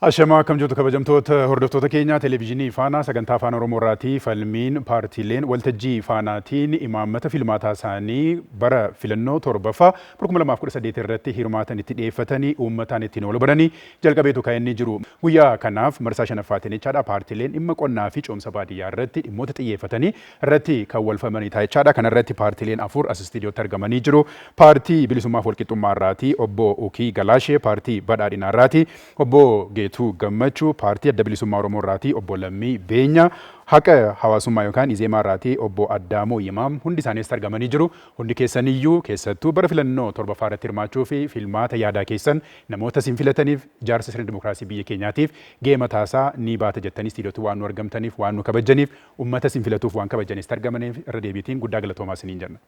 Ashama akkam jirtu kabajamtoota hordoftoota keenya televezyiinii Faanaa sagantaa afaan Oromoorraatii falmiin paartiileen waltajjii Faanaatiin imaammata filmaataa isaanii bara filannoo torbaffaa 2018 irratti hirmaatan itti dhiyeeffatanii uummataan ittiin wal baranii jalqabeetu kan inni jiru. Guyyaa kanaaf marsaa shanaffaatiin jechaadha paartiileen dhimma qonnaa fi coomsa baadiyyaa irratti dhimmoota xiyyeeffatanii irratti kan walfamanii ta'a jechaadha. Kana irratti paartiileen afur as istiidiyootti argamanii jiru. Paartii Bilisummaaf Walqixxummaa irraatii obbo Ukii Galaashee, paartii Badhaadhinaa irraatii obbo tu gammachuu, paartii adda bilisummaa Oromoo irraatii obbo Lammii Beenya, haqa hawaasummaa yookaan Izeemaa irraatii obbo Addaamoo Yimaam hundi isaaniis argamanii jiru. Hundi keessaniyyuu keessattuu bara filannoo torbaffaa irratti hirmaachuu fi filmaata yaadaa keessan namoota isin filataniif jaarsa sirna dimokiraasii biyya keenyaatiif gahee mataasaa ni baata jettanii istiidiyootti waan nu argamtaniif waan nu kabajaniif uummata isin filatuuf waan kabajaniif argamaniif irra deebiitiin guddaa galatoomaa isiniin jenna.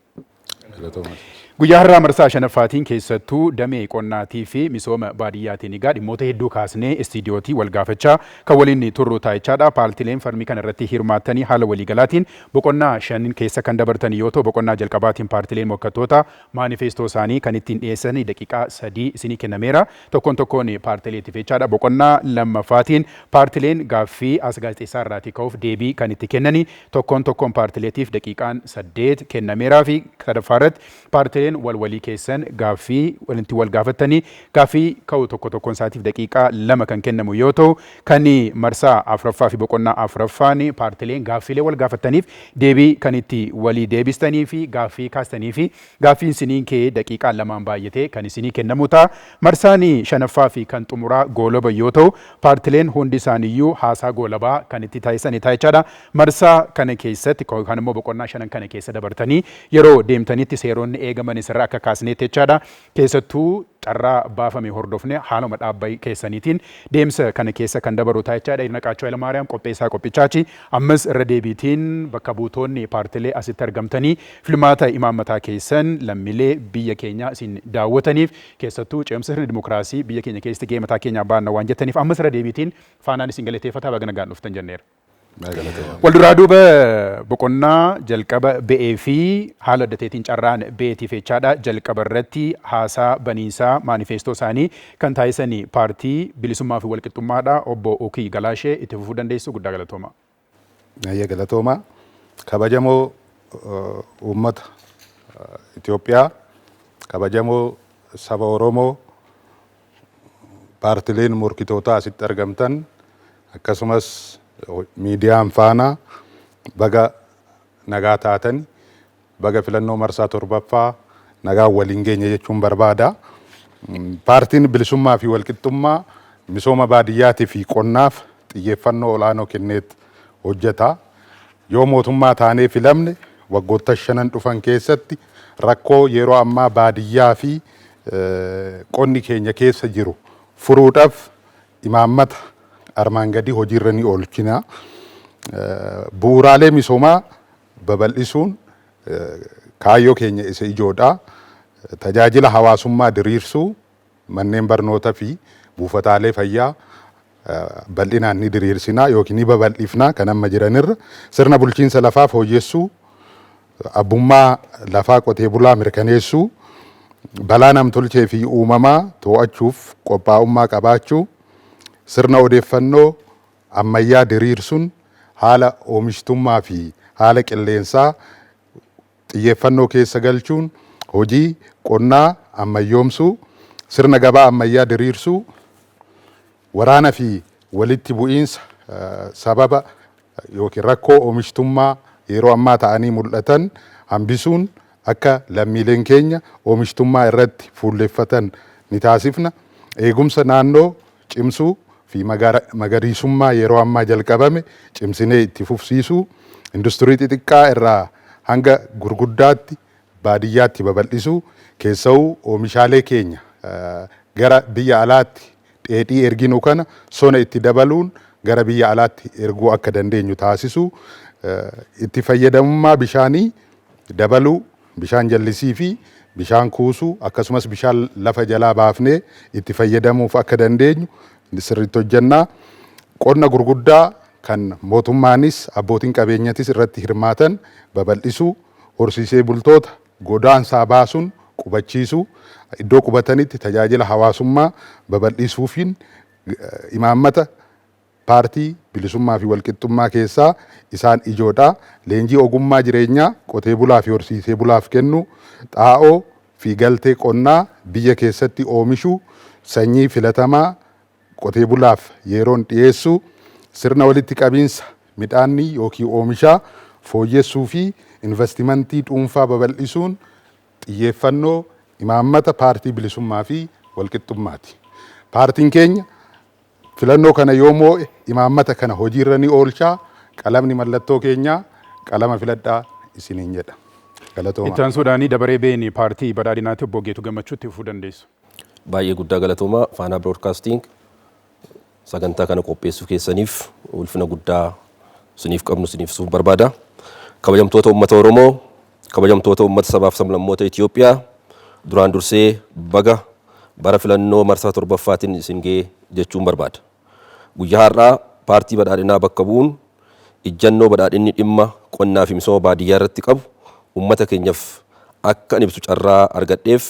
Guyyaa har'aa marsaa shanaffaatiin keessattuu damee qonnaatii fi misooma baadiyyaatiin egaa dhimmoota hedduu kaasnee istiidiyootii wal gaafachaa kan waliin turru taa'echaadha. Paartiileen falmii kana irratti hirmaattanii haala waliigalaatiin boqonnaa shan keessa kan dabartan yoo ta'u boqonnaa jalqabaatiin paartiileen morkattoota maanifeestoo isaanii kan ittiin dhiyeessan daqiiqaa 3 isinii kennameera. Tokkoon tokkoon paartiileetiif jechaadha. Boqonnaa lammaffaatiin paartiileen gaaffii as gaazexeessaa irraatii ka'uuf deebii kan itti kennanii tokkoon paartiileetiif daqiiqaan 8 kennameeraa fi sadaffaa irratti paartiileen walwalii keessan gaaffii walitti wal gaafatanii gaaffii ka'u tokkoon isaatiif daqiiqaa 2 kan kennamu yoo ta'u kan marsaa afuraffaa fi boqonnaa afuraffaan paartiileen gaaffiilee wal gaafataniif deebii kan itti walii deebistanii fi gaaffii kaastanii fi gaaffiin isiniin kee daqiiqaa 2 baay'atee kan isinii kennamu ta'a. Marsaan shanaffaa fi kan xumuraa goolaba yoo ta'u paartiileen hundi isaaniiyyuu haasaa goolabaa kan itti taasisan ta'ichaadha. Marsaa kana keessatti kan immoo boqonnaa shanan kana keessa dabartanii yeroo deemtanitti seeronni eegaman isarraa akka kaasneetti jechaadha. Keessattuu carraa baafame hordofne haaluma dhaabbii keessaniitiin deemsa kana keessa kan dabaru ta'a jechaadha. Naqaachoo Hayilamaariyaam qopheessaa qophichaachi. Ammas irra deebiitiin bakka buutonni paartiilee asitti argamtanii filmaata imaammataa keessan lammiilee biyya keenya isin daawwataniif keessattuu ceemsa sirna dimokiraasii biyya keenya keessatti gahee mataa keenyaa baanna waan jettaniif ammas irra deebiitiin faanaan isin galateeffataa baga nagaan dhuftan jenneera. Walduraa duuba boqonnaa jalqaba ba'ee fi haala adda ta'eetiin carraan ba'eetiif jechaadha. Jalqaba irratti haasaa baniinsaa maanifeestoo isaanii kan taasisan paartii Bilisummaa fi Walqixxummaadha. Obbo Ukii Galaashee itti fufuu dandeessu guddaa galatooma. Galatooma. Kabajamoo uummata Itoophiyaa, kabajamoo saba Oromoo, paartiileen morkitootaa asitti argamtan akkasumas miidiyaan Faanaa baga nagaa taatan baga filannoo marsaa torbaffaa nagaa waliin geenye jechuun barbaada. Paartiin Bilisummaa fi Walqixxummaa misooma baadiyyaatii fi qonnaaf xiyyeeffannoo olaanoo kenneet hojjeta. Yoo mootummaa taanee filamne waggoota 5 dhufan keessatti rakkoo yeroo ammaa baadiyyaa fi qonni keenya keessa jiru furuudhaaf imaammata armaan gadii hojiirra ni oolchina. Bu'uuraalee misoomaa babal'isuun kaayyoo keenya isa ijoodha. Tajaajila hawaasummaa diriirsuu, manneen barnootaa fi buufataalee fayyaa bal'inaan ni diriirsina yookiin ni babal'ifna kan amma jiranirra. Sirna bulchiinsa lafaa fooyyessuu, abbummaa lafaa qotee bulaa mirkaneessuu, balaa namtolchee fi uumamaa to'achuuf qophaa'ummaa qabaachuu, sirna odeeffannoo ammayyaa diriirsuun haala oomishtummaa fi haala qilleensaa xiyyeeffannoo keessa galchuun hojii qonnaa ammayyoomsuu, sirna gabaa ammayyaa diriirsuu, waraana fi walitti bu'iinsa sababa yookiin rakkoo oomishtummaa yeroo ammaa ta'anii mul'atan hambisuun akka lammiileen keenya oomishtummaa irratti fuulleffatan ni taasifna. Eegumsa naannoo cimsuu fi magariisummaa yeroo ammaa jalqabame cimsinee itti fufsiisuu, industirii xixiqqaa irraa hanga gurguddaatti baadiyyaatti babal'isuu, keessawuu oomishaalee keenya gara biyya alaatti dheedhii erginu kana sona itti dabaluun gara biyya alaatti erguu akka dandeenyu taasisuu, itti fayyadamummaa bishaanii dabaluu, bishaan jallisii fi bishaan kuusuu akkasumas bishaan lafa jalaa baafnee itti fayyadamuuf akka dandeenyu sirriitti hojjannaa. Qonna gurguddaa kan mootummaanis abbootiin qabeenyatis irratti hirmaatan babal'isuu, horsiisee bultoota godaansaa baasuun qubachiisuu, iddoo qubatanitti tajaajila hawaasummaa babal'isuufiin imaammata paartii bilisummaa fi walqixxummaa keessaa isaan ijoodha. Leenjii ogummaa jireenyaa qotee bulaa fi horsiisee bulaaf kennu, xaa'oo fi galtee qonnaa biyya keessatti oomishu, sanyii filatamaa qotee bulaaf yeroon dhiyeessu, sirna walitti qabiinsa midhaanii yookiin oomishaa fooyyessuu fi investimentii dhuunfaa babal'isuun xiyyeeffannoo imaammata paartii bilisummaa fi walqixxummaati. Paartiin keenya filannoo kana yoo moo'e imaammata kana hojiirra ni oolchaa. Qalamni mallattoo keenyaa qalama filadhaa isiniin jedha. Galatoomaa. Itti aansuudhaan dabaree beeni paartii badhaadhinaatti obbo Geetu Gammachuutti fufuu dandeessu. Baay'ee guddaa galatoomaa Faanaa Broadcasting sagantaa kana qopheessuu keessaniif ulfina guddaa isiniif qabnu isiniif ibsuu barbaada. Kabajamtoota uummata Oromoo, kabajamtoota uummata sabaaf sablammoota Itoophiyaa, duraan dursee baga bara filannoo marsaa torbaffaatiin isin ga'e jechuun barbaada. Guyyaa har'aa paartii badhaadhinaa bakka bu'uun ijjannoo badhaadhinni dhimma qonnaa fi misooma baadiyyaa irratti qabu uummata keenyaaf akka ibsu carraa argadheef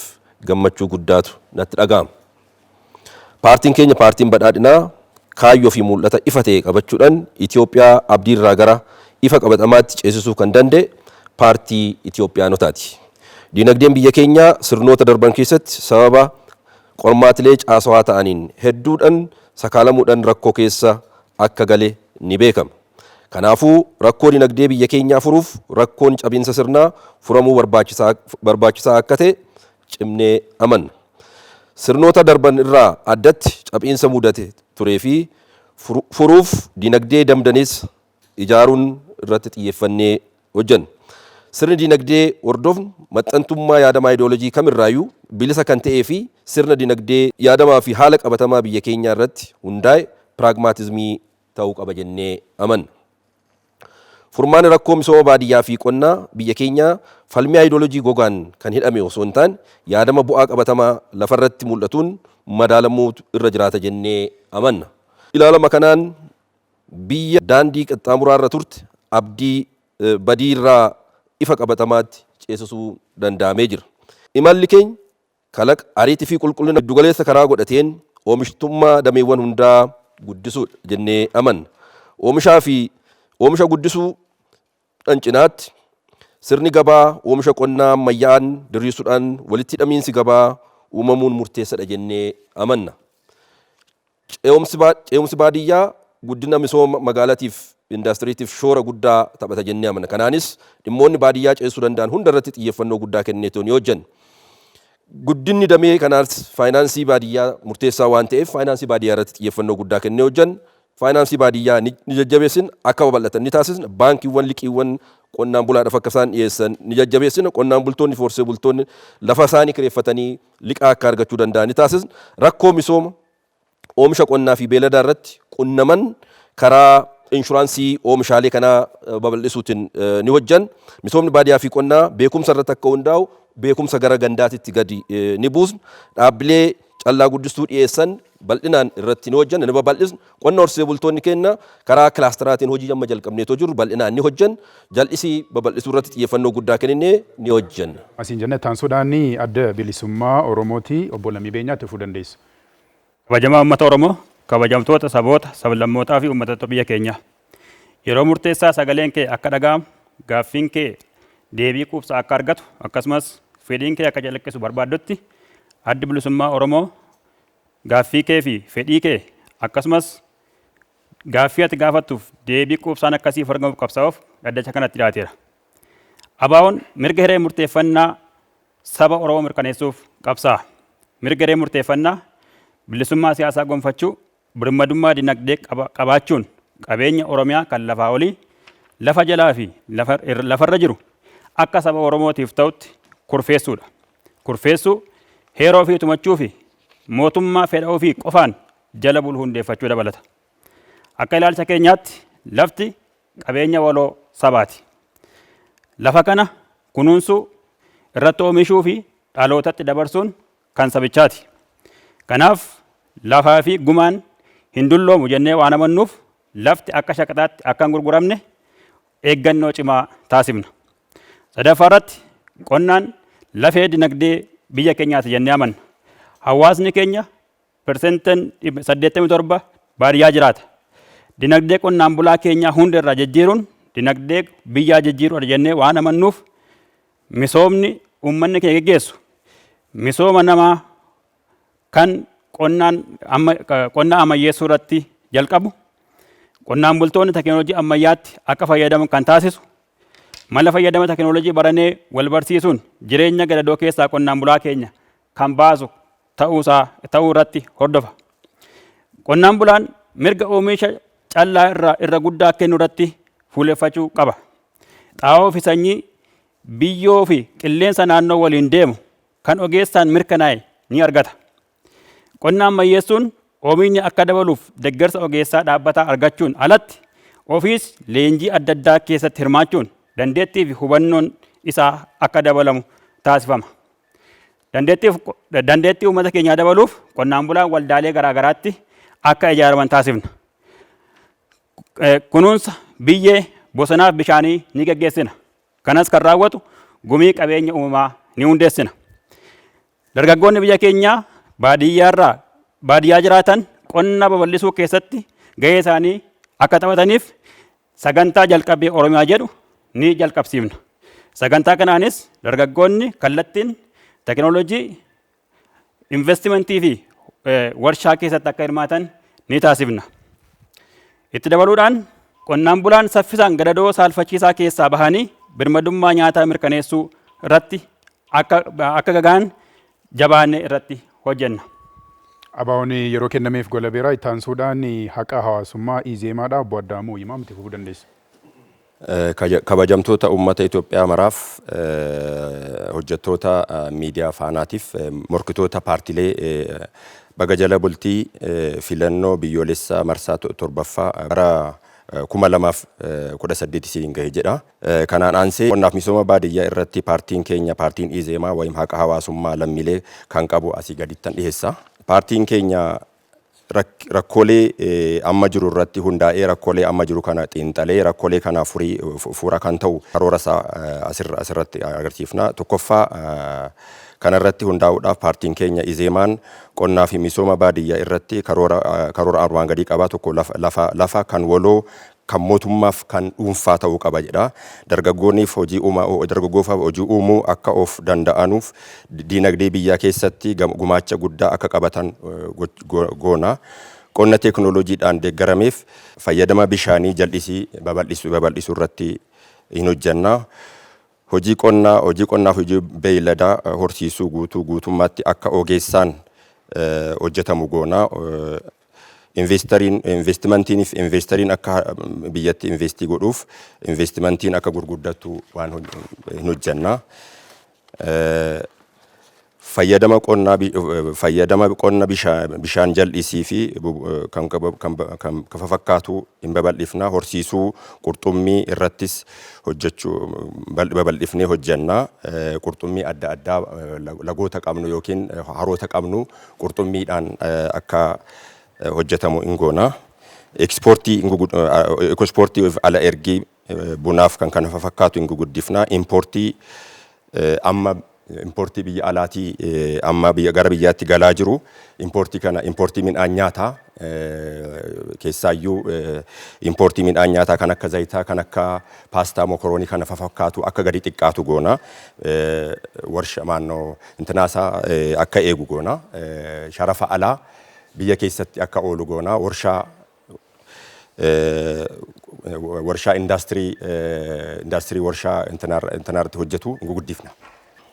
gammachuu guddaatu natti dhaga'ama. Paartiin keenya paartiin badhaadhinaa kaayyoo fi mul'ata ifa ta'e qabachuudhaan Itoophiyaa abdii irraa gara ifa qabatamaatti ceesisuu kan danda'e paartii Itoophiyaanotaati. Dinagdeen biyya keenyaa sirnoota darban keessatti sababa qormaatilee caasawaa ta'aniin hedduudhaan sakaalamuudhaan rakkoo keessa akka gale ni beekama. Kanaafuu rakkoo dinagdee biyya keenyaa furuuf rakkoon cabinsa sirnaa furamuu barbaachisaa akka ta'e cimnee amanna. Sirnoota darban irraa addatti cabinsa mudate turee fi furuuf dinagdee damdanees ijaaruun irratti xiyyeeffannee hojjenna. Sirni dinagdee hordofnu maxxantummaa yaadamaa ideoloojii kamirraayyuu bilisa kan ta'ee fi sirna dinagdee yaadamaa fi haala qabatamaa biyya keenyaa irratti hundaa'e piraagmaatizimii ta'uu qaba jennee amanna. Furmaanni rakkoo misooma baadiyyaa fi qonnaa biyya keenyaa falmii ideoloojii gogaan kan hidhame osoo hin taane yaadama bu'aa qabatamaa lafarratti mul'atuun madaalamuutu irra jiraata jennee amanna. Ilaalama kanaan biyya daandii qaxxaamuraa irra turte abdii badii irraa ifa qabatamaatti ceesisuu danda'amee jira. Imalli keenya kalaqa ariitii fi qulqullina giddugaleessa karaa godhateen oomishtummaa dameewwan hundaa guddisuudha jennee amanna. Oomisha guddisuu cinaatti sirni gabaa oomisha qonnaa ammayyaa'an diriirsuudhaan walitti hidhamiinsi gabaa uumamuun murteessaadha jennee amanna. Ce'umsi baadiyyaa guddina misooma magaalaatiif indastiriitiif shoora guddaa taphata jennee amanna. Kanaanis dhimmoonni baadiyyaa ceesisuu danda'an hunda irratti xiyyeeffannoo guddaa kenneetoo ni hojjenna. Guddinni damee kanaas faayinaansii baadiyyaa murteessaa waan ta'eef faayinaansii baadiyyaa irratti xiyyeeffannoo guddaa kennee hojjenna. Faayinaansii baadiyyaa ni jajjabeessina akka babal'atan ni taasisna. Baankiiwwan liqiiwwan qonnaan bulaadhaaf akka isaan dhiyeessan ni jajjabeessina. Qonnaan bultoonni fi horsee bultoonni lafa isaanii kireeffatanii liqaa akka argachuu danda'an ni taasisna. Rakkoo misooma oomisha qonnaa fi beeladaa irratti qunnaman karaa inshuraansii oomishaalee kanaa babal'isuutiin ni hojjenna. Misoomni baadiyyaa fi qonnaa beekumsa irratti akka hundaa'u beekumsa gara gandaatitti gadi ni buusna. Dhaabbilee callaa guddistuu dhiyeessan bal'inaan irratti ni hojjenna, ni babal'isna. Qonna horsee bultoonni keenya karaa kilaasteraatiin hojii amma jalqabneetoo jiru bal'inaan ni hojjenna. Jal'isii babal'isuu irratti xiyyeeffannoo guddaa kennee ni hojjenna. Asiin jenne taansuudhaan adda bilisummaa Oromooti obbo Lammii Beenyaatti fufuu dandeessu. Kabajamaa uummata Oromoo, kabajamtoota saboota, sablammootaa fi uummattoota biyya keenyaa. Yeroo murteessaa sagaleen kee akka dhaga'amu, gaaffiin kee deebii quubsaa akka argatu, akkasumas fedhiin kee akka calaqqisu barbaaddutti addi bilisummaa Oromoo gaaffii kee fi fedhii kee akkasumas gaaffii ati gaafattuuf deebii quubsaan akkasiif argamuuf qabsaa'uuf dhaddacha kanatti dhiyaateera. ABO'n mirga hiree murteeffannaa saba Oromoo mirkaneessuuf qabsaa'a. Mirga hiree murteeffannaa bilisummaa siyaasaa gonfachuu, birmadummaa dinagdee qabaachuun qabeenya Oromiyaa kan lafaa olii, lafa jalaa fi lafarra jiru akka saba Oromootiif ta'utti kurfeessuudha. Kurfeessuu heera ofii tumachuu fi mootummaa fedha ofii qofaan jala bulu hundeeffachuu dabalata. Akka ilaalcha keenyaatti lafti qabeenya waloo sabaati. Lafa kana kunuunsuu, irratti oomishuu fi dhalootatti dabarsuun kan sabichaati. Kanaaf lafaa fi gumaan hin dulloomu jennee waan amannuuf lafti akka shaqaxaatti akka hin gurguramne eeggannoo cimaa taasifna. Sadaffaa irratti qonnaan lafee dinagdee biyya keenyaati jennee amanna. Hawaasni keenya persentiin 87 baadiyyaa jiraata. Dinagdee qonnaan bulaa keenyaa hunda irraa jijjiiruun dinagdee biyyaa jijjiiruudha jennee waan amannuuf misoomni uummanni keenya geggeessu misooma namaa kan qonnaa ammayyeessuu irratti jalqabu qonnaan bultoonni teekinooloojii ammayyaatti akka fayyadaman kan taasisu mala fayyadama teekinooloojii baranee wal barsiisuun jireenya gadadoo keessaa qonnaan bulaa keenya kan baasu ta'uu irratti hordofa. Qonnaan bulaan mirga oomisha callaa irra guddaa kennu irratti fuulleffachuu qaba. Xaa'oo fi sanyii biyyoo fi qilleensa naannoo waliin deemu kan ogeessaan mirkanaa'e ni argata. Qonna ammayyeessuun oomishni akka dabaluuf deeggarsa ogeessaa dhaabbataa argachuun alatti ofiis leenjii adda addaa keessatti hirmaachuun dandeettii fi hubannoon isaa akka dabalamu taasifama. Dandeettii uummata keenyaa dabaluuf qonnaan bulaan waldaalee garaagaraatti akka ijaaraman taasifna. Kunuunsa biyyee bosonaaf bishaanii ni gaggeessina. Kanas kan raawwatu gumii qabeenya uumamaa ni hundeessina. Dargaggoonni biyya keenyaa baadiyyaa jiraatan qonna babal'isuu keessatti gahee isaanii akka taphataniif sagantaa jalqabbii Oromiyaa jedhu ni jalqabsiifna. Sagantaa kanaanis dargaggoonni kallattiin teekinooloojii investimentii fi warshaa keessatti akka hirmaatan ni taasifna. Itti dabaluudhaan qonnaan bulaan saffisaan gadadoo saalfachiisaa keessaa bahanii birmadummaa nyaataa mirkaneessuu irratti akka gagaan jabaannee irratti hojjenna. Abaa'oon yeroo kennameef gola beeraa itti aansuudhaan haqa hawaasummaa Izeemaadha. Obbo Addaamuu himaa miti fufuu dandeessa. Kabajamtoota uummata Itoophiyaa maraaf hojjettoota miidiyaa faanaatiif morkitoota paartilee baga jala bultii filannoo biyyoolessaa marsaa torbaffaa bara 2018 siin gahe jedha. Kanaan aansee qonnaaf misooma baadiyyaa irratti paartiin keenya paartiin Izeemaa wayim haqa hawaasummaa lammiilee kan qabu asii gadittan dhiheessa. Paartiin keenya rakkoolee amma jiru irratti hundaa'ee rakkoolee amma jiru kana xiinxalee rakkoolee kana fuura kan ta'u karoora isaa asirratti agarsiifna. Tokkoffaa kana irratti hundaa'uudhaaf paartiin keenya Izeemaan qonnaa fi misooma baadiyyaa irratti karoora armaan gadii qabaa. Tokko lafa kan waloo kan mootummaaf kan dhuunfaa ta'uu qaba jedha. Dargaggoonniif hojii uumuu akka of danda'anuuf diinagdee biyyaa keessatti gumaacha guddaa akka qabatan goona. Qonna teekinooloojiidhaan deeggarameef fayyadama bishaanii jal'isii babal'isuu irratti hin hojjenna. Hojii qonnaa fi hojii beeyladaa horsiisuu guutummaatti akka ogeessaan hojjetamu goona. Investimentiin akka biyyatti investii godhuuf investimentiin akka gurguddatu waan hin hojjenna. Fayyadama qonna bishaan jal'isii fi kan fakkaatu hin babal'ifna. Horsiisuu qurxummii irrattis babal'ifnee hojjenna. Qurxummii adda addaa lagoota qabnu yookiin haroota qabnu qurxummiidhaan akka hojjetamu hin goona. Ekspoortii ala ergii bunaaf kan kana fakkaatu hin guguddifna. Importii biyya alaatii amma gara biyyaatti galaa jiru importii midhaan nyaataa keessaayyuu importii midhaan nyaataa kan akka zayitaa kan akka paastaa mokoroonii kana fakkaatu akka gadi xiqqaatu goona. Warshaa maannoo intinaasaa akka eegu goona. Sharafa alaa biyya keessatti akka oolu goona. Warshaa indaastirii warshaa intinaarratti hojjetu hin guguddifna.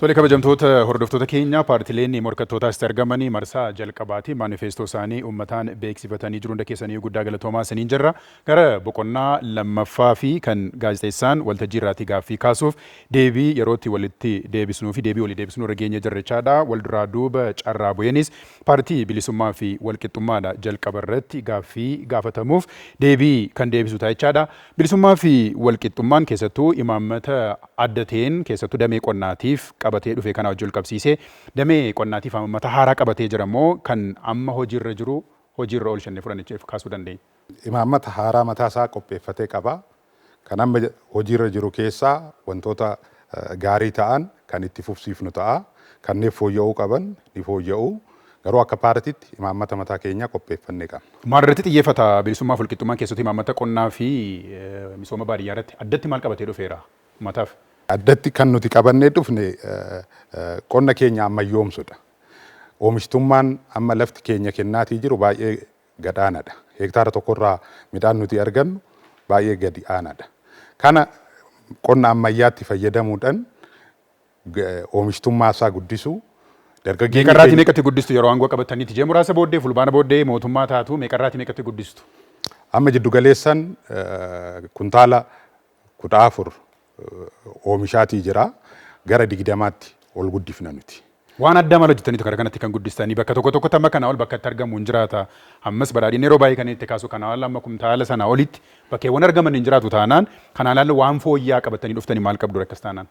Tole kabajamtoota hordoftoota keenya paartileen morkattootaas argamanii marsaa jalqabaati maanifeestoo isaanii uummataan beeksifatanii jiru hunda keessanii guddaa galatoomaa isiniin jirra. Gara boqonnaa lammaffaa fi kan gaazexeessaan waltajjii irraatii gaaffii kaasuuf deebii yerootti walitti deebisnuu fi deebii walii deebisnuu irra geenye jirrachaadha. Walduraa duuba carraa bu'eenis paartii bilisummaa fi walqixxummaadha jalqaba irratti gaaffii gaafatamuuf deebii kan deebisu ta'ichaadha. Bilisummaa fi walqixxummaan keessattuu imaammata adda ta'een keessattuu damee qonnaatiif qabatee dhufe kana wajjin qabsiisee damee qonnaatiif imaammata haaraa qabatee jira immoo kan amma hojiirra jiru hojiirra oolchannee fudhanneef kaasuu dandeenya. Imaammata haaraa mataa isaa qopheeffatee qaba. Kan amma hojiirra jiru keessaa wantoota gaarii ta'an kan itti fufsiifnu ta'a. Kanneen fooyya'uu qaban ni fooyya'u. Garuu akka paartiitti imaammata mataa keenya qopheeffannee qabna. Maalirratti xiyyeeffata bilisummaa fi walqixxummaan keessatti imaammata qonnaa fi misooma baadiyyaa irratti addatti maal qabatee dhufeera uummataaf? Addatti kan nuti qabannee dhufne qonna keenya ammayyoomsudha. Oomishtummaan amma lafti keenya kennaatii jiru baay'ee gadaanadha. Hektaara tokkorraa midhaan nuti argannu baay'ee gadi aanaadha. Kana qonna ammayyaatti fayyadamuudhaan oomishtummaa isaa guddisuu meeqarraatii meeqatti guddistu yeroo aangoo qabataniiti jee muraasa booddee fulbaana booddee mootummaa taatu meeqarraatii meeqatti guddistu? Amma jiddu galeessan kuntaala 14 oomishaatii jira gara 20tti ol guddifna nuti. Waan addaa maal hojjetaniitu karaa kanatti kan guddistanii bakka tokko tamma kana ol bakka itti argamu hin jiraata. Ammas badhaadhinni yeroo baay'ee kan itti kaasu kana ol amma kuntaala sana olitti bakkeewwan argaman hin jiraatu taanaan kanaan alaa waan fooyya'aa qabatanii dhuftanii maal qabdu akkas taanaan?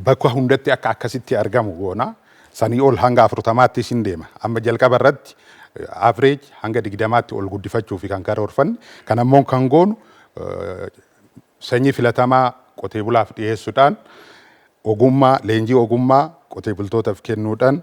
Bakka hundatti akka akkasitti argamu goona. Sanii ol hanga 40tti isin deema. Amma jalqaba irratti average hanga 20tti ol guddifachuu fi kan karoorfanne. Kan ammoo kan goonu sanyii filatamaa qotee bulaaf dhiyeessuudhaan ogummaa leenjii ogummaa qotee bultootaaf kennuudhaan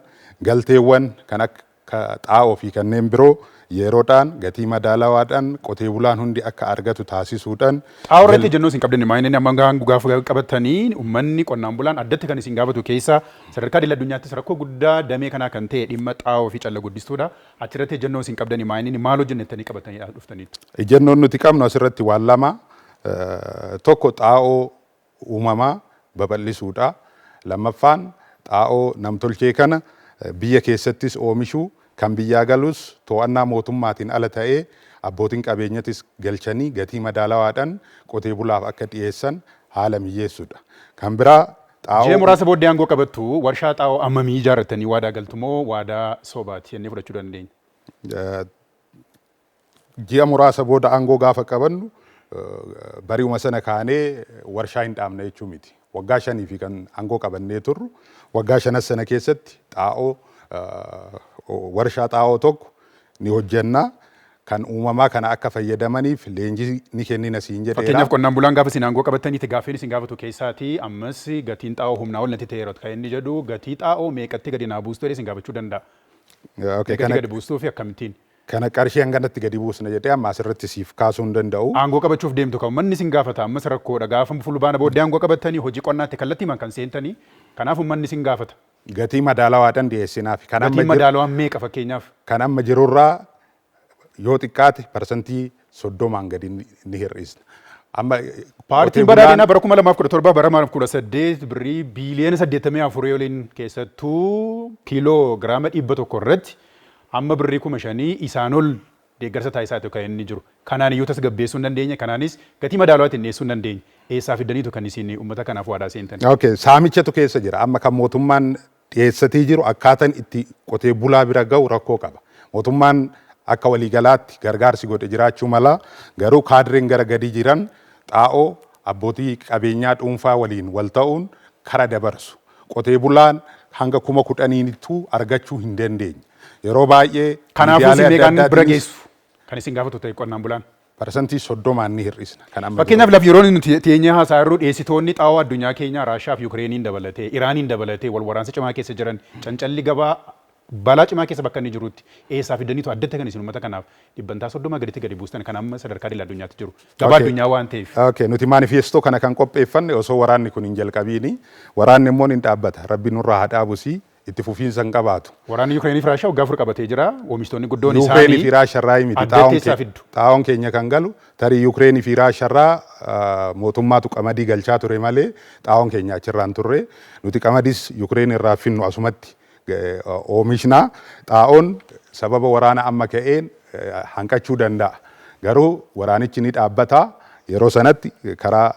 galteewwan kan akka xaa'oo fi kanneen biroo yeroodhaan gatii madaalawaadhaan qotee bulaan hundi akka argatu taasisuudhaan. Xaa'oo irratti ejjennoo isin qabdan maa inni amma gaafa qabatanii uummanni qonnaan bulaan addatti kan isin gaafatu keessa sadarkaa idil addunyaattis rakkoo guddaa damee kanaa kan ta'e dhimma xaa'oo fi calla guddistuudha. Achirratti ejjennoo isin qabdan maa inni maal hojjennetanii qabatanii dhuftaniitu? Ejennoon nuti qabnu asirratti waan lama tokko xaa'oo uumamaa babal'isuudha. Lammaffaan xaa'oo namtolchee kana biyya keessattis oomishuu kan biyyaa galus to'annaa mootummaatiin ala ta'ee abbootiin qabeenyatis galchanii gatii madaalawaadhaan qotee bulaaf akka dhiyeessan haala mijeessuudha. Kan biraa xaa'oo jee muraasa booddee aangoo qabattu warshaa xaa'oo ammamii ijaarrattanii waadaa galtu moo waadaa sobaati jennee fudhachuu dandeenya? Ji'a muraasa booda aangoo gaafa qabannu bari'uma sana kaanee warshaa hin dhaabna jechuu miti. Waggaa 5 fi kan aangoo qabannee turru waggaa 5 sana keessatti xaa'oo warshaa xaa'oo tokko ni hojjenna. Kan uumamaa kana akka fayyadamaniif leenjii ni kennina siin jedheera. Fakkeenyaaf qonnaan bulaan gaafa isin aangoo qabataniiti gaaffeen isin gaafatu keessaatii ammas gatiin xaa'oo humnaa ol natti ta'eera kan inni jedhu gatii xaa'oo meeqatti gadi naa buustu jedhee isin gaafachuu danda'a. Meeqatti gadi buustuu fi akkamittiin? Kana qarshii hanganatti gadi buusna jedhee amma asirratti siif kaasuu hin danda'u. Aangoo qabachuuf deemtu kan uummanni isin gaafata ammas rakkoodha gaafa fulbaana booddee aangoo qabatanii hojii qonnaatti kallattii man kan seentanii kanaaf uummanni isin gaafata. Gatii madaalawaadhaan dhiyeessinaaf. Gatii madaalawaan meeqa fakkeenyaaf? Kan amma jirurraa yoo xiqqaate parsantii 30 gadi ni hir'isna. Amma paartiin badhaadhinaa bara 2017 bara 2018 birrii biiliyoona 84 waliin keessattuu kiiloo giraama 100 irratti amma birrii 5,000 isaan ol deeggarsa taasisaa kan inni jiru. Kanaan iyyuu tasgabbeessuu hin dandeenye. Kanaanis gatii madaalawaatiin dhiyeessuu hin dandeenye. Eessaa fiddaniitu kan isin uummata kanaaf waadaa seentan? Saamichatu keessa jira. Amma kan mootummaan dhiyeessatii jiru akkaataan itti qotee bulaa bira gahu rakkoo qaba. Mootummaan akka waliigalaatti gargaarsi godhe jiraachuu mala garuu kaadireen gara gadii jiran xaa'oo abbootii qabeenyaa dhuunfaa waliin wal ta'uun kara dabarsu. Qotee bulaan hanga 10,000 argachuu hin dandeenye. Yeroo baay'ee kanaafuu isin meeqaan bira geessu kan isin gaafatu ta'e qonnaan bulaan? Parsantii 30 ni hir'isna. Fakkeenyaaf laf yeroo nuti teenyee haasaa irruu dhiyeessitoonni xaa'oo addunyaa keenyaa Raashaa fi Yukireeniin dabalatee Iraaniin dabalatee wal waraansa cimaa keessa jiran cancalli gabaa balaa cimaa keessa bakka inni jirutti eessaa fiddaniitu addatti kan isin uummata kanaaf dhibbantaa 30 gaditti gadi buustan kan amma sadarkaa idil addunyaatti jiru. Gabaa addunyaa waan ta'eef. Nuti maanifeestoo kana kan qopheeffanne osoo waraanni kun hin jalqabiini. Waraanni immoo ni dhaabbata. Rabbi nurraa haa dhaabusii. Itti fufiinsa hin qabaatu. Waraanni Yukireeniif Raashaa waggaa 4 qabatee jira. Oomishtoonni guddoon isaanii Yukireeniif Raashaa miti. Xaa'oon keenya kan galu tarii Yukireeniif Raashaa mootummaatu qamadii galchaa ture malee xaa'oon keenya achirraan turre. Nuti qamadis Yukireen irraa finnu asumatti oomishna. Xaa'oon sababa waraana amma ka'een hanqachuu danda'a. Garuu waraanichi ni dhaabbata. Yeroo sanatti karaa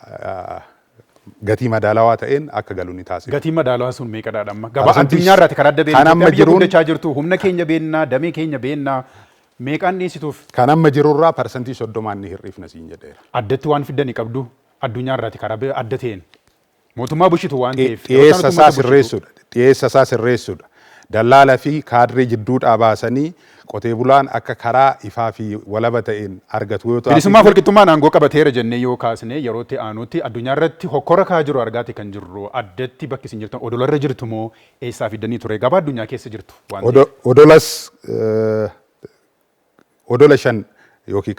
gatii madaalawaa ta'een akka galu ni taasisa. Gatii madaalawaa sun meeqadha amma? Gabaa addunyaa irratti karaa adda beeknaa biyya guddachaa jirtu humna keenya beennaa damee keenya beennaa meeqaan dhiyeessituuf? Kan amma jirurraa parsantii 30 ni hir'ifna siin jedheera. Addatti waan fiddanii qabdu addunyaa irratti karaa adda ta'een mootummaa bushitu waan ta'eef dhiyeessa isaa sirreessuudha. dallaalaa fi kaadree jidduudhaa baasanii qotee bulaan akka karaa ifaa fi walaba ta'een argatu yoo ta'u. Bilisummaa fi walqixxummaan aangoo qabateera jennee yoo kaasne yerootti aanutti addunyaa irratti hokkora kaa jiru argaati kan jirru addatti bakki isin jirtan odola irra jirtu moo eessaa fiddanii ture gabaa addunyaa keessa jirtu. Odola shan yookiin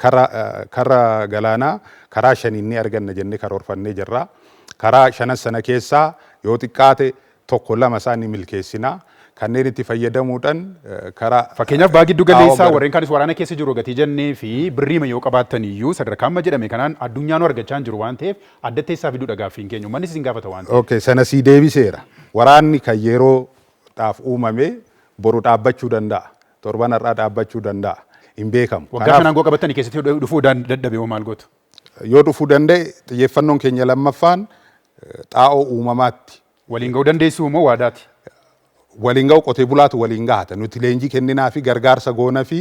karaa galaanaa karaa shaniin ni arganna jennee karoorfannee jirra. Karaa shanan sana keessaa yoo xiqqaate tokko lama isaa ni milkeessinaa. Kanneen itti fayyadamuudhaan karaa fakkeenyaaf baa giddu galeessaa warreen kaanis waraana keessa jiru gatii jennee fi birriima yoo qabaattan iyyuu sadarkaa amma jedhame kanaan addunyaan argachaa jiru waan ta'eef adda teessaa fiduudha gaaffiin keenya uummanni isin gaafata waan ta'eef. Okay, sana sii deebiseera. Waraanni kan yeroodhaaf uumame boru dhaabbachuu danda'a. Torban har'aa dhaabbachuu danda'a. Hin beekamu. Waggaa kanaan aangoo qabattanii keessatti dhufuu dadhabe hoo maal gootu? Yoo dhufuu danda'e xiyyeeffannoon keenya lammaffaan xaa'oo uumamaatti. Waliin ga'uu dandeessu moo waadaati? Waliin ga'u qotee bulaatu waliin gahata. Nuti leenjii kenninaa fi gargaarsa goona fi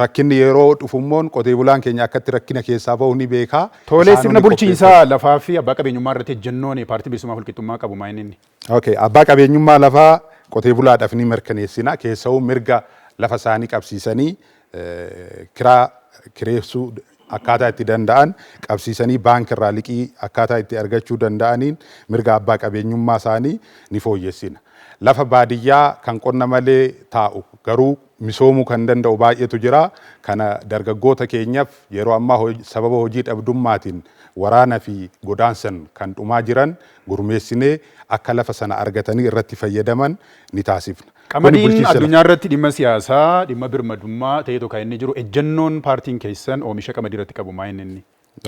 rakkinni yeroo dhufummoon qotee bulaan keenya akkatti rakkina keessaa bahu ni beekaa. Tolee sirna bulchiinsaa lafaa fi abbaa qabeenyummaa irratti ejjennoon paartii bilisummaa fi walqixxummaa qabu maa inni? Okay, abbaa qabeenyummaa lafaa qotee bulaadhaaf ni mirkaneessina. Keessawuu mirga lafa isaanii qabsiisanii kireessuu akkaataa itti danda'an qabsiisanii baankirraa liqii akkaataa itti argachuu danda'aniin mirga abbaa qabeenyummaa isaanii ni fooyyessina. Lafa baadiyyaa kan qonna malee taa'u garuu misoomuu kan danda'u baay'eetu jira. Kana dargaggoota keenyaaf yeroo ammaa sababa hojii dhabdummaatiin waraana fi godaansan kan dhumaa jiran gurmeessinee akka lafa sana argatanii irratti fayyadaman ni taasifna. Qamadiin addunyaa irratti dhimma siyaasaa, dhimma birmadummaa ta'ee tokko inni jiru ejjennoon paartiin keessan oomisha qamadii irratti qabu maa inni?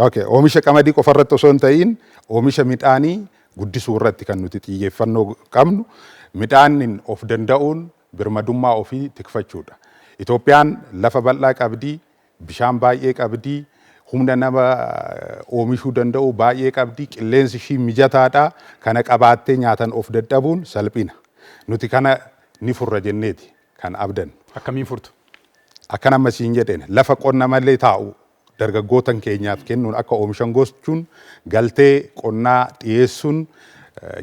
Okay, oomisha qamadii qofa irratti osoo hin ta'in oomisha midhaanii guddisuu irratti kan nuti xiyyeeffannoo qabnu. Midhaan of danda'uun birmadummaa ofii tikfachuudha. Itoophiyaan lafa bal'aa qabdi, bishaan baay'ee qabdi, humna nama oomishuu danda'u baay'ee qabdi, qilleensi ishii mijataadha. Kana qabaattee nyaatan of dadhabuun salphina. Nuti kana ni furra jenneeti kan abdan. Akkamiin furtu? Akkan amma siin jedheen lafa qonna malee taa'u dargaggootan keenyaaf kennuun akka oomishan gochuun galtee qonnaa dhiyeessuun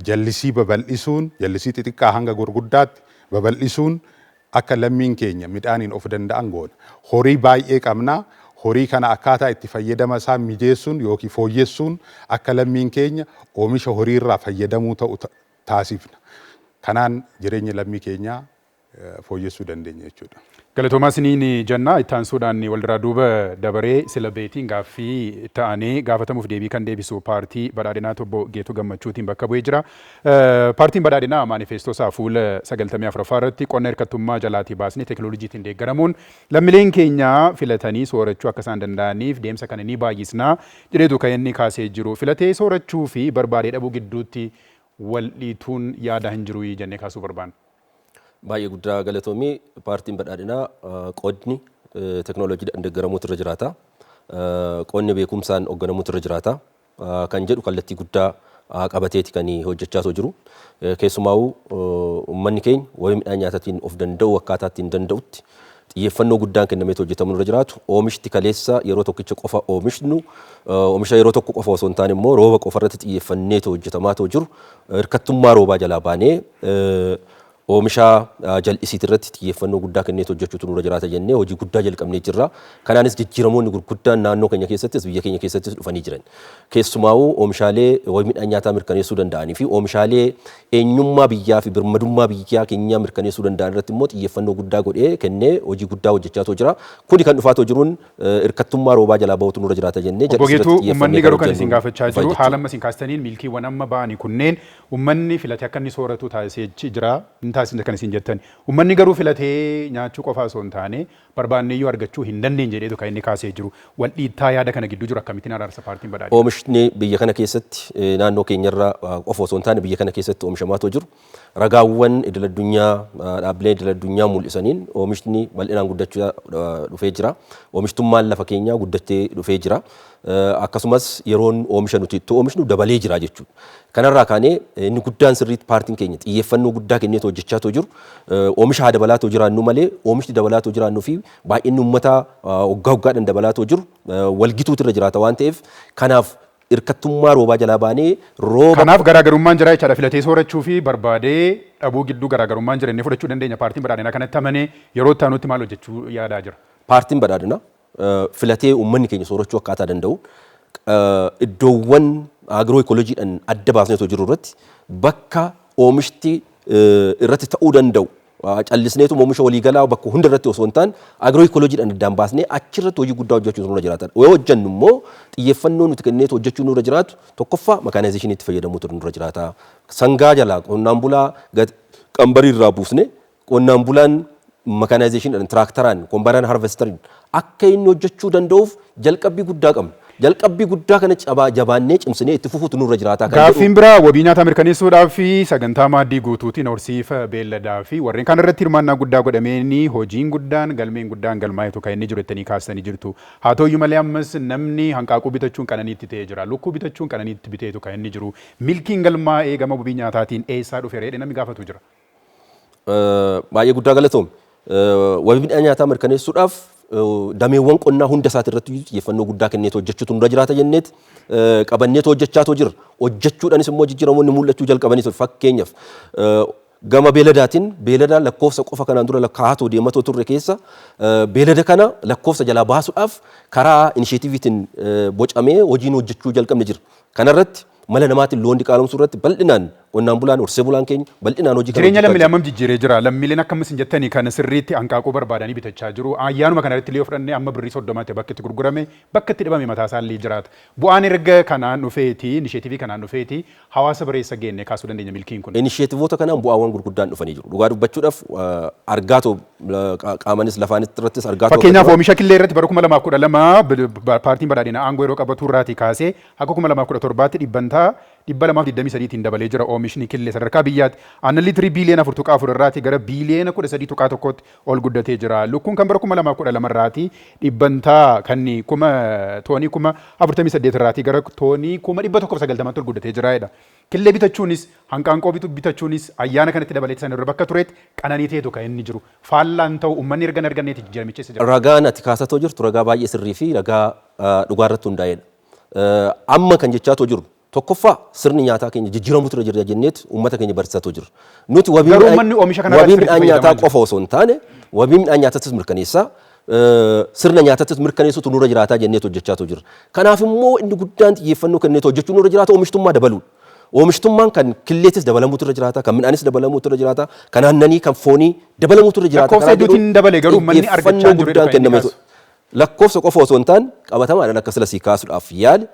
jallisii babal'isuun jallisii xixiqqaa hanga gurguddaatti babal'isuun akka lammiin keenya midhaaniin of danda'an goona. Horii baay'ee qabna. Horii kana akkaataa itti fayyadama isaa mijeessuun yookiin fooyyessuun akka lammiin keenya oomisha horii irraa fayyadamuu ta'u taasifna. Kanaan jireenya lammii keenyaa fooyyessuu dandeenya jechuudha. Galatoomaa isiniin jenna itti aansuudhaan walduraa duuba dabaree sila beetiin gaaffii ta'anii gaafatamuuf deebii kan deebisu paartii badhaadhinaa Obbo Geetuu Gammachuutiin bakka bu'ee jira. Paartiin badhaadhinaa maanifeestoo isaa fuula 94ffaa irratti qonna hirkattummaa jalaatii baasnee teekinooloojiitiin deeggaramuun lammiileen keenya filatanii soorachuu akka isaan danda'aniif deemsa kana ni baay'isnaa jedheetu kan inni kaasee jiru. Filatee soorachuu fi barbaadee dhabuu gidduutti wal dhiituun yaada hin jiru jennee kaasuu barbaanna. Baay'ee guddaa galatoomii paartiin badhaadhinaa qonni teekinooloojiidhaan deeggaramuutu irra jiraata. Qonni beekumsaan hoogganamuutu irra jiraata. Kan jedhu kallattii guddaa qabateeti kan hojjechaa jiru. Keessumaa'uu uummanni keenya wabii midhaan nyaataatiin of danda'u akkaataa ittiin danda'utti xiyyeeffannoo guddaan kennameetu hojjetamu irra jiraatu. Oomishti kaleessa yeroo tokkicha qofa oomishnu oomisha yeroo tokko qofa osoo hin taane immoo rooba qofa irratti xiyyeeffanneetu hojjetamaatu jiru. Hirkattummaa roobaa jalaa baanee oomisha jal'isiit irratti xiyyeeffannoo guddaa kenneetu hojjechuutu nurra jiraata jennee hojii guddaa jalqabnee jirra. Kanaanis jijjiiramoonni gurguddaan naannoo keenya keessattis biyya keenya keessattis dhufanii jiran. Keessumaa'uu oomishaalee wabii midhaan nyaataa mirkaneessuu danda'anii fi oomishaalee eenyummaa biyyaa fi birmadummaa biyyaa keenyaa mirkaneessuu danda'an irratti immoo xiyyeeffannoo guddaa godhee kennee hojii guddaa hojjechaatu jira. Kuni kan dhufaatu jiruun hirkattummaa roobaa jalaa bahuutu nurra jiraata jennee Obbo Geetuu uummanni garuu kan isin gaafachaa jiru haala amma isin kaastaniin milkiiwwan amma ba'anii kunneen uummanni filatee akka inni sooratu taasisee jira. Taasisne kan isin jettan uummanni garuu filatee nyaachuu qofa osoo hin taane barbaanneeyyuu argachuu hin dandeenye jedheetu kan inni kaasee jiru. Wal dhiittaa yaada kana gidduu jiru akkamittiin araarsa paartiin badhaadhinaa? Oomishni biyya kana keessatti naannoo keenyarra qofa osoo hin taane biyya kana keessatti oomishamaatu jiru. Ragaawwan idil addunyaa dhaabbilee idil addunyaa mul'isaniin oomishni bal'inaan guddachaa dhufee jira. Oomishtummaan lafa keenyaa guddattee dhufee jira. Akkasumas yeroon oomisha nuti itti oomishnu dabalee jira jechuudha. Kanarraa kaanee inni guddaan sirriitti paartiin keenya xiyyeeffannoo guddaa kenneetu hojjechaatu jiru. Oomisha haa dabalaatoo jiraannu malee oomishni dabalaatoo jiraannuu fi baay'inni uummataa waggaa waggaadhaan dabalaatoo jiru walgituutu irra jiraata waan ta'eef kanaaf hirkattummaa roobaa jalaa baanee rooba. Kanaaf garaagarummaan jira jechaadha filatee soorachuu fi barbaadee dhabuu gidduu garaagarummaan jira inni fudhachuu dandeenya paartiin badhaadhinaa kanatti amanee yeroo itti aanutti maal hojjechuu yaadaa jira. Paartiin badhaadhinaa filatee uummanni keenya soorachuu akkaataa danda'u iddoowwan agiroo ikolojiidhaan adda baasnee jiru irratti bakka oomishti irratti ta'uu danda'u. Callisneetu oomisha waliigalaa bakka hunda irratti osoo hin taane agiroo ikolojiidhaan addaan baasnee achirratti hojii guddaa hojjechuutu nurra jiraata. Yoo hojjennu immoo xiyyeeffannoo nuti kenneetu hojjechuu nurra jiraatu tokkoffaa makaanaayizeshiniitti fayyadamuutu nurra jiraata. Sangaa jalaa qonnaan bulaa qambarii irraa buusne qonnaan bulaan makaanaayizeshiniidhaan tiraaktaraan kombaayinaan harvestariin akka inni hojjechuu danda'uuf jalqabbii guddaa qabna. Jalqabbii guddaa kana jabaannee cimsinee itti fufuutu nurra jiraata. Gaaffiin biraa wabii nyaataa mirkaneessuudhaaf fi sagantaa maaddii guutuutiin horsiisa beelladaa fi warreen kaan irratti hirmaannaa guddaa godhameenii hojiin guddaan galmeen guddaan galmaa'etu kan inni jiru jettanii kaasanii jirtu. Haa ta'uyyuu malee ammas namni hanqaaquu bitachuun qananiitti ta'ee jira. Lukkuu bitachuun qananiitti biteetu kan inni jiru. Milkiin galmaa'ee gama wabii nyaataatiin eessaa dhufe reedhe namni gaafatu jira. Baay'ee guddaa galatoom. Wabii midhaan nyaataa mirkaneessuudhaaf dameewwan qonnaa hunda isaati irratti xiyyeeffannoo guddaa kenneetu hojjechuutu nurra jiraata jenneet qabanneetu hojjechaatu jira. Hojjechuudhaanis immoo jijjiiramoonni mul'achuu jalqabaniitu fakkeenyaaf gama beeladaatiin beelada lakkoofsa qofa kanaan dura lakkaa'atoo deematoo turre keessa beelada kana lakkoofsa jalaa baasuudhaaf karaa inisheetiiviitiin bocamee hojiin hojjechuu jalqabne jira. Kanarratti mala namaatiin loon diqaalomsuu irratti bal'inaan qonnaan bulaan horsee bulaan keenya bal'inaan hojii kana jireenya lammiilee hammam jijjiiree jira lammiileen akkamis hin jettanii kan sirriitti hanqaaquu barbaadanii bitachaa jiru ayyaanuma kana irratti illee fudhannee amma birrii 30 bakka itti gurgurame bakka itti dhibame mataa isaa illee jiraata bu'aan erga kanaan dhufeeti inisheetiivii kanaan dhufeeti hawaasa bareessa geenne kaasuu dandeenya milkiin kun inisheetiivoota kanaan bu'aawwan gurguddaan dhufanii jiru dhugaa dubbachuudhaaf argaatoo qaamanis lafaanis irrattis argaatoo fakkeenyaaf oomisha killee irratti bara 2012 paartiin badhaadhinaa aangoo yeroo qabatu irraati kaasee akka 2017tti dhibbantaa 223tiin dabalee jira oomishni killee sadarkaa biyyaatti aannan liitirii biiliyoona 4.4 irraati gara biiliyoona 13.1tti ol guddatee jira lukkuun kan bara 2012 irraati dhibbantaa kan toonii 48 irraati gara toonii 190tti ol guddatee jira jedha. Killee bitachuunis hanqaaquu bitachuunis ayyaana kanatti dabalee san irra bakka tureetti qananii ta'etu kan inni jiru faallaan ta'u uummanni erga arganneeti jijjiiramicheessa jira. Ragaan ati kaasatoo jirtu ragaa baay'ee sirrii fi ragaa dhugaa irratti hundaa'edha. Amma kan jechaatoo jiru tokkoffaa sirni nyaataa keenya jijjiiramuutu irra jira jenneet uummata keenya barsiisatoo jira. Nuti wabii midhaan nyaataa qofa osoo hin taane wabii midhaan nyaataattis mirkaneessaa sirna nyaataattis mirkaneessuutu nurra jiraataa jenneet hojjechaatoo jira. Kanaaf immoo inni guddaan xiyyeeffannoo kenneet hojjechuu nurra jiraata oomishtummaa dabaluu. Oomishtummaan kan killeettis dabalamuutu irra jiraata, kan midhaanis dabalamuutu irra jiraata, kan aannanii, kan foonii dabalamuutu irra jiraata. Lakkoofsa hedduutiin dabale garuu manni argachaa jiru guddaan kennameetu. Lakkoofsa qofa osoo hin taane qabatamaadhaan akka silasii kaasuudhaaf yaali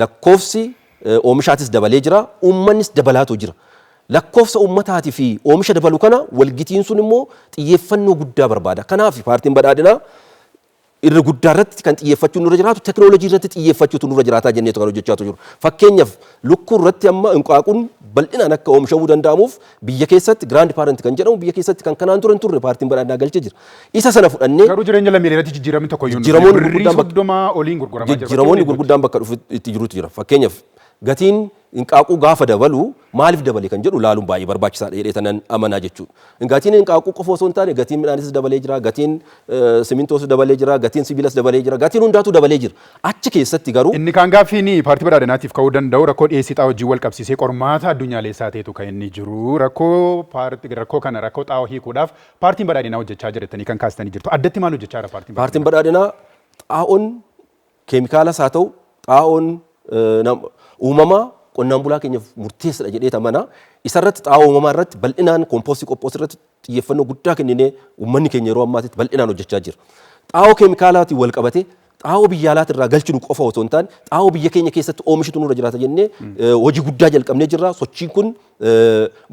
lakkoofsi oomishaatis dabalee jira, uummannis dabalaatu jira. Lakkoofsa uummataatii fi oomisha dabalu kana walgitiin sun immoo xiyyeeffannoo guddaa barbaada. Kanaaf paartiin badhaadhinaa irra guddaa irratti kan xiyyeeffachuu nurra jiraatu teknoolojii irratti xiyyeeffachuutu nurra jiraataa jenneetu kan hojjechaatu jiru. Fakkeenyaaf lukkuu irratti amma hanqaaquun bal'inaan akka oomishamuu danda'amuuf biyya keessatti giraand paarenti kan jedhamu biyya keessatti kan kanaan dura hin turre paartiin badhaadhinaa galchee jira. Isa sana fudhannee garuu jireenya lammiilee irratti jijjiiramni tokko iyyuu jijjiiramoonni gurguddaan bakka dhufu itti jirutu jira. Fakkeenyaaf gatiin hanqaaquu gaafa dabalu maaliif dabale kan jedhu laaluun baay'ee barbaachisaadha jedhee tanan amanaa jechuudha. Gatiin hanqaaquu qofa osoo hin taane gatiin midhaanis dabalee jira, gatiin simintoos dabalee jira, gatiin sibiilas dabalee jira, gatiin hundaatu dabalee jira. Achi keessatti garuu inni kaan gaaffiin paartii badhaadhinaatiif ka'uu danda'u rakkoo dhiyeessii xaa'oo wajjin wal qabsiisee qormaata addunyaalessaa ta'etu kan inni jiru. Rakkoo kana rakkoo xaa'oo hiikuudhaaf paartiin badhaadhinaa hojjechaa jira jettanii kan kaastanii jirtu. Addatti maal hojjechaa jira paartiin badhaadhinaa? Paartiin badhaadhinaa xaa'oon keemikaalas haa ta'u xaa'oon uumamaa qonnaan bulaa keenyaaf murteessadha jedhee amana. Isarratti xaa'oo uumamaa irratti bal'inaan kompoostii qopheessuu irratti xiyyeeffannoo guddaa kenninee uummanni keenya yeroo ammaatitti bal'inaan hojjechaa jira. Xaa'oo keemikaalaatiin wal qabatee xaa'oo biyya alaatti irraa galchinu qofa osoo hin taane xaa'oo biyya keenya keessatti oomishitu nurra jiraata jennee hojii guddaa jalqabnee jirra. Sochiin kun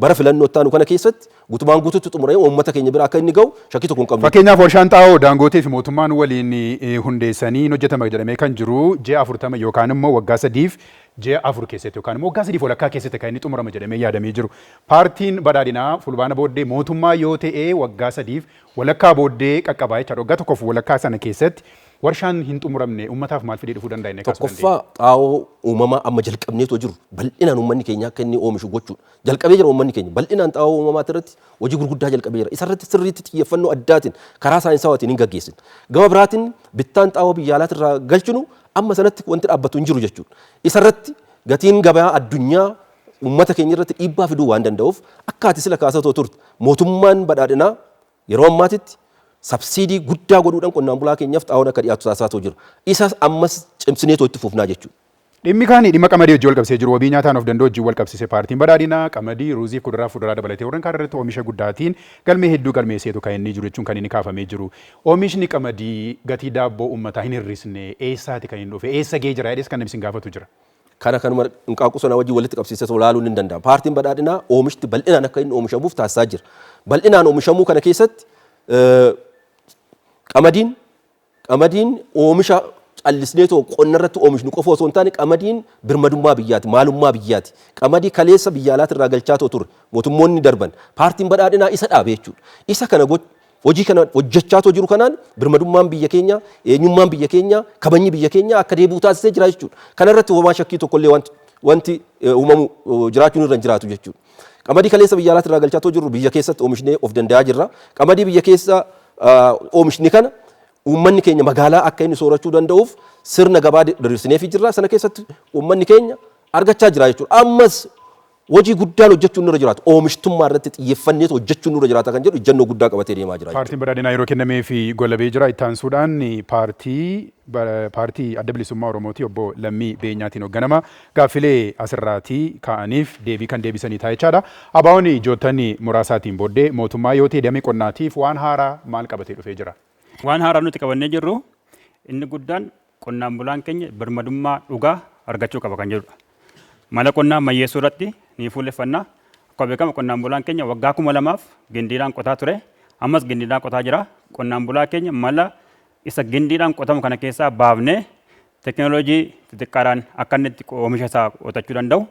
bara filannoo itti aanu kana keessatti guutumaan guutuutti xumuramee uummata keenya bira akka inni gahu shakkii tokko hin qabnu. Fakkeenyaaf warshaan xaa'oo Daangootee fi mootummaan waliin hundeessanii hojjetama jedhamee kan jiru ji'a 40 yookaan immoo waggaa 3 ji'a 4 keessatti yookaan immoo waggaa 3 walakkaa keessatti kan inni xumurama jedhamee yaadamee jiru. Paartiin badhaadhinaa fulbaana booddee mootummaa yoo ta'e waggaa 3 walakkaa booddee qaqqabaa jechaadha. Waggaa tokkoof walakkaa sana keessatti warshaan hin xumuramne uummataaf maal fidee dhufuu danda'a inni kaasuu dandeenya? Tokkoffaa xaa'oo uumamaa amma jalqabneetoo jiru bal'inaan uummanni keenya akka inni oomishu gochuudha. Jalqabee jira uummanni keenya bal'inaan xaa'oo uumamaa irratti hojii gurguddaa jalqabee jira. Isarratti sirriitti xiyyeeffannoo addaatiin karaa saayinsawaatiin hin gaggeessin. Gama biraatiin bittaan xaa'oo biyya alaatti irraa galchinu amma sanatti wanti dhaabbatu hin jiru jechuudha. Isarratti gatiin gabaa addunyaa uummata keenya irratti dhiibbaa fiduu waan danda'uuf akka ati sila kaasatoo turte mootummaan badhaadhinaa yeroo ammaatitti sabsiidii guddaa godhuudhaan qonnaan bulaa keenyaaf xaa'oon akka dhiyaatu taasisaa jira. Isas ammas cimsineetoo itti fufnaa jechuudha. Dhimmi kaanii dhimma qamadii wajjin wal qabsee jiru wabii nyaataan of danda'u wajjin wal qabsiise paartiin badhaadhinaa qamadii ruuzii kuduraa fuduraa dabalatee warreen kaan irratti oomisha guddaatiin galmee hedduu galmeesseetu kan inni jiru jechuun kan inni kaafamee jiru. Oomishni qamadii gatii daabboo uummataa hin hir'isne eessaati kan inni dhufe eessa ga'ee jira jedhees kan namni isin gaafatu jira. Kana kanuma hinqaaquu sana wajjin walitti qabsiisee ilaaluun hin danda'amu. Paartiin badhaadhinaa oomishti bal'inaan akka inni oomishamuuf taasisaa jira. Bal'inaan oomishamuu kana keessatti qamadiin oomisha callisneetoo qonna irratti oomishnu qofa osoo hin taane qamadiin birmadummaa biyyaati, maalummaa biyyaati. Qamadii kaleessa biyya alaatti irraa galchaa ture mootummoonni darban paartiin badhaadhinaa isa dhaabe jechuudha. Isa kana hojii kana hojjechaa jiru kanaan birmadummaan biyya keenya, eenyummaan biyya keenya, kabajni biyya keenya akka deebi'u taasisee jira jechuudha. Kana irratti homaa shakkii tokkollee wanti uumamu jiraachuun irra hin jiraatu jechuudha. Qamadii kaleessa biyya alaatti irraa galchaa jiru biyya keessatti oomishnee of danda'aa jirra. Qamadii biyya keessa oomishni kana uummanni keenya magaalaa akka inni soorachuu danda'uuf sirna gabaa diriirsineefii jirra. Sana keessatti uummanni keenya argachaa jira jechuudha. Ammas hojii guddaan hojjechuun nurra jiraatu oomishtummaa irratti xiyyeeffannee hojjechuun nurra jiraata kan jedhu ejjennoo guddaa qabatee deemaa jira. Paartiin badhaadhinaa yeroo kennamee fi golabee jira itti aansuudhaan paartii adda bilisummaa Oromooti obbo Lammii Beenyaatiin hoogganama gaaffilee asirraatii ka'aniif deebii kan deebisanii ta'a jechaadha. Abaa'oon ijoottonni muraasaatiin booddee mootummaa yoo ta'e damee qonnaatiif waan haaraa maal qabatee dhufee jira? Waan haaraa nuti qabannee jirru inni guddaan qonnaan bulaan keenya birmadummaa dhugaa argachuu qaba kan jedhudha. Mala qonnaa ammayyeessuu irratti ni fuulleffannaa. Akkuma beekamu qonnaan bulaan keenya waggaa 2000 gindiidhaan qotaa ture. Ammas gindiidhaan qotaa jira. Qonnaan bulaa keenya mala isa gindiidhaan qotamu kana keessaa baafnee teekinooloojii xixiqqaadhaan akka inni oomisha isaa qotachuu danda'u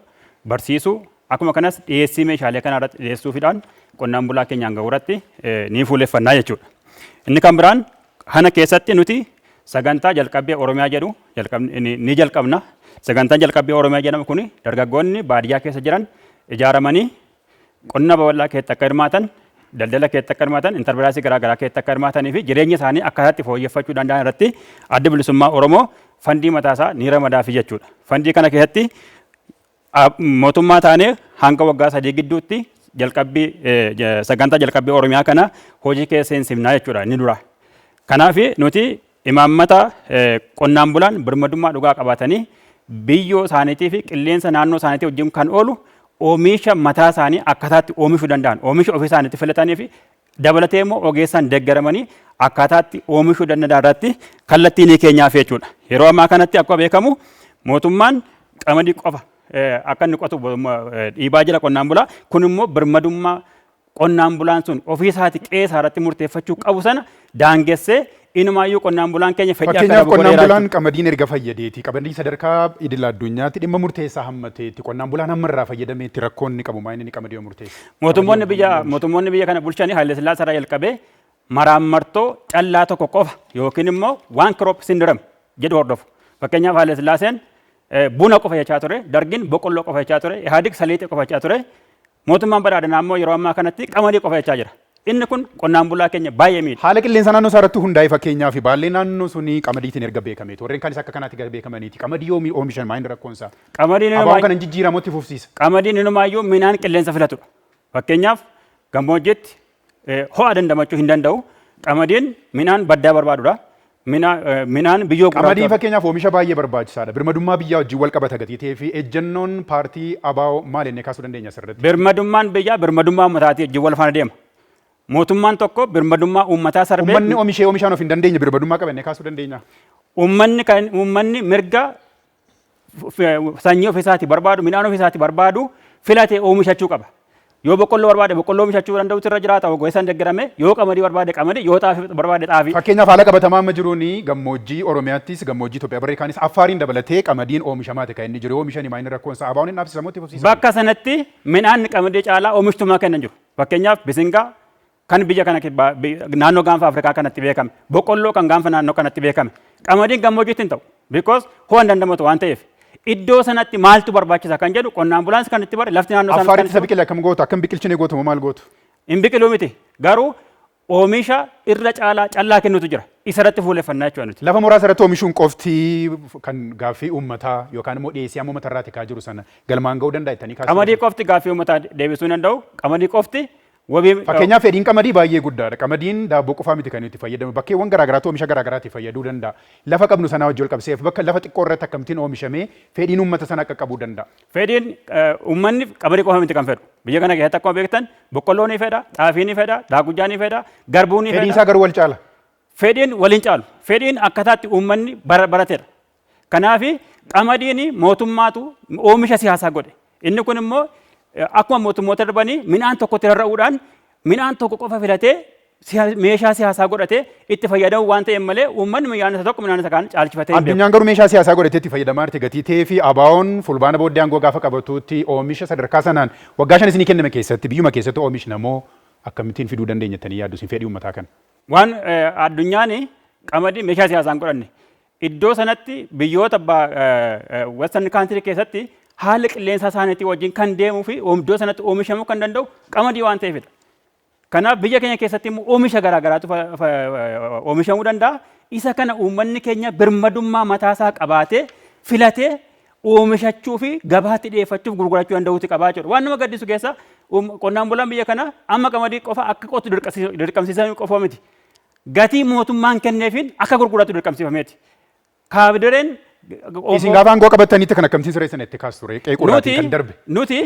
barsiisuu. Akkuma kanas dhiyeessii meeshaalee kana irratti dhiyeessuufiidhaan qonnaan bulaa keenyaan gahuu irratti ni fuulleffannaa jechuudha. Inni kan biraan kana keessatti nuti sagantaa jalqabbii Oromiyaa jedhu ni jalqabna. Sagantaan jalqabbii Oromiyaa jedhamu kun dargaggoonni baadiyyaa keessa jiran ijaaramanii qonna babal'aa keessatti akka hirmaatan, daldala keessatti akka hirmaatan, intarpiraayisii garaagaraa keessatti akka hirmaatanii fi jireenya isaanii akkaataa itti fooyyeffachuu danda'an irratti adda bilisummaa Oromoo fandii mataasaa ni ramadaafi jechuudha. Fandii kana keessatti mootummaa taanee hanga waggaa 3 gidduutti sagantaa jalqabbii Oromiyaa kana hojii keessa seensifnaa jechuudha inni dura. Kanaaf nuti imaammata qonnaan bulaan birmadummaa dhugaa qabaatanii biyyoo isaaniitii fi qilleensa naannoo isaaniitii wajjin kan oolu oomisha mataa isaanii akkaataatti oomishuu danda'an oomisha ofii isaaniitti filatanii fi dabalatee immoo ogeessaan deeggaramanii akkaataatti oomishuu danda'an irratti kallattii ni keenyaaf jechuudha. Yeroo ammaa kanatti akkuma beekamu mootummaan qamadii qofa akka inni qotu dhiibaa jira qonnaan bulaa. Kun immoo birmadummaa qonnaan bulaan sun ofii isaati qe'ee irratti murteeffachuu qabu sana daangessee inumaayyuu qonnaan bulaan keenya fedhii akka qabu qonnaan bulaan qamadiin erga fayyadeeti qamadii sadarkaa idil addunyaatti dhimma murteessaa hammateetti qonnaan bulaan hamma irraa fayyadameetti rakkoon inni qabu maayini qamadii murteessa. Mootummoonni biyya kana bulchanii Haile Sillaasee irraa jalqabee maraammartoo callaa tokko qofa yookiin immoo waan crop syndrome jedhu hordofu. Fakkeenyaaf Haile Sillaaseen buna qofa jechaa ture, Dargiin boqqolloo qofa jechaa ture, Ihaadig saliixee qofa jechaa ture. Mootummaan badhaadhinaa immoo yeroo ammaa kanatti qamadii qofa jechaa jira. Inni kun qonnaan bulaa keenya baay'ee miidha. Haala qilleensa naannoo isaa irratti hundaa'e fakkeenyaaf baallee naannoo suni qamadiitiin erga beekameeti. Warreen kaanis akka kanaatti beekamaniiti. Qamadii yoo oomishan maayini rakkoon isaa? Abaaboon kana jijjiiramutti fufsiisa. Qamadiin inumaayyuu midhaan qilleensa filatudha. Fakkeenyaaf gammoojjiitti ho'a dandamachuu hin danda'u. Qamadiin midhaan baddaa barbaadudha. Midhaan biyyoo gurraacha. Qamadii fakkeenyaaf oomisha baay'ee barbaachisaadha. Birmadummaa biyyaa wajjin wal qabata gatii ta'ee fi ejjennoon paartii ABO maal inni kaasuu dandeenya asirratti? Birmadummaan biyyaa birmadummaa uummataatii wajjin wal faana deema. Mootummaan tokko birmadummaa uummataa sarbee. Uummanni oomishaan of hin dandeenye birmadummaa qabannee kaasuu dandeenya. Uummanni mirga sanyii ofiisaatii barbaadu, midhaan ofiisaatii barbaadu filatee oomishachuu qaba. Yoo boqqolloo barbaade boqqolloo oomishachuu danda'utu irra jiraata ogeessaan deeggarame, yoo qamadii barbaade qamadii, yoo xaafii barbaade xaafii. Fakkeenyaaf haala qabatamaa amma jiruun gammoojjii Oromiyaattis gammoojjii Itoophiyaa barreekaanis Affaariin dabalatee qamadiin oomishamaati kan inni jiru. Oomishanii maayini rakkoon isaa ABO'n hin dhaabsisamutti fufsiisa. Bakka sanatti midhaan qamadii caalaa oomishtummaa kennan jiru. Fakkeenyaaf Bisingaa, kan biyya kana naannoo gaanfa Afrikaa kanatti beekame, boqqolloo kan gaanfa naannoo kanatti beekame, qamadiin gammoojjiitti hin ta'u, because hoo hin dandamatu waan ta'eef. Iddoo sanatti maaltu barbaachisa kan jedhu qonnaan bulaansi kan itti bare lafti naannoo sanatti. Affaaritti isa biqile akkam gootu akkam biqilchine gootu maal gootu? Hin biqiluu miti garuu oomisha irra caalaa callaa kennutu jira. Isarratti fuuleffannaa jechuudha nuti. Lafa muraasa irratti oomishuun qofti kan gaaffii uummataa yookaan immoo dhiyeessii amma uummata irraati kaa jiru sana galmaan ga'uu danda'a jettanii kaasuu. Qamadii qofti gaaffii uummataa deebisuu danda'u. Qamadii qofti fakkeenyaaf fedhiin qamadii baay'ee guddaadha. Qamadiin daabboo qofaa miti kan itti fayyadamu. Bakkeewwan garaagaraatti oomisha garaagaraatti fayyaduu danda'a. Lafa qabnu sanaa wajjin qabseef bakka lafa xiqqoo irratti akkamittiin oomishamee fedhiin uummata sanaa qaqqabuu danda'a. Fedhiin uummanni qamadii qofa miti kan fedhu. Biyya kana keessatti akkuma beektan boqqolloo ni fedha, xaafii ni fedha, daakujjaa ni fedha, garbuu ni fedha. Fedhiin isaa garuu wal caala. Fedhiin waliin caalu. Fedhiin akkataatti uummanni barateera. Kanaaf qamadiin mootummaatu oomisha siyaasaa godhe. Inni kun immoo akkuma mootummoota darbanii midhaan tokkotti rarra'uudhaan midhaan tokko qofa filatee meeshaa siyaasaa godhatee itti fayyadamu waan ta'eef malee uummanni midhaan isa tokko midhaan isa kaan caalchifatee. Addunyaan garuu meeshaa siyaasaa godhatee itti fayyadamaa jirti. Gatii ta'ee fi ABO'n fulbaana booddee aangoo gaafa qabatuutti oomisha sadarkaa sanaan waggaa 5 isinii kenname keessatti biyyuma keessatti oomishna moo akkamittiin fiduu dandeenya jettanii yaaddu isin fedhii uummataa kana? Waan addunyaan qamadii meeshaa siyaasaan godhanne iddoo sanatti biyyoota western country keessatti haala qilleensa isaaniitii wajjin kan deemuu fi iddoo sanatti oomishamuu kan danda'u qamadii waan ta'eefidha. Kanaaf biyya keenya keessatti immoo oomisha garaagaraatu oomishamuu danda'a. Isa kana uummanni keenya birmadummaa mataasaa qabaatee filatee oomishachuu fi gabaatti dhiyeeffachuuf gurgurachuu danda'uuti qabaa jechuudha. Waan nama gaddisu keessa qonnaan bulaan biyya kana amma qamadii qofa akka qotu dirqamsiisamuu qofa miti. Gatii mootummaan kenneefiin akka gurguratu dirqamsiifameeti. Kaabidireen isin gaafa aangoo qabatanitti kan akkamtiin sirreessan itti kaastu qeequraatiin kan darbe. Nuti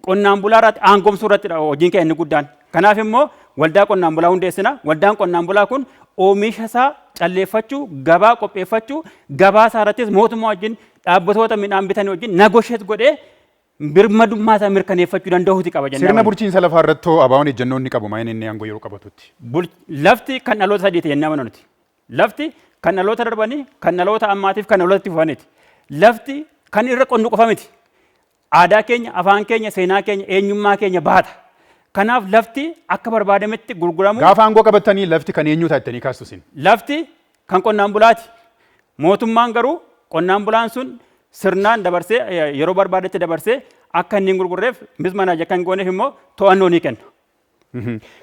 qonnaan bulaa irratti aangomsuu irratti hojiin keenya inni guddaan. Kanaaf immoo waldaa qonnaan bulaa hundeessina. Waldaan qonnaan bulaa kun oomisha isaa calleeffachuu, gabaa qopheeffachuu, gabaa isaa irrattis mootummaa wajjin dhaabbatoota midhaan bitanii wajjin nagosheet godhee birmadummaa isaa mirkaneeffachuu danda'uuti qaba jennaan. Sirna bulchiinsa lafaa irratti ABO'n ejjennoo inni qabu maayini inni aangoo yeroo qabatutti. Lafti kan dhaloota sadiiti jennee amanu nuti. Lafti kan dhaloota darbanii, kan dhaloota ammaatiif, kan dhaloota itti fufaniiti. Lafti kan irra qonnu qofa miti. Aadaa keenya, afaan keenya, seenaa keenya, eenyummaa keenya baata. Kanaaf lafti akka barbaadametti gurguramu. Gaafa aangoo qabatanii lafti kan eenyu taatanii kaastu isin? Lafti kan qonnaan bulaati. Mootummaan garuu qonnaan bulaan sun sirnaan dabarsee yeroo barbaadetti dabarsee akka inni hin gurgurreef mismanaa akka hin gooneef immoo to'annoo ni kenna.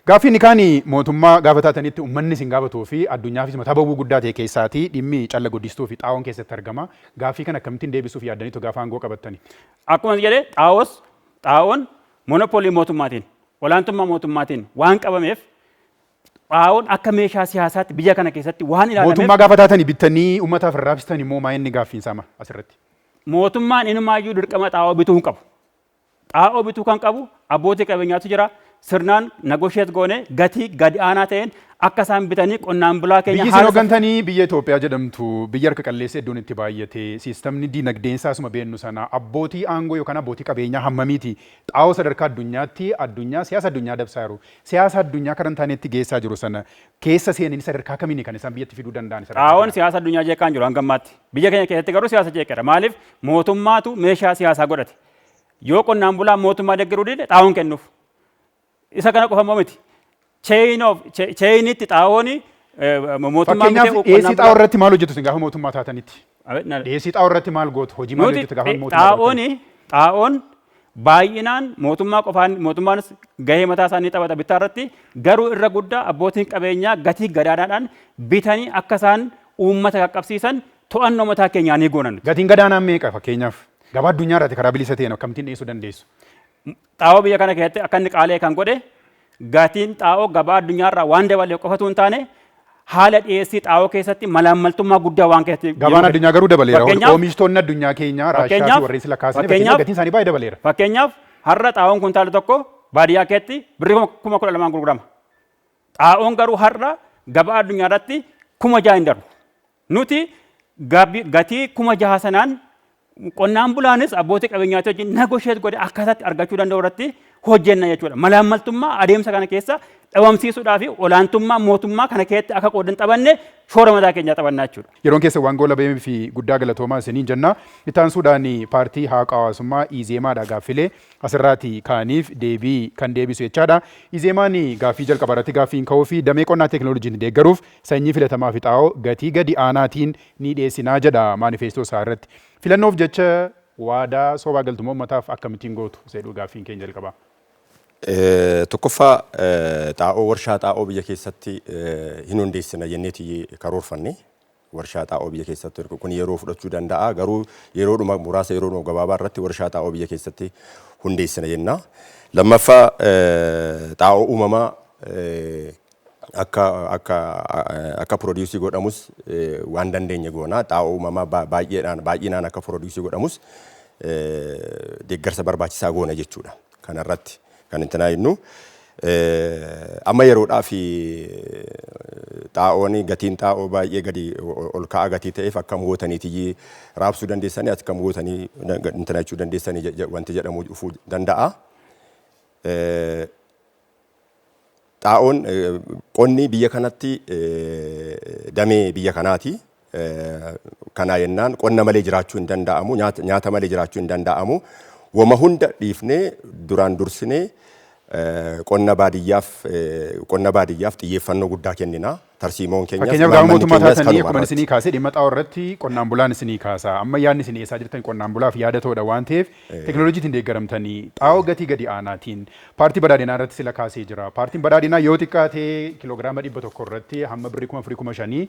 Gaaffii inni kaan mootummaa gaafa taatanitti uummanni isin gaafatuu fi addunyaafis mataa bawwuu guddaa ta'e keessaatii dhimmi calla guddistuu fi xaa'oon keessatti argama. Gaaffii kana akkamittiin deebisuuf yaaddaniitu gaafa aangoo qabattani? Akkuma jedhee xaa'oon monopoolii mootummaatiin olaantummaa mootummaatiin waan qabameef xaa'oon akka meeshaa siyaasaatti biyya kana keessatti waan ilaalameef. Mootummaa gaafa taatanii bittanii uummataaf irraabsistan immoo maa inni gaaffiin sama asirratti? Mootummaan inumaayyuu dirqama xaa'oo bituu hin qabu. Xaa'oo bituu kan qabu abbootii qabeenyaatu jira. Sirnaan nagosheet goone gatii gadi aanaa ta'een akka isaan bitanii qonnaan bulaa keenya biyyi isin hoggantanii biyya Itoophiyaa jedhamtu biyya harka qalleessa iddoon itti baay'ate siistamni diinagdeensaa asuma beennu sana abbootii aangoo yookaan abbootii qabeenyaa hammamiiti xaa'oo sadarkaa addunyaatti siyaasa addunyaa dabsaa jiru siyaasa addunyaa karan taanetti geessaa jiru sana keessa seenanii sadarkaa kamiini kan isaan biyyatti fiduu danda'an? Xaa'oon siyaasa addunyaa jeeqaan jiru hangammaatti biyya keenya keessatti garuu siyaasa jeeqeera maaliif mootummaatu meeshaa siyaasaa godhate yoo qonnaan bulaan mootummaa deeggaruu dide xaa'oon kennuuf. Isa kana qofa miti. Cheeyinitti xaa'oon mootummaa fakkeenyaaf dhiyeessii xaa'oo irratti maal hojjetu gaafa mootummaa taatanitti? Dhiyeessii xaa'oo irratti maal gootu? Hojii maal hojjetu gaafa mootummaa? Xaa'oon baay'inaan mootummaan gahee mataa isaanii taphata bittaa irratti garuu irra guddaa abbootiin qabeenyaa gatii gadaanaadhaan bitanii akka isaan uummata qaqqabsiisan to'annoo mataa keenyaa ni goonan. Gatiin gadaanaan meeqa fakkeenyaaf? Gabaa addunyaa irratti karaa bilisa ta'een akkamittiin dhiyeessuu dandeessu? Xaa'oo biyya kana keessatti akka inni qaalee kan godhe gatiin xaa'oo gabaa addunyaarraa waan dabalee qofatu hin taane haala dhiyeessii xaa'oo keessatti malaammaltummaa guddaa waan keessatti. Gabaan addunyaa garuu dabaleera. Oomishtoonni addunyaa keenyaa Raashiyaa fi warreen sila kaasanii gatiin isaanii baay'ee dabaleera. Fakkeenyaaf har'a xaa'oon kuntaala tokko baadiyyaa keessatti birrii 12,000 gurgurama. Xaa'oon garuu har'a gabaa addunyaa irratti 6,000 hin darbu. Nuti gatii 6,000 sanaan qonnaan bulaanis abbootii qabeenyaatti wajjin nagosheet godhe akkasatti argachuu danda'u irratti hojjenna jechuudha. Malaammaltummaa adeemsa kana keessa dhabamsiisuudhaa fi olaantummaa mootummaa kana keessatti akka qoodan xabanne shoora mataa keenyaa xabannaa jechuudha. Yeroon keessa waan goola ba'ee fi guddaa galatoomaa isiniin jenna. Itaan Suudaan paartii haaqa hawaasummaa Izeemaadha gaaffilee asirraati kaaniif deebii kan deebisu jechaadha. Izeemaan gaaffii jalqaba irratti gaaffiin ka'uu fi damee qonnaa teekinooloojiin deeggaruuf sanyii filatamaa fi xaa'oo gatii gadi aanaatiin ni dhiyeessinaa jedha maanifeestoo isaa irratti. Filannoof jecha waadaa soobaa galtummaa uummataaf akkamittiin gootu jedhu gaaffiin keenya jalqaba. Tokkoffaa xaa'oo warshaa xaa'oo biyya keessatti hin hundeessina jenneeti karoorfanne. Warshaa xaa'oo biyya keessatti kun yeroo fudhachuu danda'a. Garuu yeroodhuma muraasa yeroo gabaabaa irratti warshaa xaa'oo biyya keessatti hundeessina jenna. Lammaffaa xaa'oo uumamaa akka produusii godhamus waan dandeenye goona. Xaa'oo uumamaa baay'inaan akka produusii godhamus deeggarsa barbaachisaa goona jechuudha. Kanarratti kan intinaa jennu amma yeroodhaa fi xaa'oon gatiin xaa'oo baay'ee gadi ol ka'aa gatii ta'eef akkam gootaniitii raabsuu dandeessanii akkam gootanii intinaa jechuu dandeessanii wanti jedhamu dhufuu danda'a. Xaa'oon qonni biyya kanatti damee biyya kanaati. Kanaa jennaan qonna malee jiraachuu hin danda'amu, nyaata malee jiraachuu hin danda'amu. Wama hunda dhiifnee duraan dursinee qonna baadiyyaaf xiyyeeffannoo guddaa kennina. Tarsiimoon keenyas fakkeenyaaf gaafa mootummaa taatanii akkuma isinii kaasee dhimma xaa'oo irratti qonnaan bulaan isinii kaasa. Amma yaadni isin dhiyeessaa jirtan qonnaan bulaaf yaada ta'uudha waan ta'eef teekinooloojiitiin deeggaramtanii xaa'oo gatii gadi aanaatiin paartii badhaadhinaa irratti sila kaasee jira. Paartiin badhaadhinaa yoo xiqqaatee kiloogiraama 100 irratti hamma birrii 4,500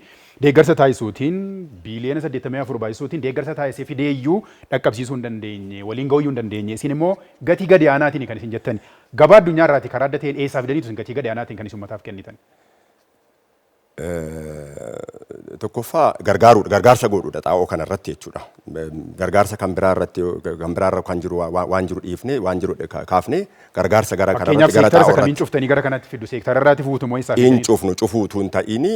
deeggarsa taasisuutiin biiliyoona 84 baay'isuutiin deeggarsa taasisee fideeyyuu dhaqqabsiisuu hin dandeenye waliin ga'uu hin dandeenye. Isin immoo gatii gadi aanaatiin kan isin jettan gabaa addunyaa irraati karaa adda ta'een eessaa fidaniitu isin gatii gadi aanaatiin kan isin uummataaf kennitan. Tokkoffaa gargaarsa godhuudha xaa'oo kana irratti jechuudha. Gargaarsa kan biraarra kan jiru waan jiru dhiifne waan jiru kaafne gargaarsa gara kana irratti gara xaa'oo irratti. Fakkeenyaaf cuftanii gara kanatti fiddu seektara irraati fuutu moo eessaa fidanii? Hin cufuutu hin ta'ini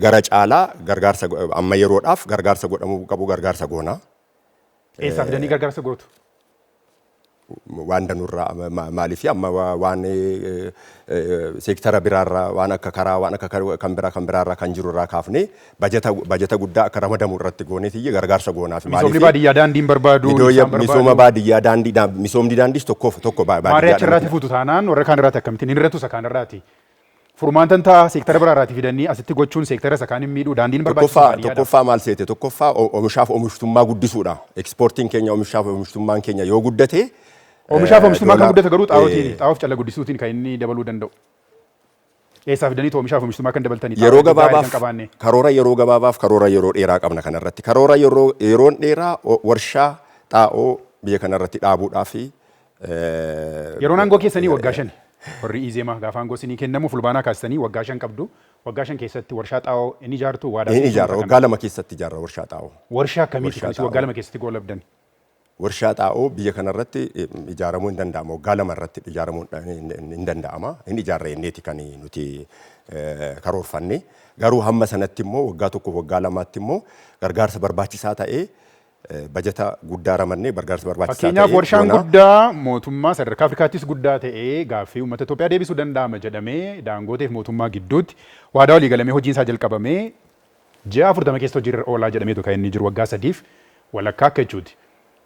gara caalaa gargaarsa amma yeroodhaaf gargaarsa godhamuu qabu gargaarsa goona. Eessaa fidanii gargaarsa gootu? Waan danurraa maaliif amma waan seektara biraarraa waan akka karaa waan akka kan biraarraa kan jirurraa kaafne bajeta guddaa akka ramadamu irratti gooneeti gargaarsa goonaaf. Misoomni baadiyyaa daandiin barbaadu. Misooma baadiyyaa misoomni daandiis tokko baadiyyaa. Maarii achirraati fuutu taanaan warra kaan irraati akkamittiin hin irrattu isa kaan irraati. Furmaantan ta'a seektara biraarraati fidanii asitti gochuun seektara isa kaan hin miidhuu daandiin barbaachisaa. Tokkoffaa maal seete tokkoffaa oomishaaf oomishtummaa guddisuudha. Ekspoortiin keenya oomishaaf oomishtummaan keenya yoo guddate. Oomishaaf oomishtummaa kan guddate garuu xaa'ootiin xaa'oof calla guddisuutiin kan inni dabaluu danda'u. Eessaa fidanii oomishaaf oomishtummaa kan dabaltanii yeroo gabaabaaf karoora yeroo gabaabaaf karoora yeroo dheeraa qabna kanarratti. Karoora yeroon dheeraa warshaa xaa'oo biyya kanarratti dhaabuudhaaf. Yeroon aangoo keessanii waggaa 5 warri Izeemaa gaafa aangoo isinii kennamu fulbaanaa kaasanii waggaa 5 qabdu. Waggaa 5 keessatti warshaa xaa'oo inni ijaartu waadaa. Inni ijaarra waggaa 2 keessatti ijaarra warshaa xaa'oo. Warshaa akkamiiti kan waggaa 2 keessatti goolabdan? Warshaa xaa'oo biyya kanarratti ijaaramuu hin danda'amu. Waggaa 2 irratti ijaaramuu hin danda'ama. Inni ijaarra jenneeti kan nuti karoorfanne. Garuu hamma sanatti immoo waggaa 1 waggaa 2tti immoo gargaarsa barbaachisaa ta'ee bajeta guddaa ramannee gargaarsa barbaachisaa ta'ee. Fakkeenyaaf warshaan guddaa mootummaa sadarkaa Afrikaattis guddaa ta'ee gaaffii uummata Itoophiyaa deebisuu danda'ama jedhamee daangooteef mootummaa gidduutti waadaa walii galamee hojiin isaa jalqabamee ji'a 40 keessa hojiirra oolaa jedhameetu kan inni jiru waggaa 3f walakkaa akka jechuuti.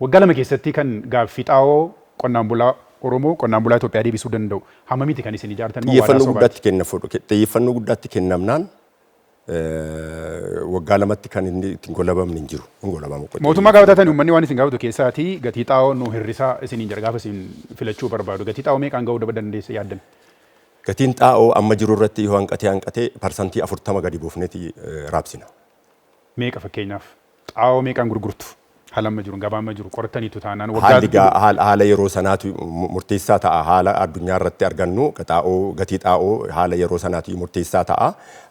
Waggaa 2 keessatti kan gaaffii xaa'oo qonnaan bulaa Oromoo qonnaan bulaa Itoophiyaa deebisuu danda'u hammamiiti kan isin ijaartan? Xiyyeeffannoo guddaatti kennamnaan waggaa 2tti kan inni ittiin golabamne hin jiru. Mootummaa gaafatatan uummanni waan isin gaafatu keessaatii gatii xaa'oo nu hirrisaa isiniin jira gaafa isin filachuu barbaadu. Gatii xaa'oo meeqaan ga'uu daba dandeessa yaaddan? Gatiin xaa'oo amma jiru irratti yoo hanqatee parsantii 40 gadi buufneeti raabsina. Meeqa fakkeenyaaf xaa'oo meeqaan gurgurtu? Haala jiru gabaa jiru qorataniitu taanaan haala yeroo sanaatu murteessaa ta'a. Haala addunyaa irratti argannu gatii xaa'oo haala yeroo sanaatu murteessaa ta'a.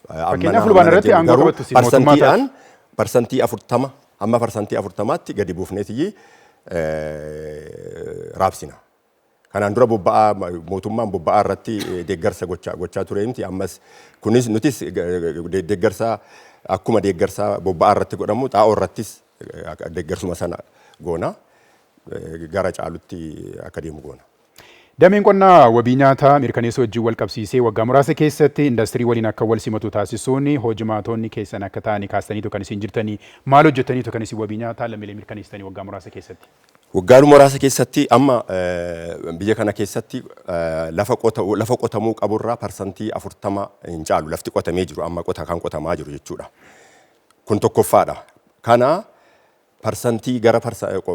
Fakkeenyaaf fulbaana irratti aangoo qabattu si mootummaa taatu. Parsantii 40 amma parsantii 40tti gadi buufneeti raabsina. Kanaan dura mootummaan bobba'aa irratti deeggarsa gochaa ture miti. Ammas kunis nutis deeggarsa akkuma deeggarsa bobba'aa irratti godhamu xaa'oo irrattis deeggarsuma sana goona gara caalutti akka deemu goona. Dameen qonnaa wabii nyaataa mirkaneessuu wajjin wal qabsiisee waggaa muraasa keessatti indaastirii waliin akka wal simatu taasisuun hojimaatonni keessan akka ta'anii kaastaniitu kan isin jirtanii maal hojjettaniitu kan isin wabii nyaataa lammiilee mirkaneessitanii waggaa muraasa keessatti? Waggaa muraasa keessatti amma biyya kana keessatti lafa qotamuu qaburraa parsantii 40 hin caalu lafti qotamee jiru amma kan qotamaa jiru jechuudha. Kun tokkoffaadha. Kana parsantii gara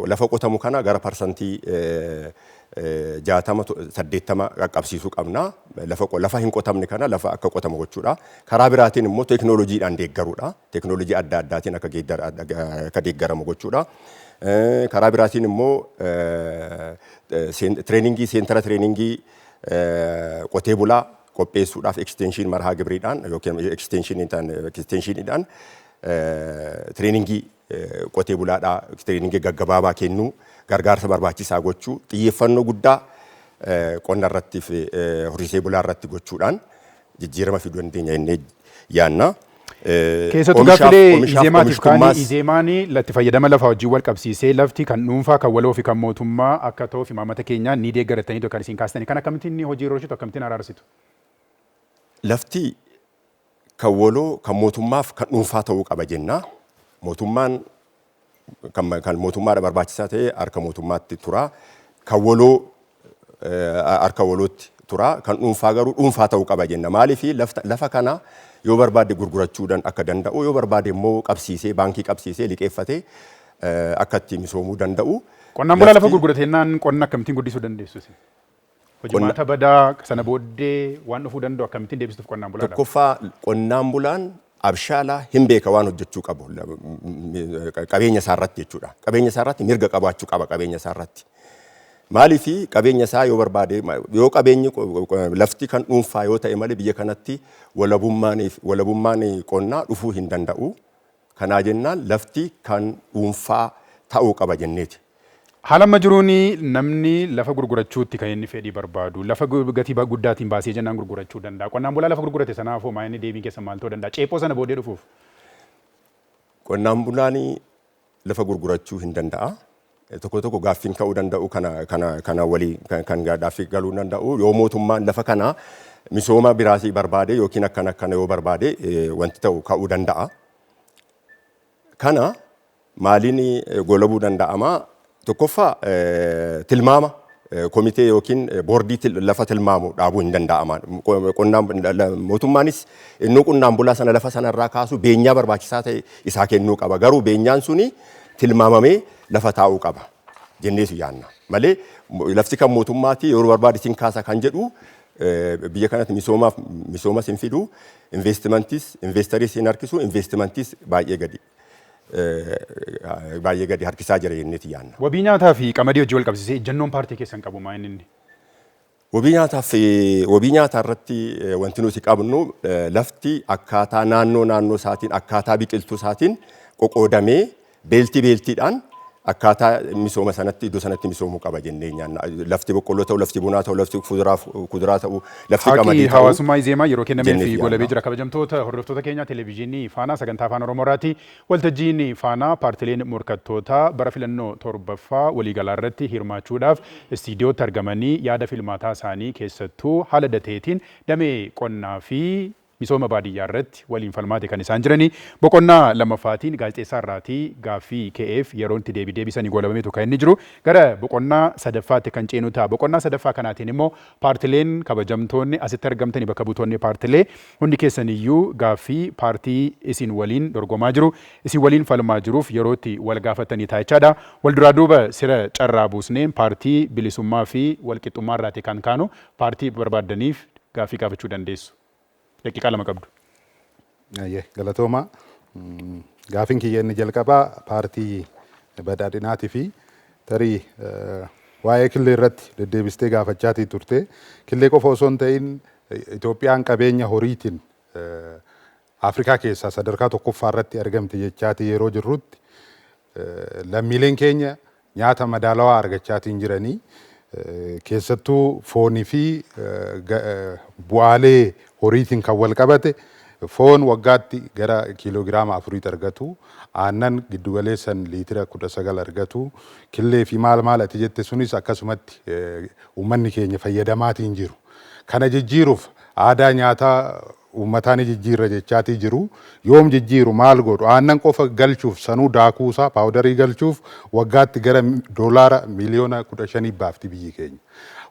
lafa qotamu kana gara parsantii 60-80 qaqqabsiisuu qabna. Lafa hin qotamne kana lafa akka qotamu gochuudha. Karaa biraatiin immoo teekinooloojiidhaan deeggaruudha. Teekinooloojii adda addaatiin akka deeggaramu gochuudha. Karaa biraatiin immoo tireeningii seentara tireeningii qotee bulaa qopheessuudhaaf ekstenshiin marhaa gibriidhaan yookiin ekstenshiiniidhaan tireeningii qotee bulaadhaa tireeningii gaggabaabaa kennuu gargaarsa barbaachisaa gochuu xiyyeeffannoo guddaa qonna irratti fi horsiisee bulaa irratti gochuudhaan jijjiirama fiduu dandeenya jennee yaadna. Keessattuu gaaffilee Izeemaatiif kaanii Izeemaanii latti fayyadama lafaa wajjin wal qabsiisee lafti kan dhuunfaa kan waloo fi kan mootummaa akka ta'uuf imaammata keenyaan ni deeggaratanii kan isin kaastanii kan akkamitti hojii rooshitu akkamitti araarsitu? Lafti kan waloo kan mootummaaf kan dhuunfaa ta'uu qaba jenna. Mootummaan kan mootummaadha barbaachisaa ta'e harka mootummaatti tura. Kan waloo harka walootti tura. Kan dhuunfaa garuu dhuunfaa ta'uu qaba jenna. Maaliif lafa kana yoo barbaade gurgurachuudhaan akka danda'u yoo barbaade immoo qabsiisee baankii qabsiisee liqeeffatee akka itti misoomuu danda'u. Qonnaan bulaa lafa gurgurateenaan qonna akkamittiin guddisuu dandeessu? Hojimaata badaa sana booddee waan dhufuu danda'u akkamittiin deebisuuf qonnaan bulaa? Tokkoffaa qonnaan bulaan abshaalaa hin beeka waan hojjechuu qabu qabeenya isaarratti jechuudha. Qabeenya isaarratti mirga qabaachuu qaba qabeenya isaarratti. Maaliif qabeenya isaa yoo barbaade yoo qabeenyi lafti kan dhuunfaa yoo ta'e malee biyya kanatti walabummaan qonnaa dhufuu hin danda'u. Kanaa jennaan lafti kan dhuunfaa ta'uu qaba jenneeti. Haala amma jiruun namni lafa gurgurachuutti kan inni fedhii barbaadu lafa gatii guddaatiin baasee jennaan gurgurachuu danda'a. Qonnaan bulaa lafa gurgurate sanaafoo maa inni deebii keessa maal ta'uu danda'a? Ceephoo sana boodee dhufuuf. Qonnaan bulaan lafa gurgurachuu hin danda'a. Tokko tokko gaaffiin ka'uu danda'u kana walii kan gaaffii galuu danda'u yoo mootummaan lafa kana misooma biraasii barbaade yookiin akkana yoo barbaade wanti ta'u ka'uu danda'a. Kana maaliin golabuu danda'ama? Tokkoffaa tilmaama komitee yookiin boordii lafa tilmaamu dhaabuu hin danda'ama. Mootummaanis innuu qonnaan bulaa sana lafa sanarraa kaasu beenyaa barbaachisaa ta'e isaa kennuu qaba. Garuu beenyaan suni tilmaamamee lafa taa'uu qaba jenneesu yaanna. Malee lafti kan mootummaati yeroo barbaade isin kaasa kan jedhu biyya kanatti misoomas hin fidu, investariis hin harkisu, investimentis baay'ee gadi harkisaa jira jenneeti yaanna. Wabii nyaataa fi qamadii hojii wal qabsiisee ejjennoon paartii keessan qabu maa inni? Wabii nyaataa irratti wanti nuti qabnu lafti akkaataa naannoo isaatiin akkaataa biqiltuu isaatiin qoqqoodamee beeltiidhaan akkaataa misooma sanatti iddoo sanatti misoomuu qaba jennee nyaanna. Lafti boqqolloo ta'u, lafti bunaa ta'u, lafti kuduraa ta'u, lafti qamadii ta'u. Hawaasummaa Izeemaa yeroo kennamee fi golabee jira. Kabajamtoota hordoftoota keenya televezyiinii Faanaa sagantaa afaan Oromoorraati. Waltajjiin Faanaa paartileen morkattootaa bara filannoo torbaffaa waliigalaa irratti hirmaachuudhaaf istiidiyootti argamanii yaada filmaataa isaanii keessattuu haala dateetiin damee qonnaa fi misooma baadiyyaa irratti waliin falmaate kan isaan jiranii boqonnaa lammaffaatiin gaazexeessaa irraatii gaaffii ka'eef yeroo itti deebisanii goolabameetu kan inni jiru gara boqonnaa sadaffaatti kan ceenu ta'a. Boqonnaa sadaffaa kanaatiin immoo paartileen kabajamtoonni asitti argamtanii bakka buutonni paartilee hundi keessaniyyuu gaaffii paartii isin waliin dorgomaa jiru isin waliin falmaa jiruuf yeroo itti wal gaafatanii taa'ichaadha. Wal duraa duuba sira carraa buusneen paartii bilisummaa fi walqixxummaa irraati kan kaanu paartii barbaaddaniif gaaffii gaafachuu dandeessu. Daqiiqaa lama qabdu. Galatooma. Gaaffiin kiyya inni jalqabaa paartii badhaadhinaatii fi tarii waa'ee killee irratti deddeebistee gaafachaatii turte. Killee qofa osoo hin ta'in Itoophiyaan qabeenya horiitiin Afrikaa keessaa sadarkaa tokkoffaa irratti argamte jechaatii yeroo jirrutti lammiileen keenya nyaata madaalawaa argachaatiin jiranii. Keessattuu foonii fi bu'aalee horiitiin kan wal qabate foon waggaatti gara kiiloogiraama 4 argatu, aannan giddugaleessan liitira 19 argatu, killee fi maal ati jette sunis akkasumatti uummanni keenya fayyadamaatiin jiru. Kana jijjiiruuf aadaa nyaataa uummataan jijjiirra jechaatii jiru. Yoom jijjiiru maal godhu? Aannan qofa galchuuf sanuu daakuusaa paawudarii galchuuf waggaatti gara doolaara miliyoona 15 baafti biyyi keenya.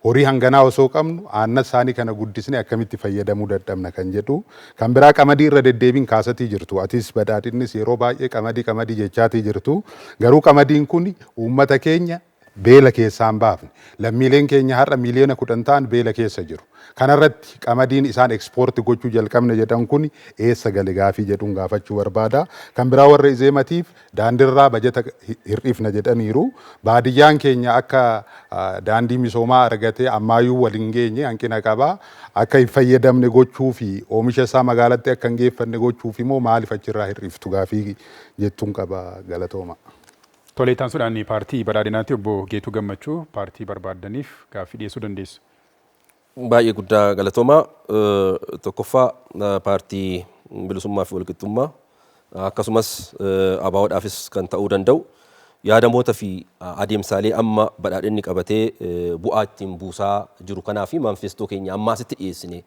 Horii hanganaa osoo qabnu aannan isaanii kana guddisne akkamitti fayyadamuu dadhabna kan jedhu. Kan biraa qamadii irra deddeebiin kaasatii jirtu. Atis badhaadhinnis yeroo baay'ee qamadii jechaatii jirtu. Garuu qamadiin kun uummata keenya beela keessaan baafne. Lammiileen keenya har'a miliyoona 10 ta'an beela keessa jiru. Kanarratti qamadiin isaan ekspoorti gochuu jalqabne jedhan kun eessa gale gaafii jedhuun gaafachuu barbaada. Kan biraa warra izeematiif daandiirraa bajeta hir'ifna jedhaniiru. Baadiyyaan keenya akka daandii misoomaa argatee ammaayyuu waliin geenye hanqina qaba. Akka hin fayyadamne gochuu fi oomisha isaa magaalatti akka hin geeffanne gochuuf immoo maaliif achirraa hir'iftu gaafii jettuun qaba. Galatooma. Tole itti aansuudhaan paartii badhaadhinaatti obbo Geetuu Gammachuu paartii barbaaddaniif gaaffii dhiyeessuu dandeessu. Baay'ee guddaa galatooma. Tokkoffaa paartii bilisummaa fi walqixxummaa akkasumas ABO'dhaafis kan ta'uu danda'u yaadamoota fi adeemsaalee amma badhaadhinni qabatee bu'aa ittiin buusaa jiru kanaa fi manifestoo keenya amma asitti dhiyeessine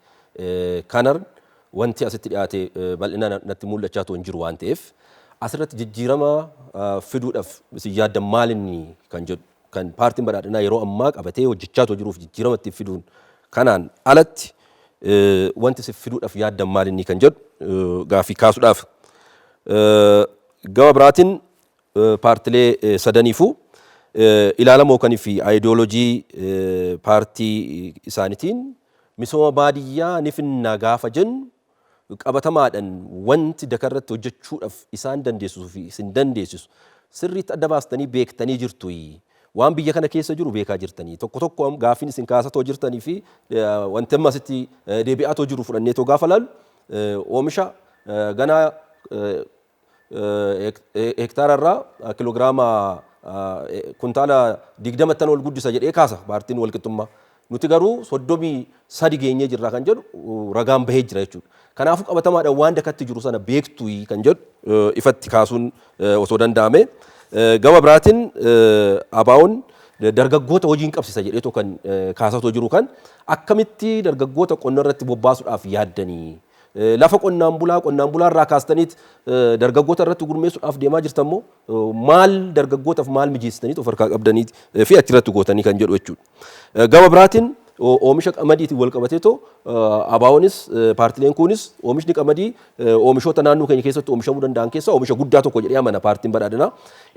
kanan wanti asitti dhiyaate bal'inaan natti mul'achaa hin jiru waan ta'eef asirratti jijjiirama fiduudhaaf isin yaaddan maalinni kan jedhu kan paartiin badhaadhinaa yeroo ammaa qabatee hojjechaa jiruuf jijjiirama ittiin fiduun kanaan alatti wanti isin fiduudhaaf yaaddan maalinni kan jedhu gaaffii kaasuudhaaf gama biraatiin paartilee sadaniifuu ilaalamoo kanii fi aayidiyooloojii paartii isaaniitiin misooma baadiyyaa ni finna gaafa jennu qabatamaadhaan wanti dakarratti hojjechuudhaaf isaan dandeessisuu fi isin dandeessisu sirriitti adda baastanii beektanii jirtu. Waan biyya kana keessa jiru beekaa jirtanii. Tokko gaaffiin isin kaasatoo jirtanii fi wanti amma asitti deebi'atoo jiru fudhanneetoo gaafa laalu oomisha ganaa hektaararraa kiloogiraama kuntaala 20 ol guddisa jedhee kaasa paartiin walqixxummaa. Nuti garuu 33 geenyee jirra kan jedhu ragaan bahee jira jechuudha. Kanaafuu qabatamaadhaan waan dakatti jiru sana beektu kan jedhu ifatti kaasuun osoo danda'ame. Gama biraatiin ABO'n dargaggoota hojiin qabsiisa jedheetoo kan kaasatoo jiru kan akkamitti dargaggoota qonna irratti bobbaasuudhaaf yaaddanii lafa qonnaan bulaa irraa kaastaniit dargaggoota irratti gurmeessuudhaaf deemaa jirtammoo maal dargaggootaaf maal mijeessitaniit of harkaa qabdanii fi achirratti gootanii kan jedhu jechuudha. Gama biraatiin oomisha qamadiitiin wal qabateetoo ABO'nis paartileen kunis oomishni qamadii oomishoota naannoo keenya keessatti oomishamuu danda'an keessaa oomisha guddaa tokko jedhee amana paartiin badhaadhinaa.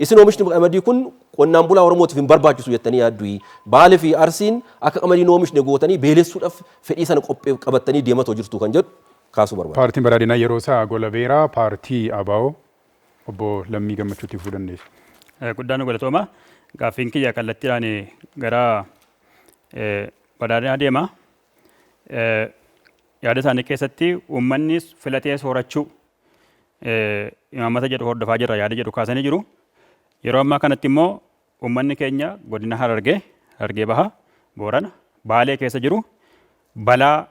Isin oomishni qamadii kun qonnaan bulaa Oromootiif hin barbaachisu jettanii yaaddu. Baalee fi Arsiin akka qamadiin oomishne gootanii beelessuudhaaf fedhii sana qabattanii deematoo jirtu kan jedhu kaasuu barbaada. Paartiin badhaadhinaa yeroo isaa golabeeraa paartii ABO obbo Lammii Gammachuutti fudhuu dandeessu. Guddaan galatooma. Gaaffiin kiyya kallattiidhaan gara badhaadhinaa deema. Yaada isaanii keessatti uummanni filatee soorachuu imaammata jedhu hordofaa jira yaada jedhu kaasanii jiru. Yeroo ammaa kanatti immoo uummanni keenya godina Harargee Bahaa, Boorana, Baalee keessa jiru balaa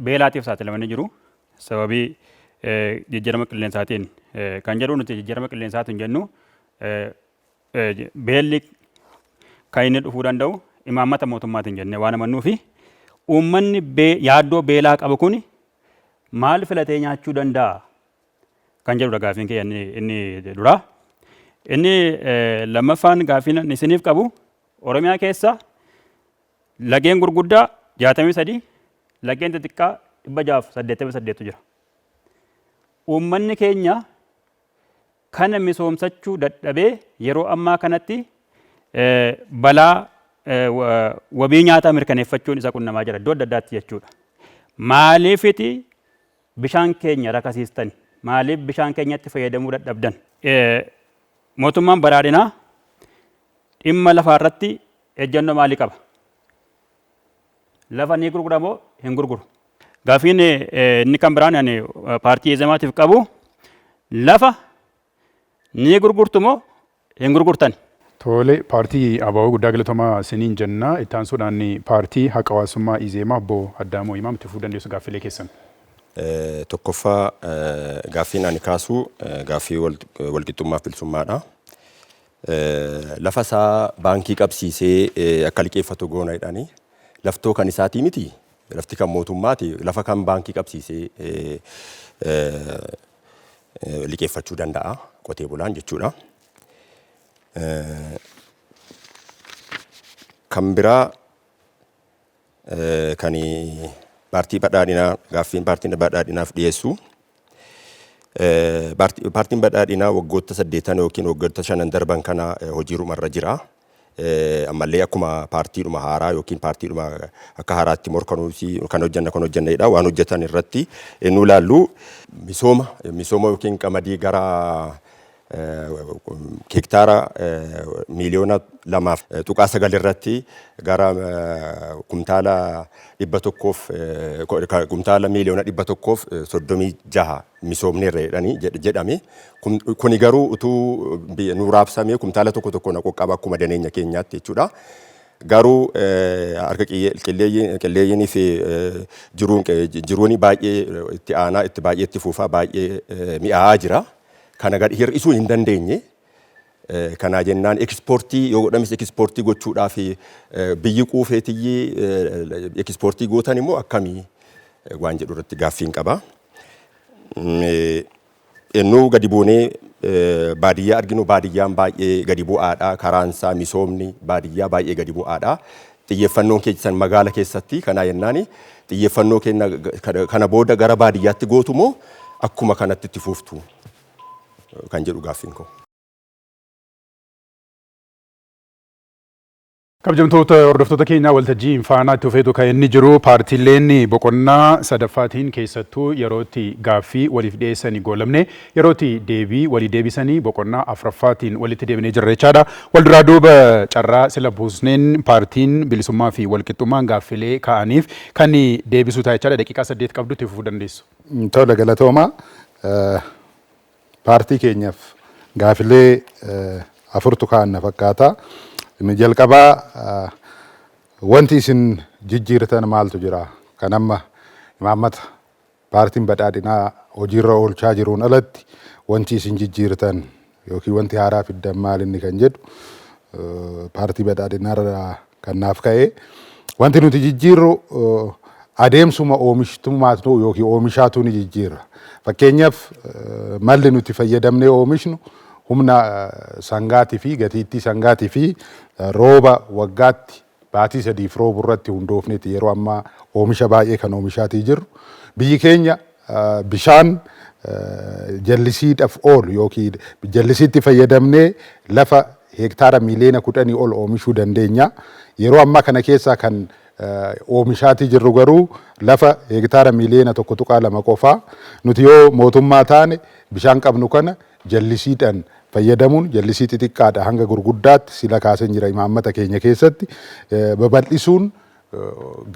beelaatiif saaxilamanii jiru. Sababii jijjiirama qilleensaatiin kan jedhu nuti jijjiirama qilleensaatiin jennu beelli kan inni dhufuu danda'u imaammata mootummaatiin jennee waan amannuu fi uummanni yaaddoo beelaa qabu kun maal filatee nyaachuu danda'a kan jedhudha gaaffiin kiyya inni duraa. Inni lammaffaan gaaffiin isiniif qabu Oromiyaa keessa lageen gurguddaa 63 lageen xixiqqaa 688 jira. Uummanni keenya kana misoomsachuu dadhabee yeroo ammaa kanatti balaa wabii nyaataa mirkaneeffachuun isa qunnamaa jira iddoo adda addaatti jechuudha. Maaliifiti bishaan keenya rakasiistan? Maaliif bishaan keenyatti fayyadamuu dadhabdan? Mootummaan badhaadhinaa dhimma lafaa irratti ejjennoo maalii qaba? Lafa ni gurgura moo hin gurguru? Gaaffiin inni kan biraan ani paartii Izeemaatiif qabu lafa ni gurgurtu moo hin gurgurtan? Tole paartii ABO guddaa galatoomaa isiniin jenna. Itti aansuudhaan paartii Haqa Hawaasummaa Izeemaa obbo Addaamoo Imaam itti fufuu dandeessu gaaffilee keessan. Tokkoffaa gaaffiin ani kaasu gaaffii walqixxummaa fi bilisummaadha. Lafa isaa baankii qabsiisee akka liqeeffatu goona jedhanii laftoo kan isaatii miti lafti kan mootummaati lafa kan baankii qabsiisee liqeeffachuu danda'a qotee bulaan jechuudha. Kan biraa kan paartii badhaadhinaa gaaffiin paartiin badhaadhinaaf dhiyeessu. Paartiin badhaadhinaa waggoota 8 yookiin waggoota 5 darban kana hojiirra jira. Ammallee akkuma paartiidhuma haaraa yookiin paartiidhuma akka haaraatti morkanuusi kan hojjannedha. Waan hojjetan irratti nu ilaallu misooma yookiin qamadii gara hektaara miliyoona 2.9 irratti gara kumtaala 100 kumtaala miliyoona 136 misoomneerra jedhame. Kuni garuu utuu nu raabsamee kumtaala tokko na qoqqaba akkuma daneenya keenyaatti jechuudha. Garuu harka qilleeyyiinii fi jiruun baay'ee itti aanaa itti baay'ee itti fuufaa baay'ee mi'aawaa jira. Kana gad hir'isuu hin dandeenye. Kana jennaan ekspoortii yoo godhames ekspoortii gochuudhaaf biyyi quufeetiyyee ekspoortii gootan immoo akkamii waan jedhu irratti gaaffiin qaba. Ennuu gadi buunee baadiyyaa arginu baadiyyaan baay'ee gadi bu'aadha. Karaansaa misoomni baadiyyaa baay'ee gadi bu'aadha. Xiyyeeffannoon keessan magaala keessatti kana jennaan xiyyeeffannoo kana booda gara baadiyyaatti gootu moo akkuma kanatti itti fuuftu kan jedhu gaaffiin koo. Kabajamtoota hordoftoota keenyaa waltajjii Infaanaa itti fufeetu kan inni jiru paartiileen boqonnaa sadaffaatiin keessattuu yerootti gaaffii waliif dhiyeessanii goolabne yerootti deebii walii deebisanii boqonnaa afuraffaatiin walitti deebinee jirra jechaadha. Walduraa duuba carraa sila buusneen paartiin bilisummaa fi walqixxummaan gaaffilee ka'aniif kan deebisuu ta'a jechaadha. Daqiiqaa 8 qabdu itti fufuu dandeessu. Tola galatooma. Paartii keenyaaf gaaffilee afurtu ka'an na fakkaata. Inni jalqabaa wanti isin jijjiirtan maaltu jira? Kan amma imaammata paartiin badhaadhinaa hojiirra oolchaa jiruun alatti wanti isin jijjiirtan yookiin wanti haaraa fiddan maal inni kan jedhu paartii badhaadhinaarraa kan naaf ka'e. Wanti nuti jijjiirru adeemsuma oomishtummaatu yookiin oomishaatu ni jijjiirra. Fakkeenyaaf malli nuti fayyadamnee oomishnu humna sangaatii fi gatiittii sangaatii fi rooba waggaatti baatii 3 roobu irratti hundoofneeti yeroo ammaa oomisha baay'ee kan oomishaatii jirru. Biyyi keenya bishaan jallisiidhaaf oolu yookiin jallisiitti fayyadamnee lafa hektaara miliyoona 10 ol oomishuu dandeenya. Yeroo ammaa kana keessaa kan oomishaatii jirru garuu lafa hektaara miliyoona 1.2 qofaa. Nuti yoo mootummaa taane bishaan qabnu kana jallisiidhaan fayyadamuun jallisii xixiqqaadha hanga gurguddaatti sila kaasan jira imaammata keenya keessatti babal'isuun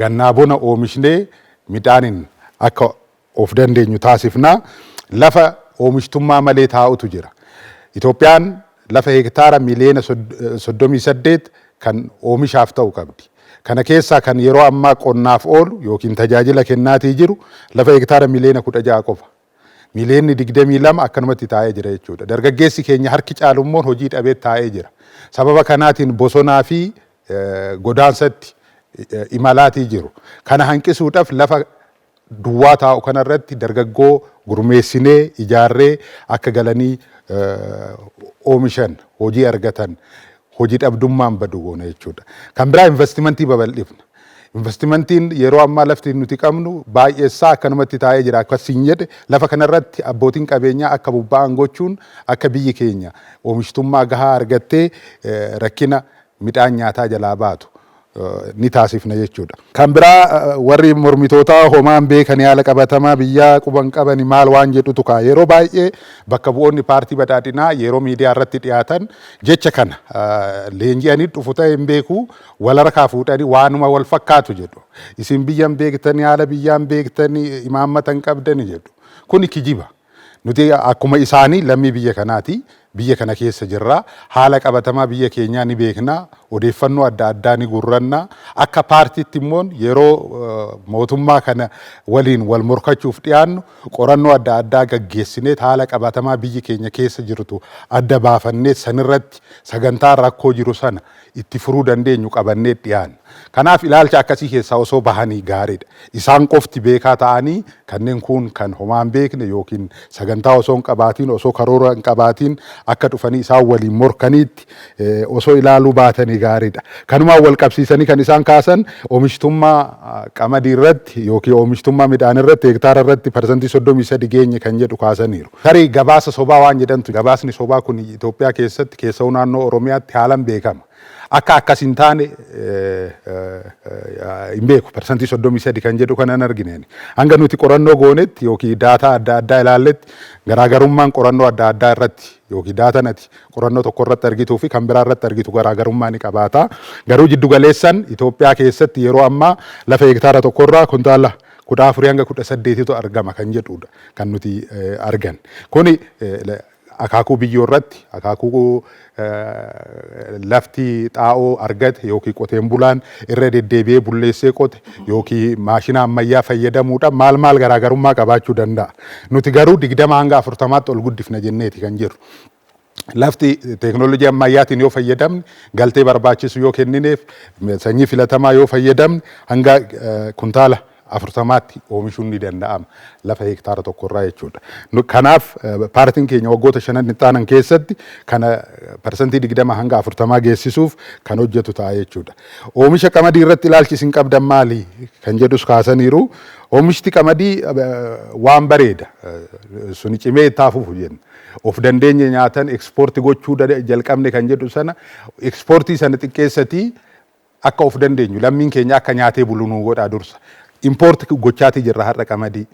gannaa bona oomishnee midhaanin akka of dandeenyu taasifnaa. Lafa oomishtummaa malee taa'utu jira. Itoophiyaan lafa hektaara miliyoona 38 kan oomishaaf ta'u qabdi. Kana keessaa kan yeroo ammaa qonnaaf oolu yookiin tajaajila kennaatii jiru lafa hektaara miliyoona 16 qofa. Miliyoonni 22 akkanumatti taa'ee jira jechuudha. Dargaggeessi keenya harki caalummoon hojii dhabee taa'ee jira. Sababa kanaatiin bosonaa fi godaansatti imalaatii jiru. Kana hanqisuudhaaf lafa duwwaa taa'u kanarratti dargaggoo gurmeessinee ijaarree akka galanii oomishan hojii argatan hojii dhabdummaan badu goona jechuudha. Kan biraa investimentii babal'ifna. Investimentiin yeroo ammaa lafti nuti qabnu baay'eessaa akkanumatti taa'ee jira. Akkasiin jedhe lafa kanarratti abbootiin qabeenyaa akka bobba'an gochuun akka biyyi keenya oomishtummaa gahaa argattee rakkina midhaan nyaataa jalaa baatu ni taasifna jechuudha. Kan biraa warri mormitootaa homaan beekan haala qabatamaa biyyaa quban qaban maal waan jedhutu kaa yeroo baay'ee bakka bu'oonni paartii badhaadhinaa yeroo miidiyaa irratti dhiyaatan jecha kana leenji'anii dhufu ta'e hin beeku wal harkaa fuudhanii waanuma wal fakkaatu jedhu. Isin biyyan beektanii haala biyyaan beektanii imaammatan qabdani jedhu. Kuni kijiba. Nuti akkuma isaanii lammii biyya kanaati. Biyya kana keessa jirra. Haala qabatamaa biyya keenyaa ni beekna. odeeffannoo adda addaa ni gurranna. Akka paartiitti immoo yeroo mootummaa kana waliin wal morkachuuf dhiyaannu qorannoo adda addaa gaggeessinee haala qabatamaa biyyi keenya keessa jirtu adda baafannee sanirratti sagantaa rakkoo jiru sana itti furuu dandeenyu qabannee dhiyaanna. Kanaaf ilaalcha akkasii keessaa osoo bahanii gaariidha. Isaan qofti beekaa ta'anii kanneen kun kan homaan beekne yookiin sagantaa osoo hin qabaatiin osoo karoora hin qabaatiin akka dhufanii isaan waliin morkaniitti osoo ilaaluu baatanii gaariidha. Kanumaan wal qabsiisanii kan isaan kaasan oomishtummaa qamadii irratti yookiin oomishtummaa midhaan irratti hektaara irratti parsantii 33 geenye kan jedhu kaasaniiru. Tarii gabaasa sobaa waan jedhantu gabaasni sobaa kun Itoophiyaa keessatti keessoo naannoo Oromiyaatti haalan beekama. Akka akkas hin taane hin beeku parsantii 33 kan jedhu kanan argineen. Hanga nuti qorannoo goonetti yookiin daataa adda addaa ilaalletti garaagarummaan qorannoo adda addaa irratti yookiin daataan ati qorannoo tokko irratti argituu fi kan biraa irratti argitu garaagarummaa ni qabaata. Garuu jiddu galeessan Itoophiyaa keessatti yeroo ammaa lafa hektaara tokkorraa kuntaala 14 hanga 18tu argama kan jedhudha kan nuti argan. Kuni akaakuu biyyoo irratti akaakuu lafti xaa'oo argate yookiin qoteen bulaan irra deddeebi'ee bulleessee qote yookiin maashina ammayyaa fayyadamuudhaan maal garaagarummaa qabaachuu danda'a. Nuti garuu 20 hanga 40tti ol guddifna jenneeti kan jirru. Lafti teeknooloojii ammayyaatiin yoo fayyadamne galtee barbaachisu yoo kennineef sanyii filatamaa yoo fayyadamne hanga kuntaala 40tti oomishuun ni danda'ama lafa hektaara tokkorraa jechuudha. Kanaaf paartiin keenya waggoota 5 itti keessatti kana parsantii 20 hanga 40 geessisuuf kan hojjetu ta'a jechuudha. Oomisha qamadii irratti ilaalchi isin qabdan maali kan jedhus kaasaniiru. Oomishti qamadii waan bareeda suni cimee taafuuf jenna. Of dandeenye nyaatan ekspoortii gochuu jalqabne kan jedhu sana ekspoortii sana xiqqeessatii akka of dandeenyu lammiin keenya akka nyaatee bulu nu godhaa dursa. Import gochaati jirra har'a qamadii.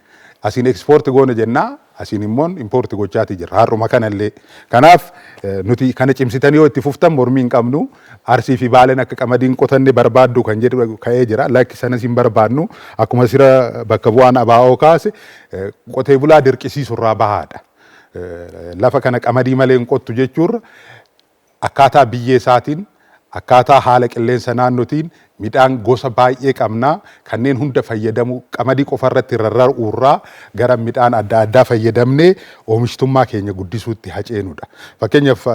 Asiin export goona jennaa asiin immoo import gochaati jirra har'uma kanallee. Kanaaf nuti kana cimsitanii yoo itti fuftan mormii hin qabnu. Arsii fi Baaleen akka qamadiin qotanne barbaaddu kan jedhu ka'ee jira. Lakki sanas hin barbaadnu. Akkuma sira bakka bu'aan ABO kaase qotee bulaa dirqisiisurraa bahaadha. Lafa kana qamadii malee hin qottu jechuurra akkaataa biyyee isaatiin akkaataa haala qilleensa naannootiin midhaan gosa baay'ee qabnaa kanneen hunda fayyadamu qamadii qofa irratti rarra'uurraa gara midhaan adda addaa fayyadamnee oomishtummaa keenya guddisuutti haceenudha. Fakkeenyaaf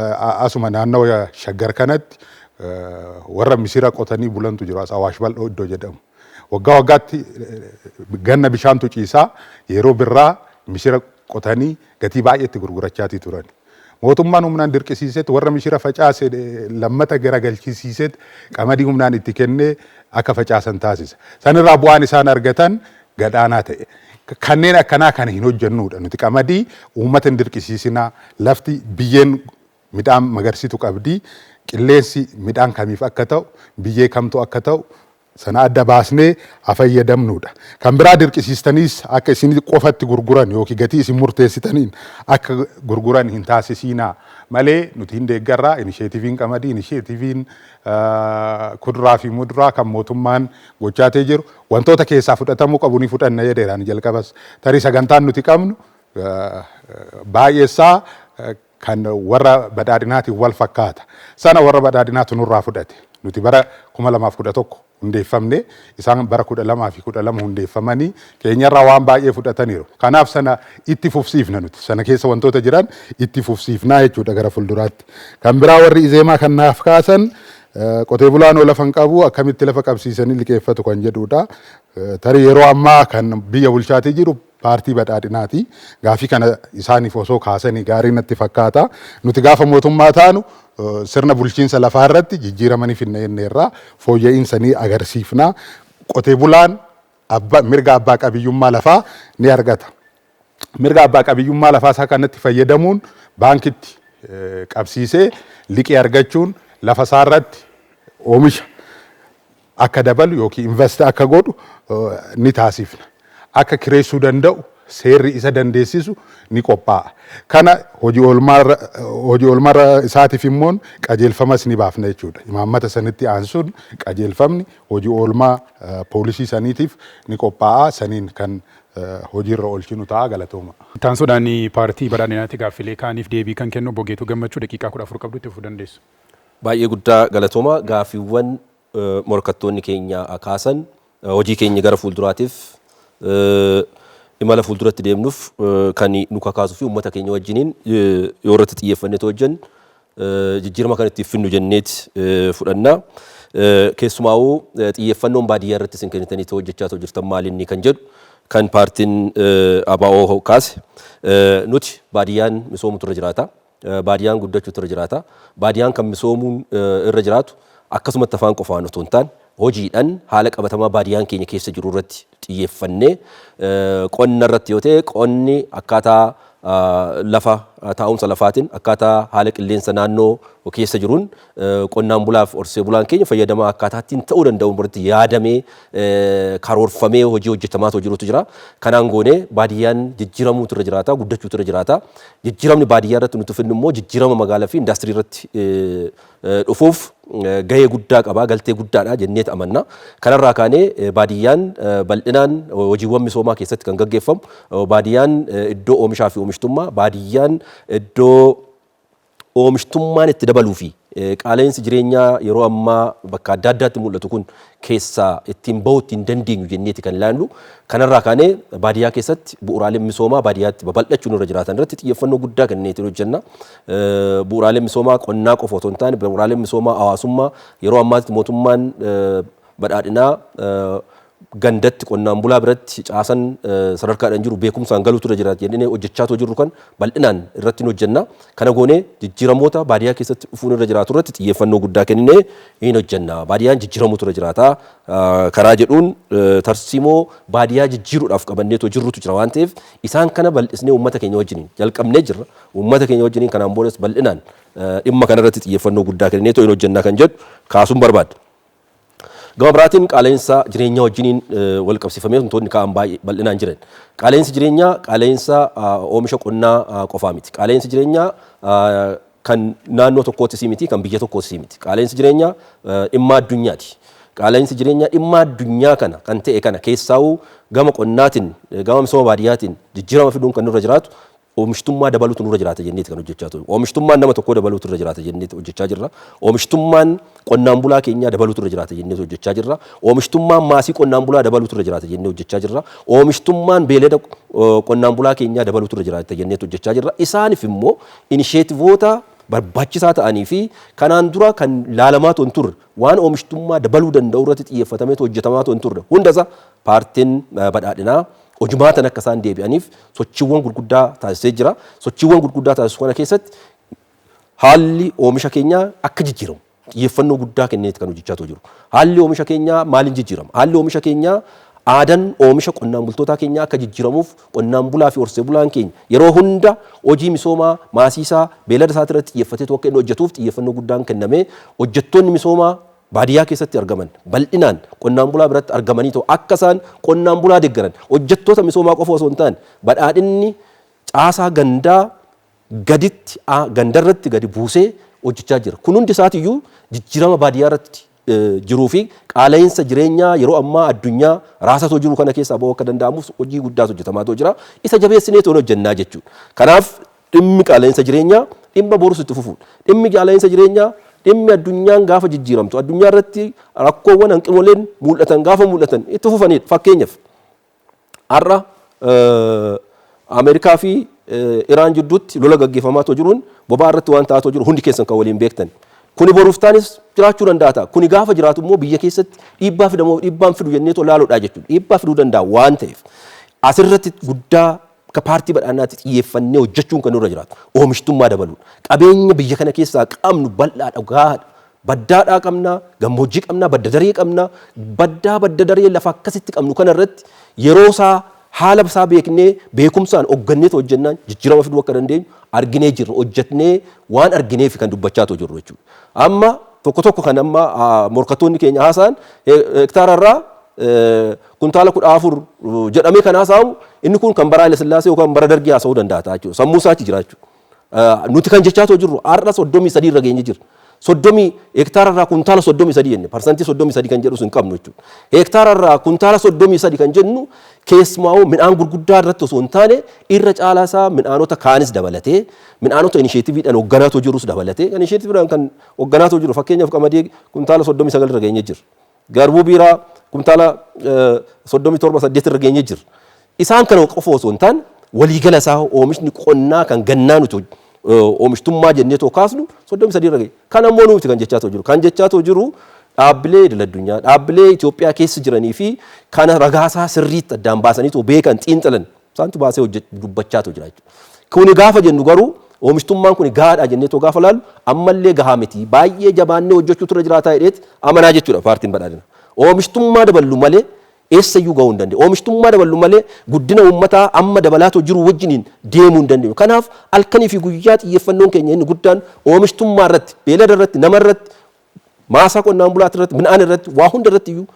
asuma naannoo Shaggar kanatti warra misira qotanii bulantu jiru as Awaash Bal'oo iddoo jedhamu. Waggaa waggaatti ganna bishaantu ciisaa yeroo birraa misira qotanii gatii baay'eetti gurgurachaatii turan. Mootummaan humnaan dirqisiisetti warra mishira facaase lammata garagalchisiisetti qamadii humnaan itti kennee akka facaasan taasisa. Sanirraa bu'aan isaan argatan gadhaanaa ta'e. Kanneen akkanaa kana hin hojjennudha. Nuti qamadii uummata hin dirqisiisinaa lafti biyyeen midhaan magarsitu qabdi qilleensi midhaan kamiif akka ta'u biyyee kamtu akka ta'u sana adda baasnee fayyadamnudha. Kan biraa dirqisiistaniis akka isin qofatti gurguran yookiin gatii isin murteessitaniin akka gurguran hin taasisinaa malee nuti hin deeggarraa inisheetiiviin qamadii inisheetiiviin kuduraa fi muduraa kan mootummaan gochaatee jiru wantoota keessaa fudhatamuu qabu ni fudhanna jedheeraan jalqabas tarii sagantaan nuti qabnu baay'eessaa kan warra badhaadhinaatiin wal fakkaata. Sana warra badhaadhinaatu nurraa fudhate. Nuti bara 2011 hundeeffamne isaan bara 2012 hundeeffamanii keenyarraa waan baay'ee fudhataniiru. Kanaaf sana itti fufsiifna nuti. Sana keessa wantoota jiran itti fufsiifnaa jechuudha gara fuulduraatti. Kan biraa warri Izeemaa kan naaf kaasan qotee bulaan lafa hin qabu akkamitti lafa qabsiisanii liqeeffatu kan jedhudha. Tarii yeroo ammaa kan biyya bulchaatii jiru paartii badhaadhinaati. Gaafii kana isaaniif osoo kaasanii gaarii natti fakkaata. Nuti gaafa mootummaa taanu sirna bulchiinsa lafaa irratti jijjiiramanii finna irraa fooyya'insa ni agarsiifna. Qotee bulaan mirga abbaa qabiyyummaa lafaa ni argata. Mirga abbaa qabiyyummaa lafaa isaa kanatti fayyadamuun baankitti qabsiisee liqii argachuun lafa isaa irratti oomisha akka dabalu yookiin invest akka godhu ni taasifna. Akka kireessuu danda'u seerri isa dandeessisu ni qophaa'a. Kana hojii oolmaa isaatiif immoo qajeelfamas ni baafna jechuudha. Imaammata sanitti aansuun qajeelfamni hojii oolmaa poolisii saniitiif ni qophaa'a. Saniin kan hojiirra oolchinu ta'a galatooma. Taansuudhaan paartii badhaadhinaatti gaaffilee kaaniif deebii kan kennu Bogeetuu Gammachuu daqiiqaa 14 qabdu itti fufuu dandeessu. Baay'ee guddaa galatooma gaafiiwwan morkattoonni keenya kaasan hojii keenya gara fuulduraatiif imala fuulduratti deemnuuf kan nu kakaasuu fi uummata keenya wajjiniin yoo irratti xiyyeeffannee hojjennu jijjiirama kan itti finnu jenneet fudhanna. Keessumaa'uu xiyyeeffannoon baadiyyaa irratti isin kennitanii hojjechaa jirtan maalinni kan jedhu kan paartiin ABO kaase nuti baadiyyaan misoomutu irra jiraata. Baadiyyaan guddachuutu irra jiraata. Baadiyyaan kan misoomuun irra jiraatu akkasumatti afaan qofaan otoo hin taane hojiidhaan haala qabatamaa baadiyyaan keenya keessa jiru irratti xiyyeeffannee qonna irratti yoo ta'e qonni akkaataa lafa taa'umsa lafaatiin akkaataa haala qilleensa naannoo keessa jiruun qonnaan bulaaf horsee bulaan keenya fayyadamaa akkaataattiin ta'uu danda'u irratti yaadamee karoorfamee hojii hojjetamaa jirutu jira. Kanaan goonee baadiyyaan jijjiiramuutu irra jiraata, guddachuutu irra jiraata. Jijjiiramni baadiyyaa irratti nuti finnu immoo jijjiirama magaalaa fi indaastirii irratti dhufuuf gahee guddaa qaba, galtee guddaadha jennee amanna. Kanarraa kaanee baadiyyaan bal'inaan hojiiwwan misoomaa keessatti kan gaggeeffamu, baadiyyaan iddoo oomishaa fi oomishtummaa, baadiyyaan iddoo oomishtummaan itti dabaluu fi qaala'insi jireenyaa yeroo ammaa bakka adda addaatti mul'atu kun keessaa ittiin bahuu ittiin dandeenyu jenneeti kan ilaallu. Kanarraa kaanee baadiyyaa keessatti bu'uuraaleen misoomaa baadiyyaatti babal'achuun irra jiraatan irratti xiyyeeffannoo guddaa kenneetiin hojjenna. Bu'uuraaleen misoomaa qonnaa qofa otoo hin taane bu'uuraaleen misoomaa hawaasummaa yeroo ammaatti mootummaan badhaadhinaa gandatti qonnaan bulaa biratti caasan sadarkaadhaan jiru beekumsaan galuutu irra jiraata jennee hojjechaa jirru kan bal'inaan irratti hojjenna. Kana goonee jijjiiramoota baadiyyaa keessatti dhufuun irra jiraatu irratti xiyyeeffannoo guddaa kennee hin hojjenna. Baadiyyaan jijjiiramuutu irra jiraata. Karaa jedhuun tarsiimoo baadiyyaa jijjiiruudhaaf qabanneetoo jirrutu jira waan ta'eef isaan kana bal'isnee uummata keenya wajjiniin jalqabnee jirra. Uummata keenya wajjiniin kanaan boodas bal'inaan dhimma kanarratti xiyyeeffannoo guddaa kenneetoo hin hojjenna kan jedhu kaasuun barbaada. Gama biraatiin qaala'insa jireenyaa wajjiniin wal qabsiifamee wantoonni ka'an baay'ee bal'inaan jiran. Qaala'insi jireenyaa qaala'insa oomisha qonnaa qofaa miti. Qaala'insi jireenyaa kan naannoo tokkootis miti, kan biyya tokkootis miti. Qaala'insi jireenyaa dhimma addunyaati. Qaala'insi jireenyaa dhimma addunyaa kana kan ta'e kana keessaa'uu gama qonnaatiin, gama misooma baadiyyaatiin jijjiirama fiduun kan nurra jiraatu oomishtummaa dabaluutu nurra jiraata jenneeti kan hojjechaa turre. Oomishtummaan nama tokkoo dabaluutu irra jiraata jenneeti hojjechaa jirra. Oomishtummaan qonnaan bulaa keenyaa dabaluutu irra jiraata jenneeti hojjechaa jirra. Oomishtummaan maasii qonnaan bulaa dabaluutu irra jiraata jennee hojjechaa jirra. Oomishtummaan beelada qonnaan bulaa keenyaa dabaluutu irra jiraata jenneeti hojjechaa jirra. Isaaniif immoo inisheetivoota barbaachisaa ta'anii fi kanaan dura kan laalamaa hin turre waan oomishtummaa dabaluu danda'u irratti xiyyeeffatameetu hojjetamaa hin turre hundasaa paartiin badhaadhinaa hojumaatan akka isaan deebi'aniif sochiiwwan gurguddaa taasisee jira. Sochiiwwan gurguddaa taasisu kana keessatti haalli oomisha keenyaa akka jijjiiramu xiyyeeffannoo guddaa kenneeti kan hojjechaa jiru. Haalli oomisha keenyaa maaliin jijjiirama? Haalli oomisha keenyaa aadaan oomisha qonnaan bultootaa keenyaa akka jijjiiramuuf qonnaan bulaa fi horsee bulaan keenya yeroo hunda hojii misoomaa maasiisaa beelada isaati irratti xiyyeeffatee akka inni hojjetuuf xiyyeeffannoo guddaan kennamee hojjettoonni misoomaa baadiyyaa keessatti argaman bal'inaan qonnaan bulaa biratti argamanii ta'u akka isaan qonnaan bulaa deeggaran hojjettoota misoomaa qofa osoo hin taane badhaadhinni caasaa gandaa gaditti gandarratti gadi buusee hojjechaa jira. Kun hundi isaatiiyyuu jijjiirama baadiyyaa irratti jiruu fi qaala'insa jireenyaa yeroo ammaa addunyaa raasatoo jiru kana keessaa bahuu akka danda'amuuf hojii guddaatu hojjetamaa jira. Isa jabeessinee toon hojjennaa jechuudha. Kanaaf dhimmi qaala'insa jireenyaa dhimma borus itti fufuudha. Dhimmi qaala'insa jireenyaa dhimmi addunyaan gaafa jijjiiramtu addunyaa irratti rakkoowwan hanqinoleen mul'atan gaafa mul'atan itti fufanidha. Fakkeenyaaf har'a Ameerikaa fi Iraan jidduutti lola gaggeeffamaa jiruun boba'aa irratti waan ta'aa jiru hundi keessan kan waliin beektan. Kuni boruuf taanis jiraachuu danda'a ta'a. Kuni gaafa jiraatu immoo biyya keessatti dhiibbaan fidu jennee ilaaluudha jechuudha. Dhiibbaa fiduu danda'a waan ta'eef asirratti guddaa akka paartii badhaadhinaatti xiyyeeffannee hojjechuun kan nurra jiraatu. Oomishtummaa dabaluudha. Qabeenya biyya kana keessaa qabnu bal'aadha gahaadha. Baddaadhaa qabna, gammoojjii qabna, badda daree qabna. Badda daree lafa akkasitti qabnu kana irratti yeroo isaa haala isaa beeknee beekumsaan hoggannee hojjennaan jijjiirama fiduu akka dandeenyu arginee jirra. Hojjetnee waan argineef kan dubbachaa jirru jechuudha. Amma tokko kan amma morkattoonni keenya haasa'an hektaararraa kuntaala 14 jedhamee kan haasa'amu inni kun kan bara Haile Sillaasee yookaan bara Dargii haasa'uu danda'a jechuudha. Sammuu isaatti jira jechuudha. Nuti kan jechaa jirru har'a 33 irra geenye jira. soddomii hektaara irraa kuntaala 33 jenne parsantii 33 kan jedhu sun qabnu jechuudha. Hektaara irraa kuntaala 33 kan jennu keessumaa midhaan gurguddaa irratti osoo hin taane irra caalaa isaa midhaanota kaanis dabalatee midhaanota inisheetiiviidhaan hoogganaatoo jirus dabalatee inisheetiiviidhaan kan hoogganaatoo jiru fakkeenyaaf qamadii kuntaala 39 irra geenye jira. Garbuu biiraa kuntaala 37 irra geenye jira. Isaan kana qofa osoo hin taane waliigala isaa oomishni qonnaa kan gannaa nuti oomishtummaa jennee too kaasnu 33 irra ga'e. Kan ammoo nuti kan jechaa jiru. Kan jechaa jiru dhaabbilee idil-addunyaa, dhaabbilee Itoophiyaa keessa jiranii fi kana ragaasaa sirriitti addaan baasanii too beekan xiinxalan isaantu baasee dubbachaa jira jechuudha. Kuni gaafa jennu garuu oomishtummaan kun gahaadha jennee too gaafa laallu ammallee gahaa miti. Baay'ee jabaannee hojjechuutu irra jiraataa jedheet amanaa jechuudha paartiin badhaadhina. Oomishtummaa daballu malee eessayyuu gahuu hin dandeenye. Oomishtummaa daballu malee guddina uummataa amma dabalaatoo jiru wajjiniin deemuu hin dandeenyu. Kanaaf halkanii fi guyyaa xiyyeeffannoon keenya inni guddaan oomishtummaa irratti, beelada irratti, nama irratti, maasaa qonnaan bulaati irratti, midhaan irratti, waa hunda irratti iyyuu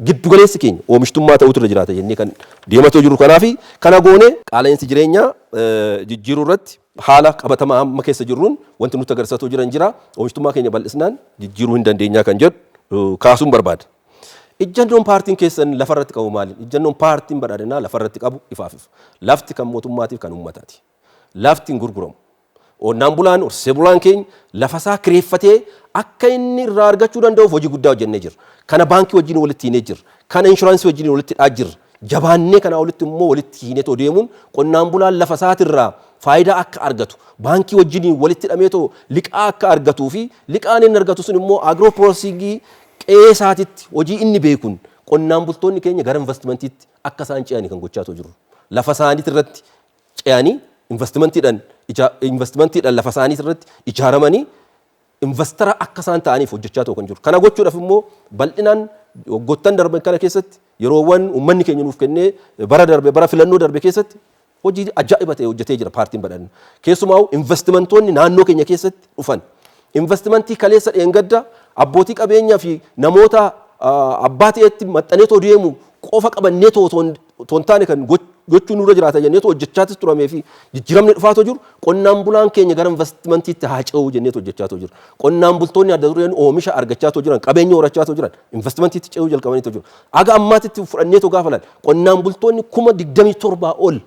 giddugaleessi keenya oomishtummaa ta'utu irra jiraata jennee kan deematoo jiru. Kanaaf kana goonee qaala'insi jireenyaa jijjiiruu irratti haala qabatamaa amma keessa jirruun wanti nutti agarsiisatoo jiran jira. Oomishtummaa keenya bal'isnaan jijjiiruu hin dandeenyaa kan jedhu kaasuun barbaada. Ejjennoon paartiin keessan lafarratti qabu maali? Ejjennoon paartiin badhaadhinaa lafarratti qabu ifaaf ifa. Lafti kan mootummaatiif kan uummataati. Lafti hin gurguramu. Qonnaan bulaan horsee bulaan keenya lafasaa kireeffatee akka inni irraa argachuu danda'uuf hojii guddaa hojjennee jirra. Kana baankii wajjin walitti hiinee jirra. Kana inshuraansii wajjin walitti hidhaa jirra. Jabaannee kana walitti immoo walitti hiinee too deemuun qonnaan bulaan lafa isaatirraa faayidaa akka argatu baankii wajjin walitti hidhamee too liqaa akka argatuu fi liqaan inni argatu sun immoo agiroo piroosesingii qe'ee isaatitti hojii inni beekuun qonnaan bultoonni keenya gara investimentiitti akka isaan ce'anii kan gochaa jiru. Lafa isaaniitti irratti ce'anii investimentiidhaan lafa isaaniitti irratti ijaaramanii investara akka isaan ta'aniif hojjechaa kan jiru. Kana gochuudhaaf immoo bal'inaan waggoottan darban kana keessatti yeroowwan uummanni keenya nuuf kennee bara filannoo darbe keessatti hojii ajaa'iba ta'e hojjetee jira paartiin badhaadhina. Keessumaa investimentoonni naannoo keenya keessatti dhufan. Investimentii kaleessa dheengadda abbootii qabeenyaa fi namoota abbaa ta'etti maxxaneetoo deemu qofa qabannee toon taane kan gochuu nurra jiraata jennee hojjechaatis turamee fi jijjiiramni dhufaatoo jiru qonnaan bulaan keenya gara investimentiitti haa ce'uu jennee hojjechaatoo jiru. Qonnaan bultoonni adda dureen oomisha argachaatoo jiran qabeenya horachaatoo jiran investimentiitti ce'uu jalqabaniitoo jiru. Aga ammaatitti fudhanneetoo gaafa laal qonnaan bultoonni 27,000 ol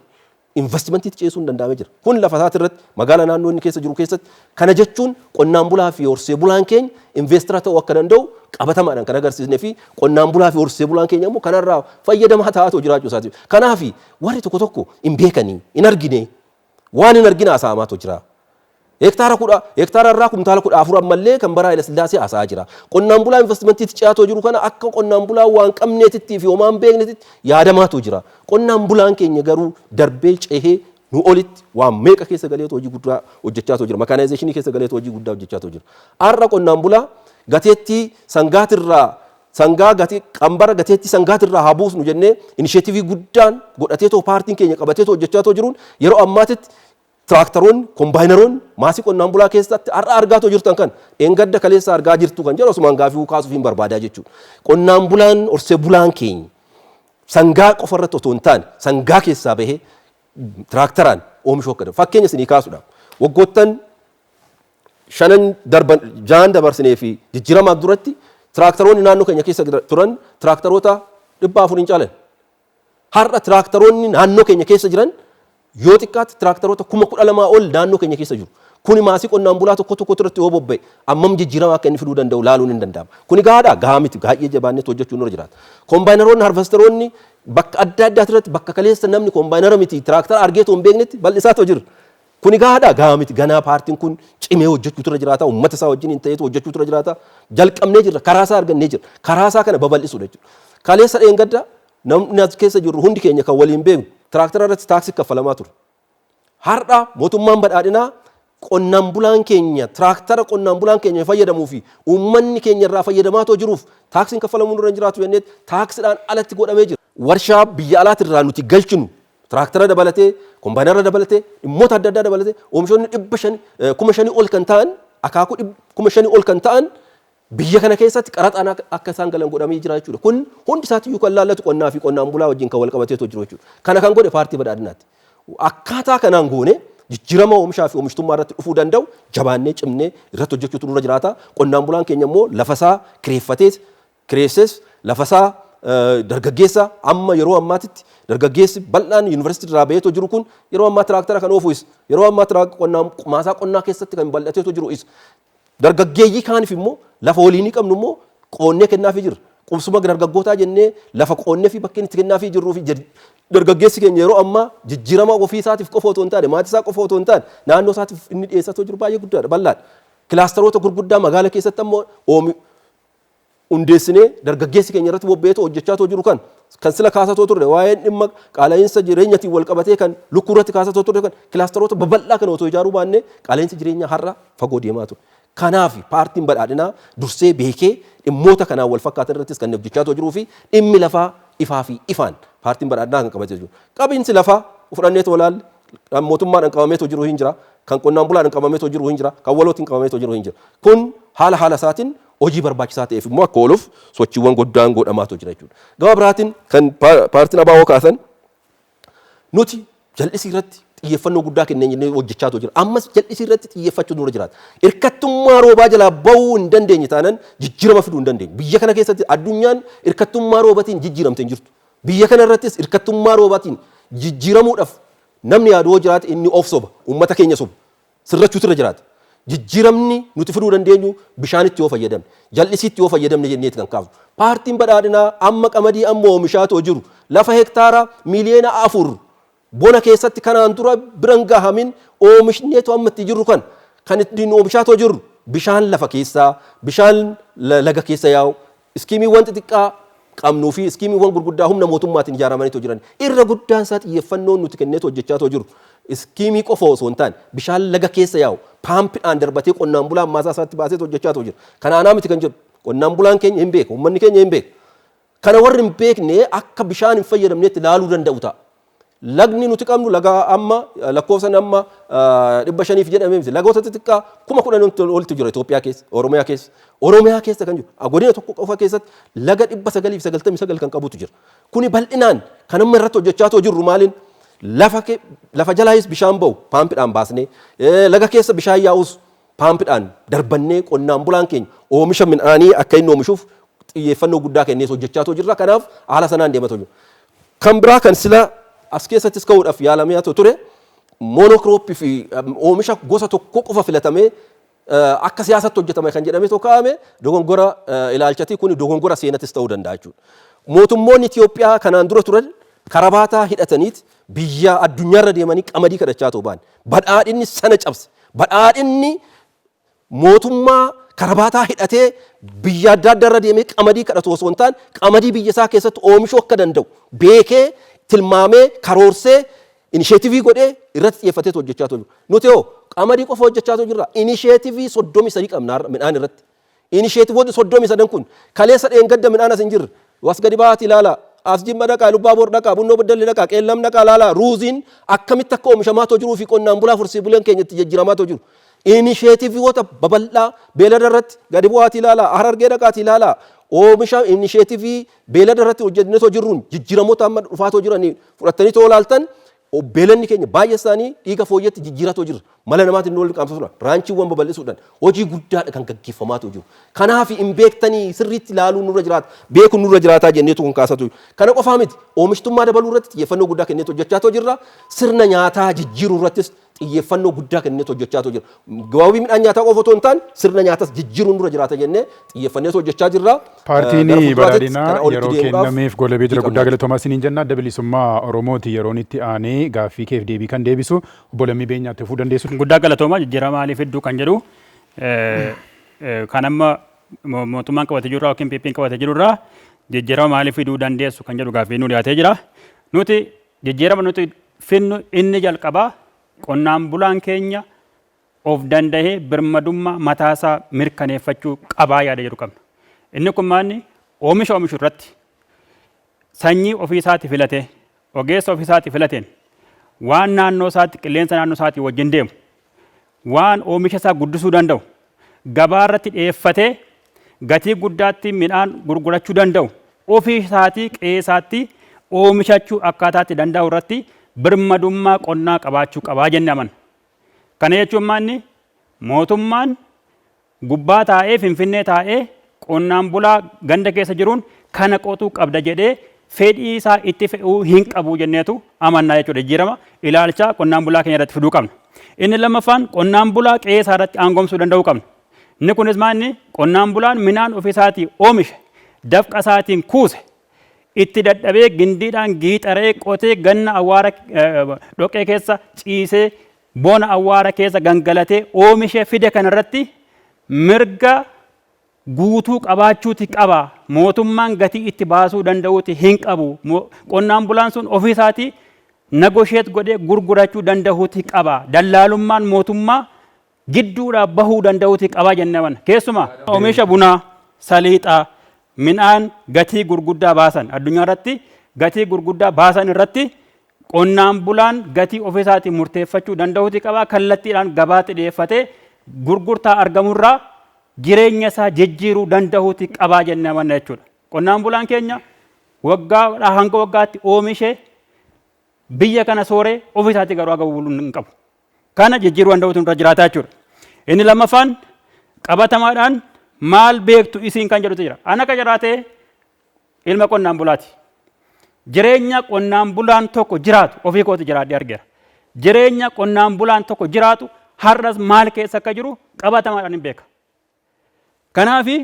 investimentiitti ceesuu hin danda'amee jira. Kun lafa isaati irratti magaalaa naannoo inni keessa jiru keessatti kana jechuun qonnaan bulaa fi horsee bulaan keenya investara ta'uu akka danda'u qabatamaadhaan kan agarsiisnee fi qonnaan bulaa fi horsee bulaan keenya immoo kanarraa fayyadamaa ta'aa jiraachuu isaati. Kanaaf warri tokko tokko hin beekanii hin argine waan hin argine haasa'amaatu jira. Hektaara irraa kuntaala 14 ammallee kan bara Haayile Sillaasee haasa'aa jira. Qonnaan bulaa investimentiitti ce'atoo jiru kana akka qonnaan bulaa waan qabneetitti fi homaan beekneetitti yaadamaatu jira. Qonnaan bulaan keenya garuu darbee ceehee nu olitti waan meeqa keessa galeetu hojii guddaa hojjechaatoo jira. Makaanaayizeeshinii keessa galeetu hojii guddaa hojjechaatoo jira. Har'a qonnaan bulaa gateettii sangaatirraa qambara gateettii sangaatirraa haa buusnu jennee inisheetivii guddaan godhateetoo paartiin keenya qabateetoo hojjechaatoo jiruun yeroo ammaatitti tiraaktaroonni, kombaayineroonni maasii qonnaan bulaa keessatti har'a argaatoo jirtan kan eengadda kaleessa argaa jirtu kan jedhu osumaan gaafii kaasuuf hin barbaadaa jechuudha. Qonnaan bulaan horsee bulaan keenya sangaa qofa irratti otoo hin taane sangaa keessaa bahee tiraaktaraan oomishuu akka danda'u. Fakkeenya isinii kaasuudhaaf waggoottan 6 dabarsinee fi jijjiiramaaf duratti tiraaktaroonni naannoo keenya keessa turan tiraaktaroota 400 hin caalan. Har'a tiraaktaroonni naannoo keenya keessa jiran yoo xiqqaatti tiraaktaroota 12,000 ol naannoo keenya keessa jiru. Kuni maasii qonnaan bulaa tokko irratti yoo bobba'e ammam jijjiirama akka inni fiduu danda'u laaluun hin danda'ama. Kuni gahaadha gahaa miti baay'ee jabaannee hojjechuun nurra jiraata. Kombaayineroonni harvesteroonni bakka adda addaati irratti bakka kaleessa namni kombaayinera miti tiraaktara argee too hin beeknetti bal'isaatoo jira. Kuni gahaadha gahaa miti ganaa paartiin kun cimee hojjechuutu irra jiraata uummata isaa wajjin hin ta'eetu hojjechuutu irra jiraata jalqabnee jirra karaa isaa argannee jirra karaa isaa kana babal'isuudha jechuudha. Kaleessa dheengadda namni as keessa jirru hundi keenya kan waliin beeknu tiraaktara irratti taaksii kaffalamaa ture. Har'a mootummaan badhaadhinaa qonnaan bulaan keenya tiraaktara qonnaan bulaan keenya fayyadamuu fi uummanni keenya irraa fayyadamaatoo jiruuf taaksiin kaffalamuu nurra hin jiraatu jennee taaksiidhaan alatti godhamee jira. Warshaa biyya alaatirraa nuti galchinu tiraaktara dabalatee kombaayinara dabalatee dhimmoota adda addaa dabalatee oomishoonni 5,000 ol kan ta'an akaakuu 5,000 ol kan ta'an biyya kana keessatti qaraxaan akka isaan galan godhamee jira jechuudha. Kun hundi isaatiyyuu kan laallatu qonnaa fi qonnaan bulaa wajjin kan wal qabateetoo jiru jechuudha. Kana kan godhe paartii badhaadhinaati. Akkaataa kanaan goone jijjiirama oomishaa fi oomishtummaa irratti dhufuu danda'u jabaannee cimnee irratti hojjechuutu nurra jiraata. Qonnaan bulaan keenya immoo lafasaa kireesses lafasaa dargaggeessa amma yeroo ammaatitti dargaggeessi bal'aan yuunivarsiitii irraa baheetoo jiru kun yeroo ammaa tiraaktara kan oofuus yeroo ammaa maasaa qonnaa keessatti kan bal'ateetoo jiru is dargaggeeyyii kaaniif immoo lafa waliinii qabnu immoo qoonnee kennaafii jirra. Qubsuma dargaggootaa jennee lafa qoonnee fi bakkeen itti kennaafii jirruu fi dargaggeessi keenya yeroo ammaa jijjiirama ofii isaatiif qofa otoo hin taane maatii isaa qofa otoo hin taane naannoo isaatiif inni dhiyeessatoo jiru baay'ee guddaadha bal'aadha. Kilaasteroota gurguddaa magaalaa keessatti ammoo hundeessinee dargaggeessi keenya irratti bobba'eetoo hojjechaa jiru kan sila kaasatoo turre waa'een dhimma qaala'insa jireenyaatiin wal qabatee kan lukkuu irratti kaasatoo turre kan kilaasteroota babal'aa kana otoo ijaaruu baannee qaala'insa jireenyaa har'a fagoo deemaa ture. Kanaaf paartiin badhaadhinaa dursee beekee dhimmoota kanaan wal fakkaatan irrattis kan hojjechaa jiruu fi dhimmi lafaa ifaa fi ifaan paartiin badhaadhinaa kan qabatee jiru. Qabiinsi lafaa fudhanneetoo ilaalle mootummaadhaan qabameetoo jiru hin jira, kan qonnaan bulaadhaan qabameetoo jiru hin jira, kan walootiin qabameetoo jiru hin jira. Kun haala isaatiin hojii barbaachisaa ta'eef immoo akka ooluuf sochiiwwan guddaan godhamaatoo jira jechuudha. Gama biraatiin kan paartiin ABO kaasan nuti jal'isii irratti xiyyeeffannoo guddaa kennee hojjechaa jira. Ammas jal'isii irratti xiyyeeffachuu nurra jiraata. Hirkattummaa roobaa jalaa bahuu hin dandeenye taanaan jijjiirama fiduu hin dandeenye. Biyya kana keessatti addunyaan hirkattummaa roobaatiin jijjiiramte hin jirtu. Biyya kana irrattis hirkattummaa roobaatiin jijjiiramuudhaaf namni yaaduu jiraate inni of soba, uummata keenya soba. Sirrachuutu irra jiraata. Jijjiiramni nuti fiduu dandeenyu bishaanitti yoo fayyadamne, jal'isiitti yoo fayyadamne jenneeti kan kaafnu. Paartiin badhaadhinaa amma qamadii amma oomishaatoo jiru lafa hektaara miliyoona 4 bona keessatti kanaan dura biran gahamin oomishneetu amma itti jirru kan ittiin oomishaatoo jirru bishaan lafa keessaa bishaan laga keessa yaa'u iskiimiiwwan xixiqqaa qabnuu fi iskiimiiwwan gurguddaa humna mootummaatiin ijaaramaniitu jiran irra guddaan isaa xiyyeeffannoon nuti kenneetu hojjechaatoo jiru. Iskiimii qofa osoo hin taane bishaan laga keessa yaa'u paampiidhaan darbatee qonnaan bulaan maasaa isaatti baasee hojjechaatoo jira. Kanaanaa miti kan jedhu qonnaan bulaan keenya hin beeku, uummanni keenya hin beeku. Kana warri hin beekne akka bishaan hin fayyadamneetti ilaaluu danda'u ta'a. Lagni nuti qabnu laga amma lakkoofsan amma 500 jedhamee miti lagoota xixiqqaa 10,000 olitti jira Itoophiyaa keessa, Oromiyaa keessa kan jiru. Godina tokko qofa keessatti laga 999 kan qabutu jira. Kuni bal'inaan kan amma irratti hojjechaatoo jirru maaliin lafa jalaayis bishaan ba'u paampiidhaan baasnee laga keessa bishaan yaa'us paampiidhaan darbannee qonnaan bulaan keenya oomisha midhaanii akka inni oomishuuf xiyyeeffannoo guddaa kennee hojjechaatoo jirra. Kanaaf haala sanaan deematoo jiru. Kan biraa kan sila as keessattis ka'uudhaaf yaalamee ture moonokirooppii fi oomisha gosa tokko qofa filatamee akka siyaasatti hojjetame kan jedhamee kaa'ame dogongora ilaalchatii kun dogongora seenatis ta'uu danda'a jechuudha. Mootummoonni Itoophiyaa kanaan dura turan karabaataa hidhataniit biyya addunyaarra deemanii qamadii kadhachaa ta'uu ba'an. Badhaadhinni sana cabse. Badhaadhinni mootummaa karabaataa hidhatee biyya adda addaarra deemee qamadii kadhatu osoo hin taane qamadii biyya isaa keessatti oomishuu akka danda'u beekee tilmaamee karoorsee inisheetivii godhee irratti xiyyeeffateetu hojjechaa jiru. Nuti hoo qamadii qofa hojjechaa jirra. Inisheetivii 33 qabna midhaan irratti. Inisheetivoonni 33 kun kaleessa dheengadda midhaan as hin jirre. Was gadi baati ilaala. As jimma dhaqaa, lubbaa bor dhaqaa, bunnoo baddalli dhaqaa, qeellam dhaqaa ilaala. Ruuziin akkamitti akka oomishamaatoo jiruu fi qonnaan bulaa fursii buleen keenya itti jijjiiramaatoo jiru. Inisheetivoota babal'aa beelada irratti gadi bu'aati ilaala. Harargee dhaqaati ilaala. Oomisha inisheetivii beelada irratti hojjetneetoo jirruun jijjiiramoota amma dhufaatoo jiranii fudhattanii too ilaaltan beelanni keenya baay'ee isaanii dhiiga fooyyatti jijjiiratoo jira. Mala namaatiin nuti qaamsisuudhaan raanchiiwwan babal'isuudhaan hojii guddaadha kan gaggeeffamaatoo jiru. Kanaaf hin beektanii sirriitti ilaaluun nurra jiraata. Beekuun nurra jiraataa jenneetu kun kaasatu. Kana qofaa miti oomishtummaa dabaluu irratti xiyyeeffannoo guddaa kenneetu hojjechaatoo jirra. Sirna nyaataa jijjiiruu irrattis xiyyeeffannoo guddaa kenneetu hojjechaatoo jira. Gabaabbii midhaan nyaataa qofa otoo hin taane sirna nyaatas jijjiiruun nurra jiraata jennee xiyyeeffanneetu hojjechaa jirra. Paartiin badhaadhinaa yeroo kennameef goolabee jira guddaa galatoomaa isiniin jenna. Adda bilisummaa Oromooti yeroon itti aanee gaaffii keef deebii kan deebisu obbo Lammii Beenyaatti fufuu dandeessu. Guddaa galatoomaa jijjiirama maaliif hedduu kan jedhu kan amma mootummaan qabatee jirurraa yookiin PP'n qabatee jirurraa jijjiirama maaliif fiduu dandeessu kan jedhu gaaffii nu dhiyaatee jira. Nuti jijjiirama nuti finnu inni jalqabaa qonnaan bulaan keenya of danda'ee birmadummaa mataasaa mirkaneeffachuu qabaa yaada jedhu qabna. Inni kun maanni oomisha oomishu irratti sanyii ofii isaatti filatee ogeessa ofii isaatti filateen waan naannoo isaatti qilleensa naannoo isaatti wajjin deemu waan oomisha isaa guddisuu danda'u gabaa irratti dhiyeeffatee gatii guddaatti midhaan gurgurachuu danda'u ofii isaatii qe'ee isaatti oomishachuu akkaataatti danda'u irratti birmadummaa qonnaa qabaachuu qabaa jennee amanna. Kana jechuun maanni mootummaan gubbaa taa'ee Finfinnee taa'ee qonnaan bulaa ganda keessa jiruun kana qotuu qabda jedhee fedhii isaa itti fe'uu hin qabu jenneetu amannaa jechuudha. Jijjiirama ilaalcha qonnaan bulaa keenya irratti fiduu qabna. Inni lammaffaan qonnaan bulaa qe'ee isaa irratti aangomsuu danda'uu qabna. Inni kunis maanni qonnaan bulaan midhaan ofiisaatii oomishe dafqa isaatiin kuuse itti dadhabee gindiidhaan giixaree qotee ganna awwaara dhoqqee keessa ciisee bona awwaara keessa gangalatee oomishe fide kanarratti mirga guutuu qabaachuuti qaba. Mootummaan gatii itti baasuu danda'uuti hin qabu. Qonnaan bulaan sun ofiisaatii nagosheet godhee gurgurachuu danda'uuti qaba. Dallaalummaan mootummaa gidduudhaa bahuu danda'uuti qaba jennaman. Keessumaa oomisha bunaa, saliixaa, midhaan gatii gurguddaa baasan addunyaa irratti gatii gurguddaa baasan irratti qonnaan bulaan gatii ofiisaatii murteeffachuu danda'uuti qaba. Kallattiidhaan gabaatti dhiyeeffatee gurgurtaa argamurraa jireenya isaa jijjiiruu danda'uuti qabaa jennaman jechuudha. Qonnaan bulaan keenya waggaa hanga waggaatti oomishee biyya kana sooree ofiisaatii garuu aga buluu hin qabu. Kana jijjiiruu danda'uutu irra jiraata jechuudha. Inni lammaffaan qabatamaadhaan maal beektu isiin kan jedhutu jira. Ana akka jiraatee ilma qonnaan bulaati. Jireenya qonnaan bulaan tokko jiraatu ofii kooti jiraadhee argeera. Jireenya qonnaan bulaan tokko jiraatu har'as maal keessa akka jiru qabatamaadhaan hin beeka. Kanaafi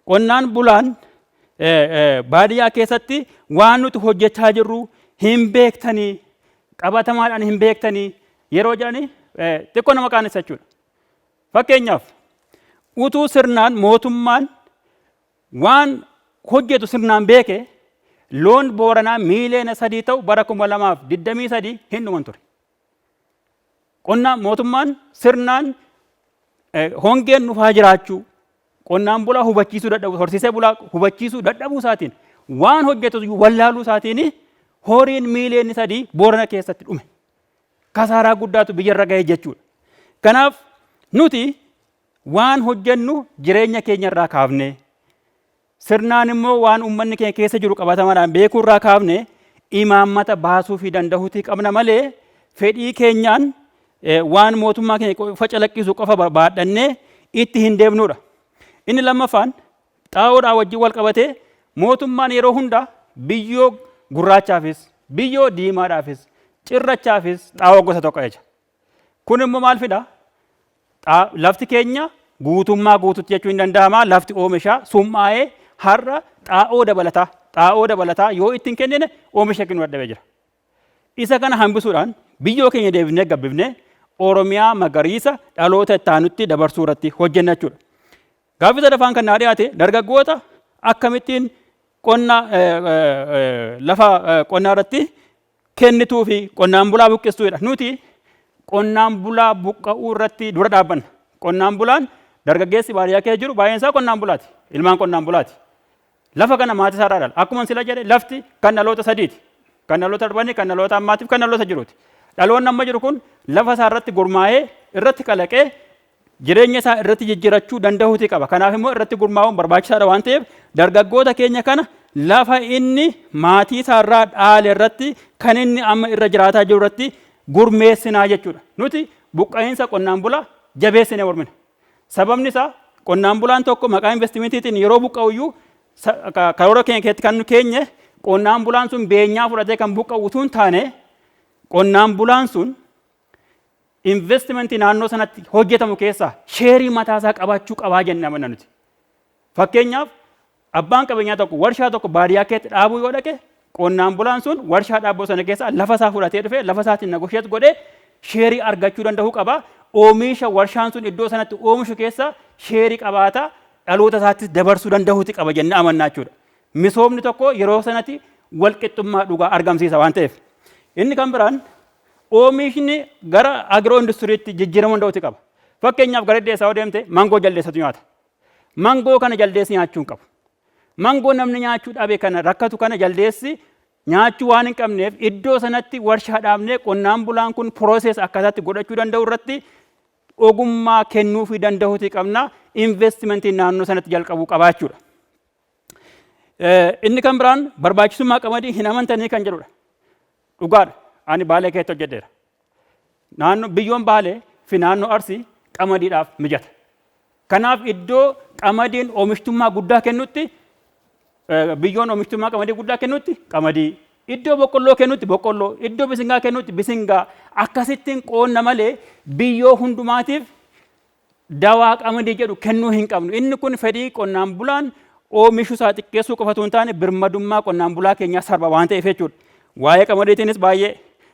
qonnaan bulaan baadiyyaa keessatti waan nuti hojjechaa jirru hin beektanii qabatamaadhaan hin beektanii yeroo jedhanii xiqqoo nama qaanessa jechuudha. Fakkeenyaaf utuu sirnaan mootummaan waan hojjetu sirnaan beeke loon Booranaa miiliyoona 3 ta'u bara 2023 hin dhuman ture. Qonnaan mootummaan sirnaan hongeen dhufaa jiraachuu qonnaan bulaa hubachiisuu dadhabuu horsiisee bulaa hubachiisuu dadhabuu isaatiin waan hojjetu wallaaluu isaatiin horiin miiliyoonni 3 Boorana keessatti dhume. Kasaaraa guddaatu biyyarra ga'e jechuudha. Kanaaf nuti waan hojjennu jireenya keenya irraa kaafne sirnaan immoo waan uummanni keenya keessa jiru qabatamaadhaan beekuu irraa kaafne imaammata baasuu fi danda'uutii qabna malee fedhii keenyaan waan mootummaa keenya qofa calaqqisuu qofa barbaadannee itti hin deemnudha. Inni lammaffaan xaa'oodhaa wajjin wal qabatee mootummaan yeroo hunda biyyoo gurraachaafis biyyoo diimaadhaafis cirrachaafis xaa'oo gosa tokko eja. Kun immoo maal fida? Lafti keenya guutummaa guututti jechuu hin danda'ama. Lafti oomishaa summaa'ee har'a xaa'oo dabalataa yoo ittiin kennine oomisha kennuu dadhabee jira. Isa kana hambisuudhaan biyyoo keenya deebifnee gabbifnee Oromiyaa magariisa dhaloota itti aanutti dabarsuu irratti hojjenna jechuudha. Gaaffii sadaffaan kan naa dhiyaate dargaggoota akkamittiin lafa qonnaa irratti kennituu fi qonnaan bulaa buqqisuudha. Nuti qonnaan bulaa buqqa'uu irratti dura dhaabbanna. Qonnaan bulaan dargaggeessi baadiyyaa keessa jiru baay'een isaa qonnaan bulaati. Ilmaan qonnaan bulaati. Lafa kana maatii isaa irraa dhala. Akkuma sila jedhe lafti kan dhaloota sadiiti. Kan dhaloota darbanii, kan dhaloota ammaatiif, kan dhaloota jiruuti. Dhaloonni amma jiru kun lafa isaa irratti gurmaa'ee irratti kalaqee jireenya isaa irratti jijjiirachuu danda'uuti qaba. Kanaaf immoo irratti gurmaa'uun barbaachisaadha waan ta'eef dargaggoota keenya kana lafa inni maatii isaa irraa dhaale irratti kan inni amma irra jiraataa jiru irratti gurmeessinaa jechuudha. Nuti buqqa'iinsa qonnaan bulaa jabeessinee mormina. Sababni isaa qonnaan bulaan tokko maqaa investimentiitiin yeroo buqqa'uyyuu karoora keenya keessatti kan nu keenye qonnaan bulaan sun beenyaa fudhatee kan buqqa'u utuu hin taane qonnaan bulaan sun investimentii naannoo sanatti hojjetamu keessaa sheerii mataasaa qabaachuu qabaa jennee amanna nuti. Fakkeenyaaf abbaan qabeenyaa tokko warshaa tokko baadiyyaa keessatti dhaabuu yoo dhaqe qonnaan bulaan sun warshaa dhaabuu sana keessaa lafa isaa fudhatee dhufee lafa isaatiin nagosheet godhee sheerii argachuu danda'uu qaba. Oomisha warshaan sun iddoo sanatti oomishu keessaa sheerii qabaata dhaloota isaattis dabarsuu danda'uuti qaba jennee amannaa jechuudha. Misoomni tokko yeroo sanatti walqixxummaa dhugaa argamsiisa waan ta'eef. Inni kan biraan oomishni gara agiroo industiriitti jijjiiramuu danda'uuti qaba. Fakkeenyaaf gara Iddeessaa yoo deemte mangoo jaldeessatu nyaata. Mangoo kana jaldeessi nyaachuu hin qabu. Mangoo namni nyaachuu dhabe kana rakkatu kana jaldeessi nyaachuu waan hin qabneef iddoo sanatti warshaa dhaabnee qonnaan bulaan kun pirooses akkataatti godhachuu danda'u irratti ogummaa kennuu fi danda'uuti qabna. Investimentiin naannoo sanatti jalqabuu qabaachuudha. Inni kan biraan barbaachisummaa qamadii hin amantanii kan jedhudha. Dhugaadha. Ani Baalee keessatti hojjedheera. Naannoo biyyoon Baalee fi naannoo Arsii qamadiidhaaf mijata. Kanaaf iddoo qamadiin oomishtummaa guddaa kennutti biyyoon oomishtummaa qamadii guddaa kennutti qamadii, iddoo boqqolloo kennutti boqqolloo, iddoo bisingaa kennutti bisingaa, akkasittiin qoonna malee biyyoo hundumaatiif dawaa qamadii jedhu kennuu hin qabnu. Inni kun fedhii qonnaan bulaan oomishu isaa xiqqeessuu qofatu hin taane birmadummaa qonnaan bulaa keenyaa sarba waan ta'eef jechuudha. Waa'ee qamadiitiinis baay'ee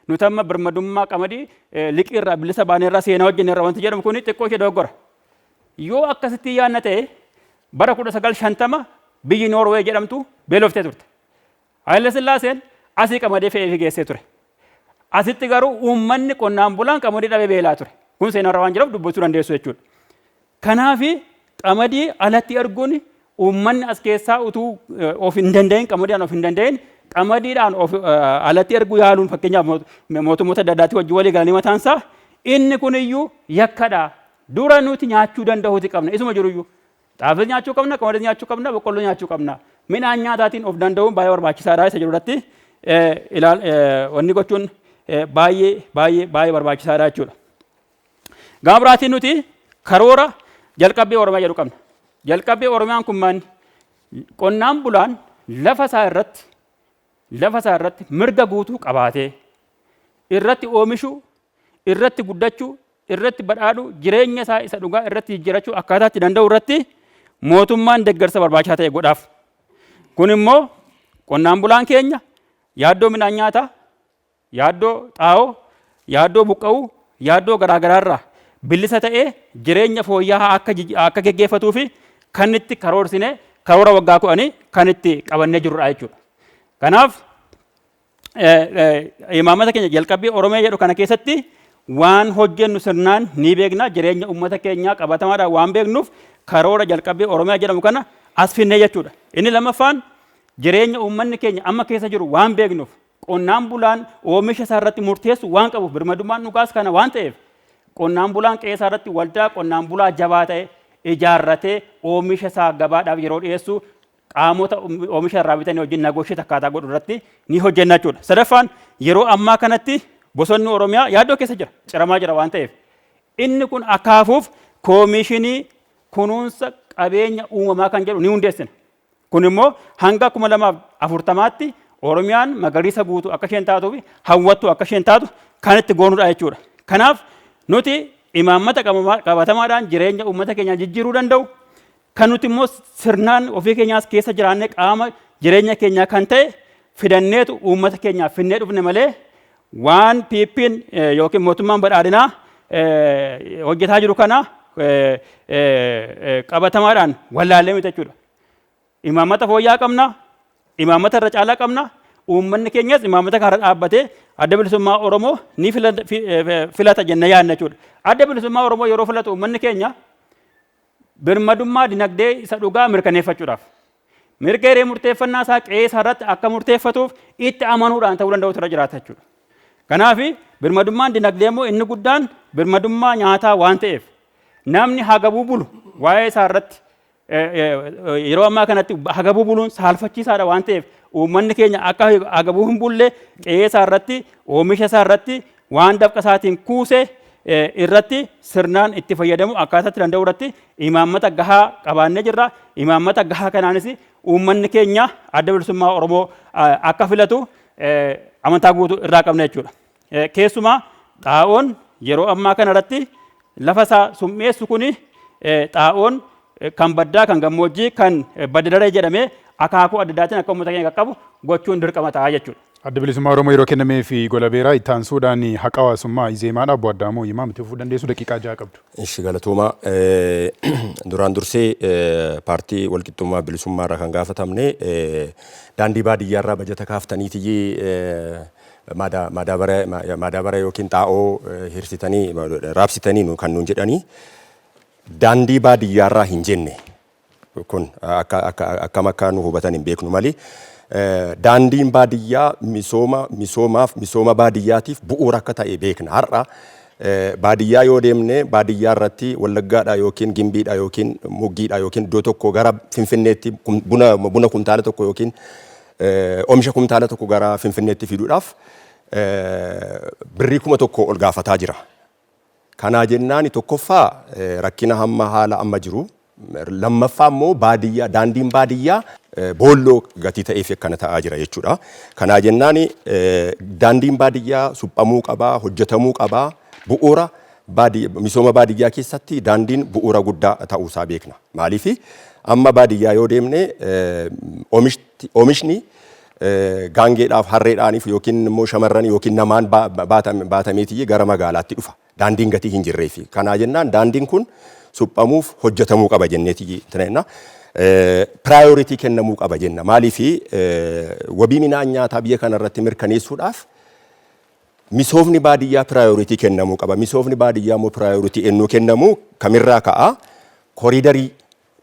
nuti amma birmadummaa qamadii liqii irraa bilisa baanee irraa seenaa wajjin irra wanti jedhamu kun xiqqoo ishee dogoggora. Yoo akkasitti yaadna ta'e bara 1950 biyyi Noorwee jedhamtu beeloftee turte. Haayile Sillaaseen asii qamadii fe'ee geessee ture. Asitti garuu uummanni qonnaan bulaan qamadii dhabee beelaa ture. Kun seenarra waan jiruuf dubbachuu dandeessu jechuudha. Kanaaf qamadii alatti arguun uummanni as keessaa utuu of hin danda'in qamadiidhaan of hin danda'in qamadiidhaan alatti arguu yaaluun fakkeenyaaf mootummoota adda addaatti wajjin walii galanii mataansaa inni kun iyyuu yakkadha. Dura nuti nyaachuu danda'uuti qabna. Isuma jiru iyyuu xaafii nyaachuu qabna, qamadii nyaachuu qabna, boqqolloo nyaachuu qabna. Midhaan nyaataatiin of danda'uun baay'ee barbaachisaadha isa jedhu irratti wanni gochuun baay'ee barbaachisaadha jechuudha. Gama biraatiin nuti karoora jalqabbii Oromiyaa jedhu qabna. Jalqabbii Oromiyaan kun maali? Qonnaan bulaan lafa isaa irratti mirga guutuu qabaatee irratti oomishuu, irratti guddachuu, irratti badhaadhuu, jireenya isaa isa dhugaa irratti jijjiirachuu akkaataa itti danda'u irratti mootummaan deeggarsa barbaachisaa ta'e godhaaf. Kun immoo qonnaan bulaan keenya yaaddoo midhaan nyaataa, yaaddoo xaa'oo, yaaddoo buqqa'uu, yaaddoo garaagaraarraa bilisa ta'ee jireenya fooyya'aa akka geggeeffatuu fi kan itti karoorsine karoora waggaa 10 kan itti qabannee jirrudha jechuudha. Kanaaf imaamata keenya jalqabbii Oromiyaa jedhu kana keessatti waan hojjennu sirnaan ni beekna, jireenya uummata keenyaa qabatamaadhaan waan beeknuuf karoora jalqabbii Oromiyaa jedhamu kana as finnee jechuudha. Inni lammaffaan jireenya uummanni keenya amma keessa jiru waan beeknuuf qonnaan bulaan oomisha isaa irratti murteessu waan qabuuf birmadummaan dhugaas kana waan ta'eef qonnaan bulaan qe'ee isaa irratti waldaa qonnaan bulaa jabaa ta'e ijaarratee oomisha isaa gabaadhaaf yeroo dhiyeessu qaamota oomisha irraa bitanii wajjin nagoosheet akkaataa godhu irratti ni hojjenna jechuudha. Sadaffaan yeroo ammaa kanatti bosonni Oromiyaa yaaddoo keessa jira, ciramaa jira waan ta'eef inni kun akaafuuf koomishinii kunuunsa qabeenya uumamaa kan jedhu ni hundeessina. Kun immoo hanga 2040tti Oromiyaan magariisa guutuu akka isheen taatuu fi hawwattu akka isheen taatu kan itti goonudha jechuudha. Kanaaf nuti imaammata qabatamaadhaan jireenya uummata keenyaa jijjiiruu danda'u kan nuti immoo sirnaan ofii keenyaas keessa jiraannee qaama jireenya keenyaa kan ta'e fidanneetu uummata keenyaaf finnee dhufne malee waan PP'n yookiin mootummaan badhaadhinaa hojjetaa jiru kana qabatamaadhaan wallaallee miti jechuudha. Imaammata fooyya'aa qabna, imaammata irra caalaa qabna. Uummanni keenyas imaammata kana dhaabbatee adda bilisummaa Oromoo ni filata jennee yaadna jechuudha. Adda bilisummaa Oromoo yeroo filatu uummanni keenya birmadummaa dinagdee isa dhugaa mirkaneeffachuudhaaf mirga hiree murteeffannaa isaa qe'ee isaa irratti akka murteeffatuuf itti amanuudhaan ta'uu danda'u irra jiraata jechuudha. Kanaaf birmadummaan dinagdee immoo inni guddaan birmadummaa nyaataa waan ta'eef namni hagabuu bulu waa'ee isaa irratti yeroo ammaa kanatti hagabuu buluun saalfachiisaadha waan ta'eef uummanni keenya akka hagabuu hin bulle qe'ee isaa irratti oomisha isaa irratti waan dafqa isaatiin kuuse irratti sirnaan itti fayyadamu akkaataatti danda'u irratti imaammata gahaa qabaannee jirra. Imaammata gahaa kanaanis uummanni keenya adda bilisummaa Oromoo akka filatu amantaa guutuu irraa qabna jechuudha. Keessumaa xaa'oon yeroo ammaa kana irratti lafa isaa summeessu kuni xaa'oon kan baddaa, kan gammoojjii, kan badda daree jedhamee akaakuu adda addaatiin akka uummata keenya qaqqabu gochuun dirqama ta'a jechuudha. Adda bilisummaa Oromoo yeroo kennamee fi gola beeraa itti aansuudhaan haqa hawaasummaa Izeemaadha Obbo Addaamoo Imaam itti fufuu dandeessu daqiiqaa 6 qabdu. Ishi galatooma duraan dursee paartii walqixxummaa bilisummaa irraa kan gaafatamne daandii baadiyyaa irraa bajata kaaftaniitii maadaabara yookiin xaa'oo hirsitanii raabsitanii kan nuun jedhanii daandii baadiyyaa irraa hin jenne kun akka nu hubatan hin beeknu malee daandiin baadiyyaa misooma baadiyyaatiif bu'uura akka ta'e beekna. Har'a baadiyyaa yoo deemne baadiyyaa irratti Wallaggaadha yookiin Gimbiidha yookiin Muggiidha yookiin iddoo tokko gara Finfinneetti buna kuntaala tokko yookiin oomisha kuntaala tokko gara Finfinneetti fiduudhaaf birrii 1,000 ol gaafataa jira. Kanaa jennaan tokkoffaa rakkina hamma haala amma jiru. Lammaffaa immoo baadiyyaa daandiin baadiyyaa boolloo gatii ta'eef akkana ta'aa jira jechuudha. Kanaa jennaan daandiin baadiyyaa suphamuu qabaa, hojjetamuu qabaa. Bu'uura misooma baadiyyaa keessatti daandiin bu'uura guddaa ta'uusaa beekna. Maaliif amma baadiyyaa yoo deemne oomishni gaangeedhaaf harreedhaaniif yookiin immoo shamarran yookiin namaan baatameetii gara magaalaatti dhufa. Daandiin gatii hin jirreefi. Kanaa jennaan daandiin kun suphamuuf hojjetamuu qaba jenneeti jenna. Priority kennamuu qaba jenna. Maaliif wabii midhaan nyaataa biyya kanarratti mirkaneessuudhaaf misoomni baadiyyaa priority kennamuu qaba. Misoomni baadiyyaa immoo priority ennuu kennamu kamirraa ka'a? Koriidarii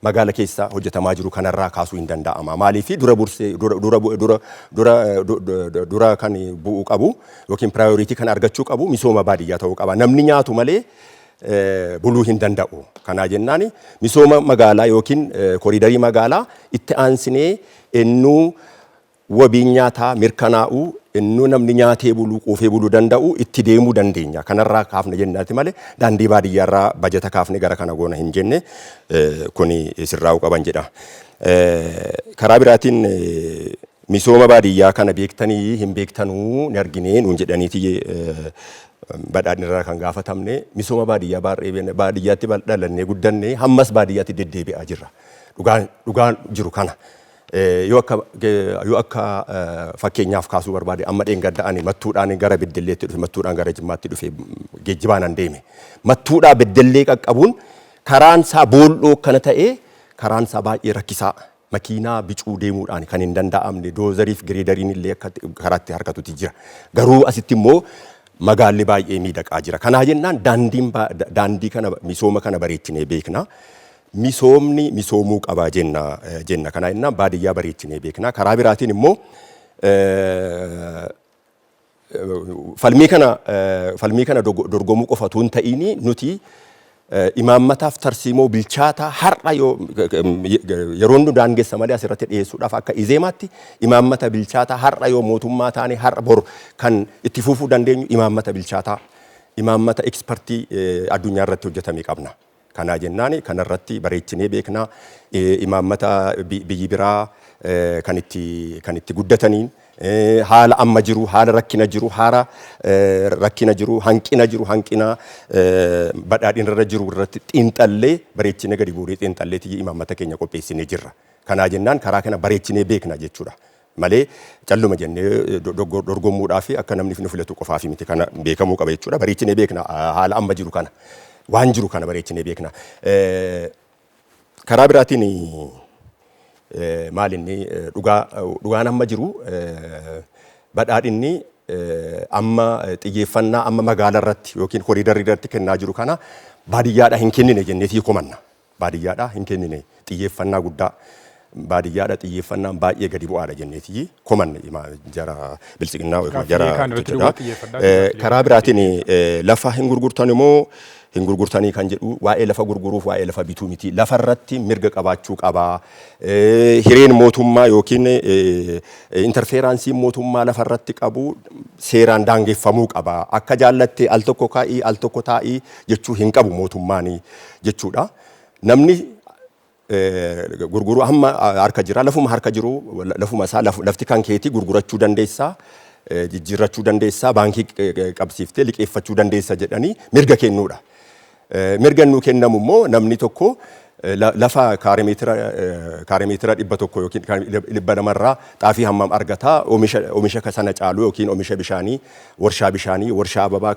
magaala keessa hojjetamaa jiru kanarraa kaasuu hin danda'ama. Maaliif dura kan bu'uu qabu yookiin priority kan argachuu qabu misooma baadiyyaa ta'uu qaba. Namni nyaatu malee buluu hin danda'u. Kanaa jennaan misooma magaalaa yookiin koriidarii magaalaa itti aansinee ennuu wabiin nyaataa mirkanaa'u ennuu namni nyaatee buluu quufee buluu danda'u itti deemuu dandeenya. Kanarraa kaafne jennaati malee daandii baadiyyaarraa bajata kaafne gara kana goona hin jenne kuni sirraa'uu qaban jedha. Karaa biraatiin misooma baadiyyaa kana beektanii hin beektanuu ni argine nuun jedhaniiti badhaadhinirraa kan gaafatamne misooma baadiyyaa baadiyyaatti dhalannee guddannee hammas baadiyyaatti deddeebi'aa jirra. Dhugaan jiru kana. Yoo akka fakkeenyaaf kaasuu barbaade amma dheengadda'anii mattuudhaan gara beddelleetti dhufe mattuudhaan gara jimmaatti dhufe geejjibaan an deeme. Mattuudhaa beddellee qaqqabuun karaan isaa boolloo kana ta'ee karaan isaa baay'ee rakkisaa makiinaa bicuu deemuudhaan kan hin danda'amne doozariif gireedariin illee akka karaatti harkatutti jira. Garuu asitti immoo magaalli baay'ee miidhaqaa jira. Kanaa jennaan daandii kana misooma kana bareechinee beekna. Misoomni misoomuu qabaa jenna. Kanaa jennaan baadiyyaa bareechinee beekna. Karaa biraatiin immoo falmii kana dorgomuu qofa otoo hin ta'iin nuti imaammataaf tarsiimoo bilchaataa har'a yeroo nu daangessa malee asirratti dhiyeessuudhaaf akka izeemaatti imaammata bilchaataa har'a yoo mootummaa taane har'a bor kan itti fufuu dandeenyu imaammata bilchaataa imaammata ekspertii addunyaa irratti hojjetamee qabna. Kanaa jennaan kanarratti bareechinee beekna imaammata biyyi biraa kan itti guddataniin haala amma jiru haala rakkina jiru hanqina badhaadhinarra jiru irratti xiinxallee bareechinee gadi buuree xiinxalleetii imaammata keenya qopheessinee jirra. Kanaa jennaan karaa kana bareechinee beekna jechuudha. Malee calluma jennee dorgommuudhaa fi akka namni nu filatu qofaa fi miti kana beekamuu qaba jechuudha. Bareechinee beekna haala amma jiru kana. Waan jiru kana bareechinee beekna. Karaa biraatiin maalinni dhugaan amma jiru badhaadhinni amma xiyyeeffannaa amma magaalaa irratti yookiin koriidarii irratti kennaa jiru kana baadiyyaadhaa hin kennine jenneetii komanna. Baadiyyaadhaa hin kennine xiyyeeffannaa guddaa baadiyyaadhaa xiyyeeffannaan baay'ee gadi bu'aadha jenneetii komanne jara bilisiqinnaa yookiin jara karaa biraatiin lafa hin gurgurtan immoo hin gurgurtanii kan jedhu waa'ee lafa gurguruuf waa'ee lafa bituu miti. Lafa irratti mirga qabaachuu qabaa. Hireen mootummaa yookiin interferansiin mootummaa lafa irratti qabu seeraan daangeffamuu qaba. Akka jaallattee al tokko kaa'ii al tokko taa'ii jechuu hin qabu mootummaan jechuudha. Namni gurguruu hamma harka jira lafuma harka jiru lafuma isaa lafti kan keetii gurgurachuu dandeessaa. Jijjiirrachuu dandeessaa baankii qabsiiftee liqeeffachuu dandeessa jedhanii mirga kennuudha. Mirga nuu kennamu immoo namni tokko lafa kaaremeetira 100 yookiin 200 xaafii hammam argataa oomisha sana caalu yookiin oomisha bishaanii warshaa ababaa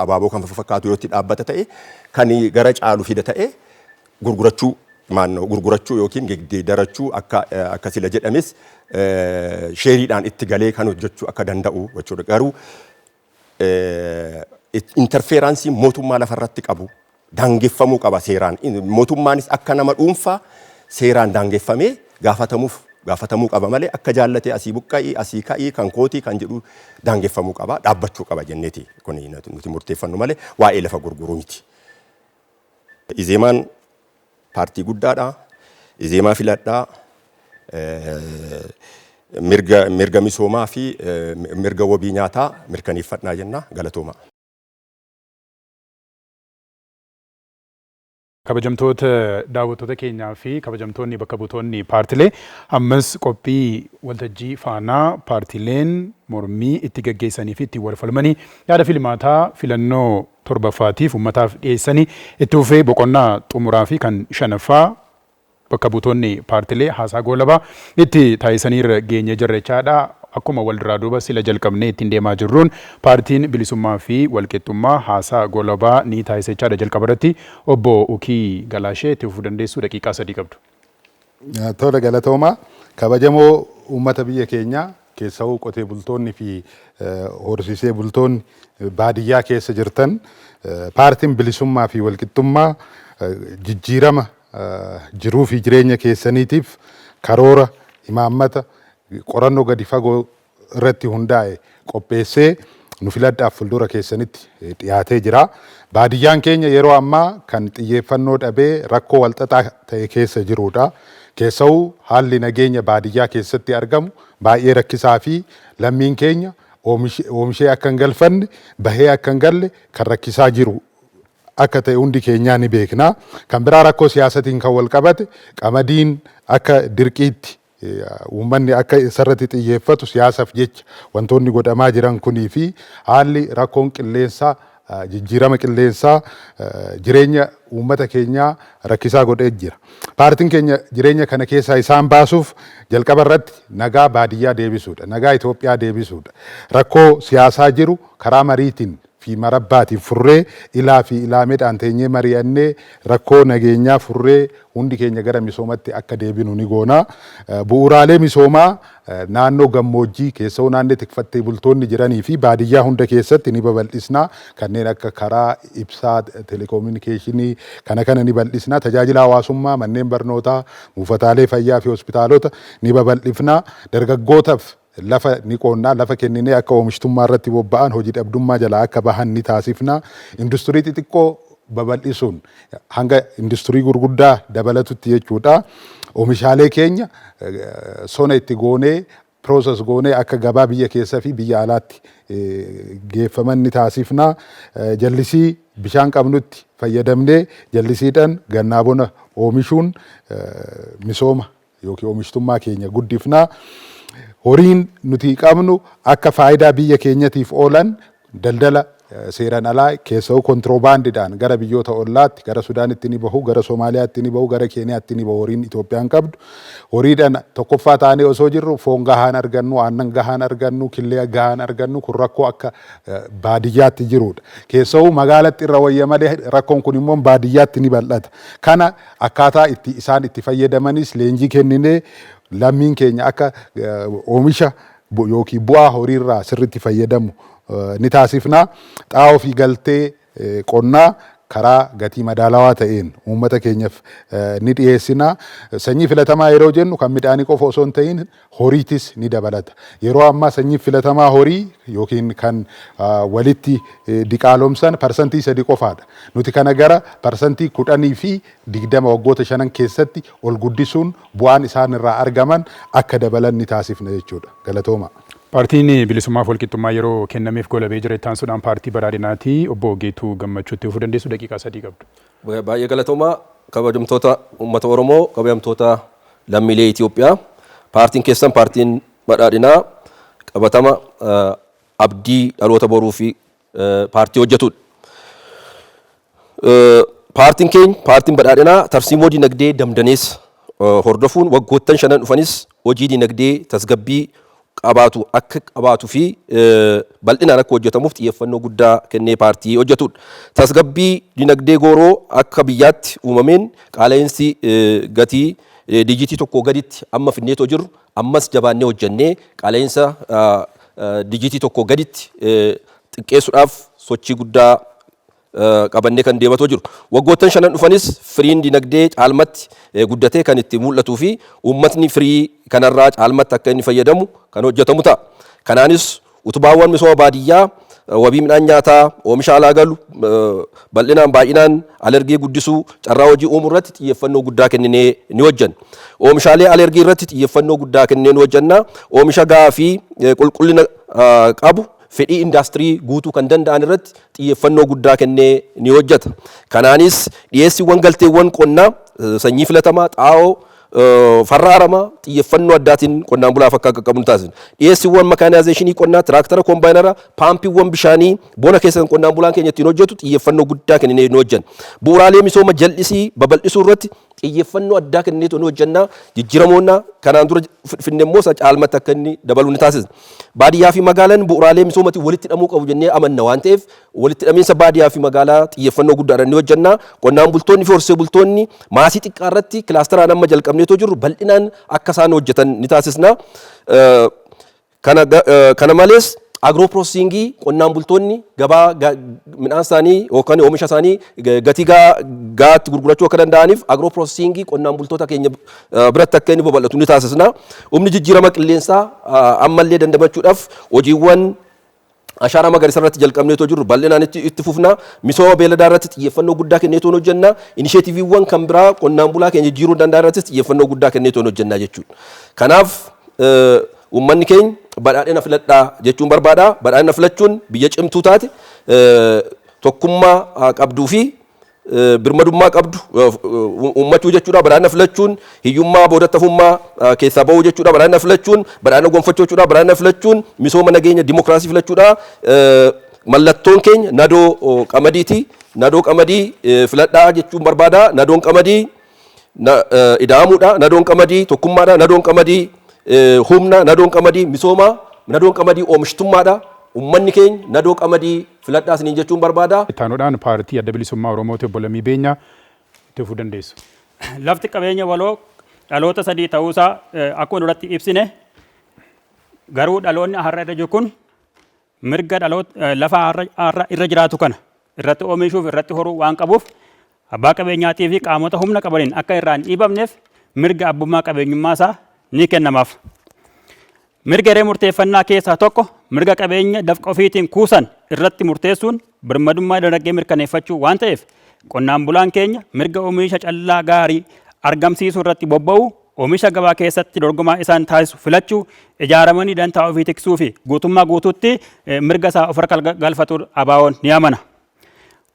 abaaboo kan fakkaatu yoo itti dhaabbata ta'e kan gara caalu fida ta'e gurgurachuu yookiin geeddarachuu akka sila jedhames sheeriidhaan itti galee kan hojjechuu akka danda'u jechuudha. Garuu interferansiin mootummaa lafarratti qabu daangeffamuu qaba seeraan. Mootummaanis akka nama dhuunfaa seeraan daangeffamee gaafatamuu qaba malee akka jaallatee asii buqqa'ii asii ka'ii kan kootii kan jedhu daangeffamuu qaba dhaabbachuu qaba jenneeti kun nuti murteeffannu malee waa'ee lafa gurguruu miti. Izeemaan paartii guddaadha. Izeemaa filadhaa. Mirga misoomaa fi mirga wabii nyaataa mirkaneeffadhaa jenna galatooma. Kabajamtoota daawwattoota keenyaa fi kabajamtoonni bakka buutoonni paartilee ammas qophii waltajjii faanaa paartileen mormii itti gaggeessanii fi ittiin wal falmanii yaada filmaataa filannoo torbaffaatiif uummataaf dhiyeessanii itti fufee boqonnaa xumuraa fi kan shanaffaa bakka buutoonni paartilee haasaa goolabaa itti taasisaniirra geenye jirrechaadha. Akkuma walduraa duuba sila jalqabnee ittiin deemaa jirruun paartiin bilisummaa fi walqixxummaa haasaa goolabaa ni taasisechaadha. Jalqaba irratti obbo Ukii Galaashee itti fufuu dandeessu daqiiqaa 3 qabdu. Tola galatoomaa kabajamoo uummata biyya keenyaa keessawuu qotee bultoonni fi horsiisee bultoonni baadiyyaa keessa jirtan paartiin bilisummaa fi walqixxummaa jijjiirama jiruu fi jireenya keessaniitiif karoora imaammata qorannoo gadi fagoo irratti hundaa'e qopheessee nu filadhaaf fuuldura keessanitti dhiyaatee jira. Baadiyyaan keenya yeroo ammaa kan xiyyeeffannoo dhabee rakkoo walxaxaa ta'e keessa jirudha. Keessawuu haalli nageenya baadiyyaa keessatti argamu baay'ee rakkisaa fi lammiin keenya oomishee akka hin galfanne bahee akka hin galle kan rakkisaa jiru akka ta'e hundi keenyaa ni beekna. Kan biraa rakkoo siyaasatiin kan wal qabate qamadiin akka dirqiitti uummanni akka isarratti xiyyeeffatu siyaasaaf jecha wantoonni godhamaa jiran kunii fi haalli rakkoon qilleensaa jijjiirama qilleensaa jireenya uummata keenyaa rakkisaa godhee jira. Paartiin keenya jireenya kana keessaa isaan baasuuf jalqaba irratti nagaa baadiyyaa deebisuudha. Nagaa Itoophiyaa deebisuudha. Rakkoo siyaasaa jiru karaa mariitiin fi marabbaatiin furree ilaa fi ilaameedhaan teenyee mari'annee rakkoo nageenyaa furree hundi keenya gara misoomatti akka deebinu ni goona. Bu'uuraalee misoomaa naannoo gammoojjii keessoo naannoo tikfattee bultoonni jiranii fi baadiyyaa hunda keessatti ni babal'isna. Kanneen akka karaa ibsaa, telekominikeeshinii kana ni bal'isna. Tajaajila hawaasummaa, manneen barnootaa, buufataalee fayyaa fi hospitaalota ni babal'ifna. Dargaggootaaf lafa ni qoonnaa, lafa kenninee akka oomishtummaa irratti bobba'an hojii dhabdummaa jalaa akka bahan ni taasifna. Industirii xixiqqoo babal'isuun hanga industirii gurguddaa dabalatutti jechuudha. Oomishaalee keenya sona itti goonee process goonee akka gabaa biyya keessaa fi biyya alaatti geeffaman ni taasifna. Jallisii bishaan qabnutti fayyadamnee jallisiidhaan gannaa bona oomishuun misooma yookiin oomishtummaa keenya guddifna. Horiin nuti qabnu akka faayidaa biyya keenyatiif oolan daldala seeraan alaa keessoo kontiroobaandiidhaan gara biyyoota ollaatti gara Sudaanitti ni bahu, gara Somaaliyaatti ni bahu, gara Keeniyaatti ni bahu horiin Itoophiyaan qabdu. Horiidhaan tokkoffaa taanee osoo jirru foon gahaan argannu, aannan gahaan argannu, killee gahaan argannu kun rakkoo akka baadiyyaatti jirudha. Keessoo magaalatti irra wayya malee rakkoon kun immoo baadiyyaatti ni bal'ata. Kana akkaataa isaan itti fayyadamanis leenjii kenninee lammiin keenya akka oomisha yookiin bu'aa horiirraa sirriitti fayyadamu ni taasifna. Xaa'oo fi galtee qonnaa karaa gatii madaalawaa ta'een uummata keenyaaf ni dhiyeessina. Sanyii filatamaa yeroo jennu kan midhaanii qofa osoo hin ta'in horiitis ni dabalata. Yeroo ammaa sanyii filatamaa horii yookiin kan walitti diqaalomsan parsantii 3 qofaadha. Nuti kana gara parsantii 10 fi 20 waggoota 5 keessatti ol guddisuun bu'aan isaan irraa argaman akka dabalan ni taasifna jechuudha. Galatooma. Paartiin bilisummaa fi walqixxummaa yeroo kennameef golabee jira itti aansuudhaan paartii badhaadhinaatii obbo Geetuu Gammachuutti fufuu dandeessu daqiiqaa 3 qabdu. Baay'ee galatoomaa kabajamtoota uummata Oromoo, kabajamtoota lammiilee Itoophiyaa. Paartiin keessan paartiin badhaadhinaa qabatama abdii dhaloota boruu fi paartii hojjetudha. Paartiin keenya paartiin badhaadhinaa tarsiimoo dinagdee damdaneessa hordofuun waggoottan 5 dhufanis hojii dinagdee tasgabbii qabaatu fi bal'inaan akka hojjetamuuf xiyyeeffannoo guddaa kennee paartii hojjetudha. Tasgabbii dinagdee gooroo akka biyyaatti uumameen qaala'insi gatii dijitii tokko gaditti amma finneetoo jirru ammas jabaannee hojjennee qaala'insa dijitii tokko gaditti xiqqeessuudhaaf sochii guddaa qabannee kan deematoo jiru. Waggoottan 5 dhufanis firiin dinagdee caalmatti guddatee kan itti mul'atuu fi uummatni firii kanarraa caalmatti akka inni fayyadamu kan hojjetamu ta'a. Kanaanis utubaawwan misooma baadiyyaa wabii midhaan nyaataa oomisha alaa galu baay'inaan alergii guddisuu carraa hojii uumuu irratti xiyyeeffannoo guddaa kenninee ni hojjenna. Oomishaalee alergii irratti xiyyeeffannoo guddaa kennee ni hojjenna. Oomisha gahaa fi qulqullina qabu fedhii indaastirii guutuu kan danda'an irratti xiyyeeffannoo guddaa kennee ni hojjeta. Kanaanis dhiyeessiiwwan galteewwan qonnaa sanyii filatamaa xaa'oo farra aramaa xiyyeeffannoo addaatiin qonnaan bulaaf akka qaqqabnu taasisna. Dhiyeessiiwwan makaanaayizeeshinii qonnaa tiraaktara kombaayinara paampiiwwan bishaanii bona keessa qonnaan bulaan keenya ittiin hojjetu xiyyeeffannoo guddaa kennee ni hojjenna. Bu'uuraalee misooma jal'isii babal'isuu irratti xiyyeeffannoo addaa kennee ni hojjenna. Jijjiiramoonna kanaan dura finne immoo isa caalmatti akka inni dabalu ni taasisna. Baadiyyaa fi magaalaan bu'uuraalee misoomaatiin walitti hidhamuu qabu jennee amanna waan ta'eef walitti hidhamiinsa baadiyyaa fi magaalaa xiyyeeffannoo guddaadhaan ni hojjenna. Qonnaan bultoonni fi horsee bultoonni maasii xiqqaa irratti kilaasteraan amma jalqabneetoo jirru bal'inaan akka isaan hojjetan ni taasisna. Kana malees agiroo piroosesingii qonnaan bultoonni gabaa midhaan isaanii yookaan oomisha isaanii gatii gahaatti gurgurachuu akka danda'aniif agiroo piroosesingii qonnaan bultoota keenya biratti akka inni babal'atu ni taasisna. Humni jijjiirama qilleensaa ammallee dandamachuudhaaf hojiiwwan ashaaraa magariisa irratti jalqabneetoo jirru bal'inaan itti fufna. Misooma beeladaa irratti xiyyeeffannoo guddaa kenneetoo hojjenna. Inisheetiiviiwwan kan biraa qonnaan bulaa keenya jijjiiruu danda'an irratti xiyyeeffannoo guddaa kenneetoo hojjenna jechuudha. Kanaaf uummanni keenya badhaadhina filadhaa jechuun barbaada. Badhaadhina filachuun biyya cimtuu taate tokkummaa qabduu fi birmadummaa qabdu uummachuu jechuudha. Badhaadhina filachuun hiyyummaa boodatti hafummaa keessaa bahuu jechuudha. Badhaadhina filachuun badhaadhina gonfachuu jechuudha. Badhaadhina filachuun misooma nageenya dimokiraasii filachuudha. Mallattoon keenya nadoo qamadiiti. Nadoo qamadii filadhaa jechuun barbaada. Nadoon qamadii ida'amuudha. Nadoon qamadii tokkummaadha. Nadoon qamadii humna, nadoon qamadii misooma, nadoon qamadii oomishtummaadha. Uummanni keenya nadoo qamadii filadhaa isiniin jechuun barbaada. Ittaanuudhaan paartii adda bilisummaa Oromooti obbo Lammii Beenyaa itti fufuu dandeessu. Lafti qabeenya waloo dhaloota sadii ta'uusaa akkuma duratti ibsine garuu dhaloonni har'a irra jiru kun mirga lafa har'a irra jiraatu kana irratti oomishuuf irratti horuu waan qabuuf abbaa qabeenyaatii fi qaamota humna qabaniin akka irraan dhiibamneef mirga abbummaa qabeenyummaa isaa ni kennamaaf. Mirga hiree murteeffannaa keessaa tokko mirga qabeenya dafqa ofiitiin kuusan irratti murteessuun birmadummaa dinagdee mirkaneeffachuu waan ta'eef qonnaan bulaan keenya mirga oomisha callaa gaarii argamsiisuu irratti bobba'uu, oomisha gabaa keessatti dorgomaa isaan taasisu filachuu, ijaaramanii dantaa ofii tiksuu fi guutummaa guutuutti mirga isaa of harka galfatu abaawoon ni amana.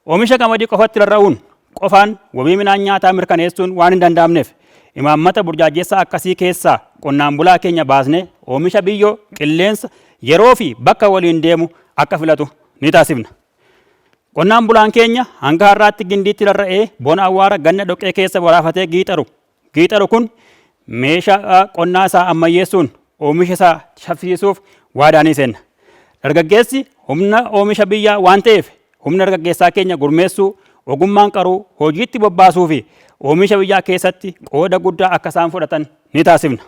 Oomisha qamadii qofatti rarra'uun qofaan wabii midhaan nyaataa mirkaneessuun waan hin danda'amneef imaammata burjaajessaa akkasii keessaa qonnaan bulaa keenya baasnee oomisha biyyoo, qilleensa, yeroo fi bakka waliin deemu akka filatu ni taasifna. Qonnaan bulaan keenya hanga har'aatti gindiitti rarra'ee bona awwaara ganna dhoqqee keessa boraafatee giixaru. Giixaru kun meeshaa qonnaa isaa ammayyeessuun oomisha isaa saffisiisuuf waadaa ni seenna. Dargaggeessi humna oomisha biyyaa waan ta'eef humna dargaggeessaa keenya gurmeessuu, ogummaan qaruu, hojiitti bobbaasuu fi oomisha biyyaa keessatti qooda guddaa akka isaan fudhatan ni taasifna.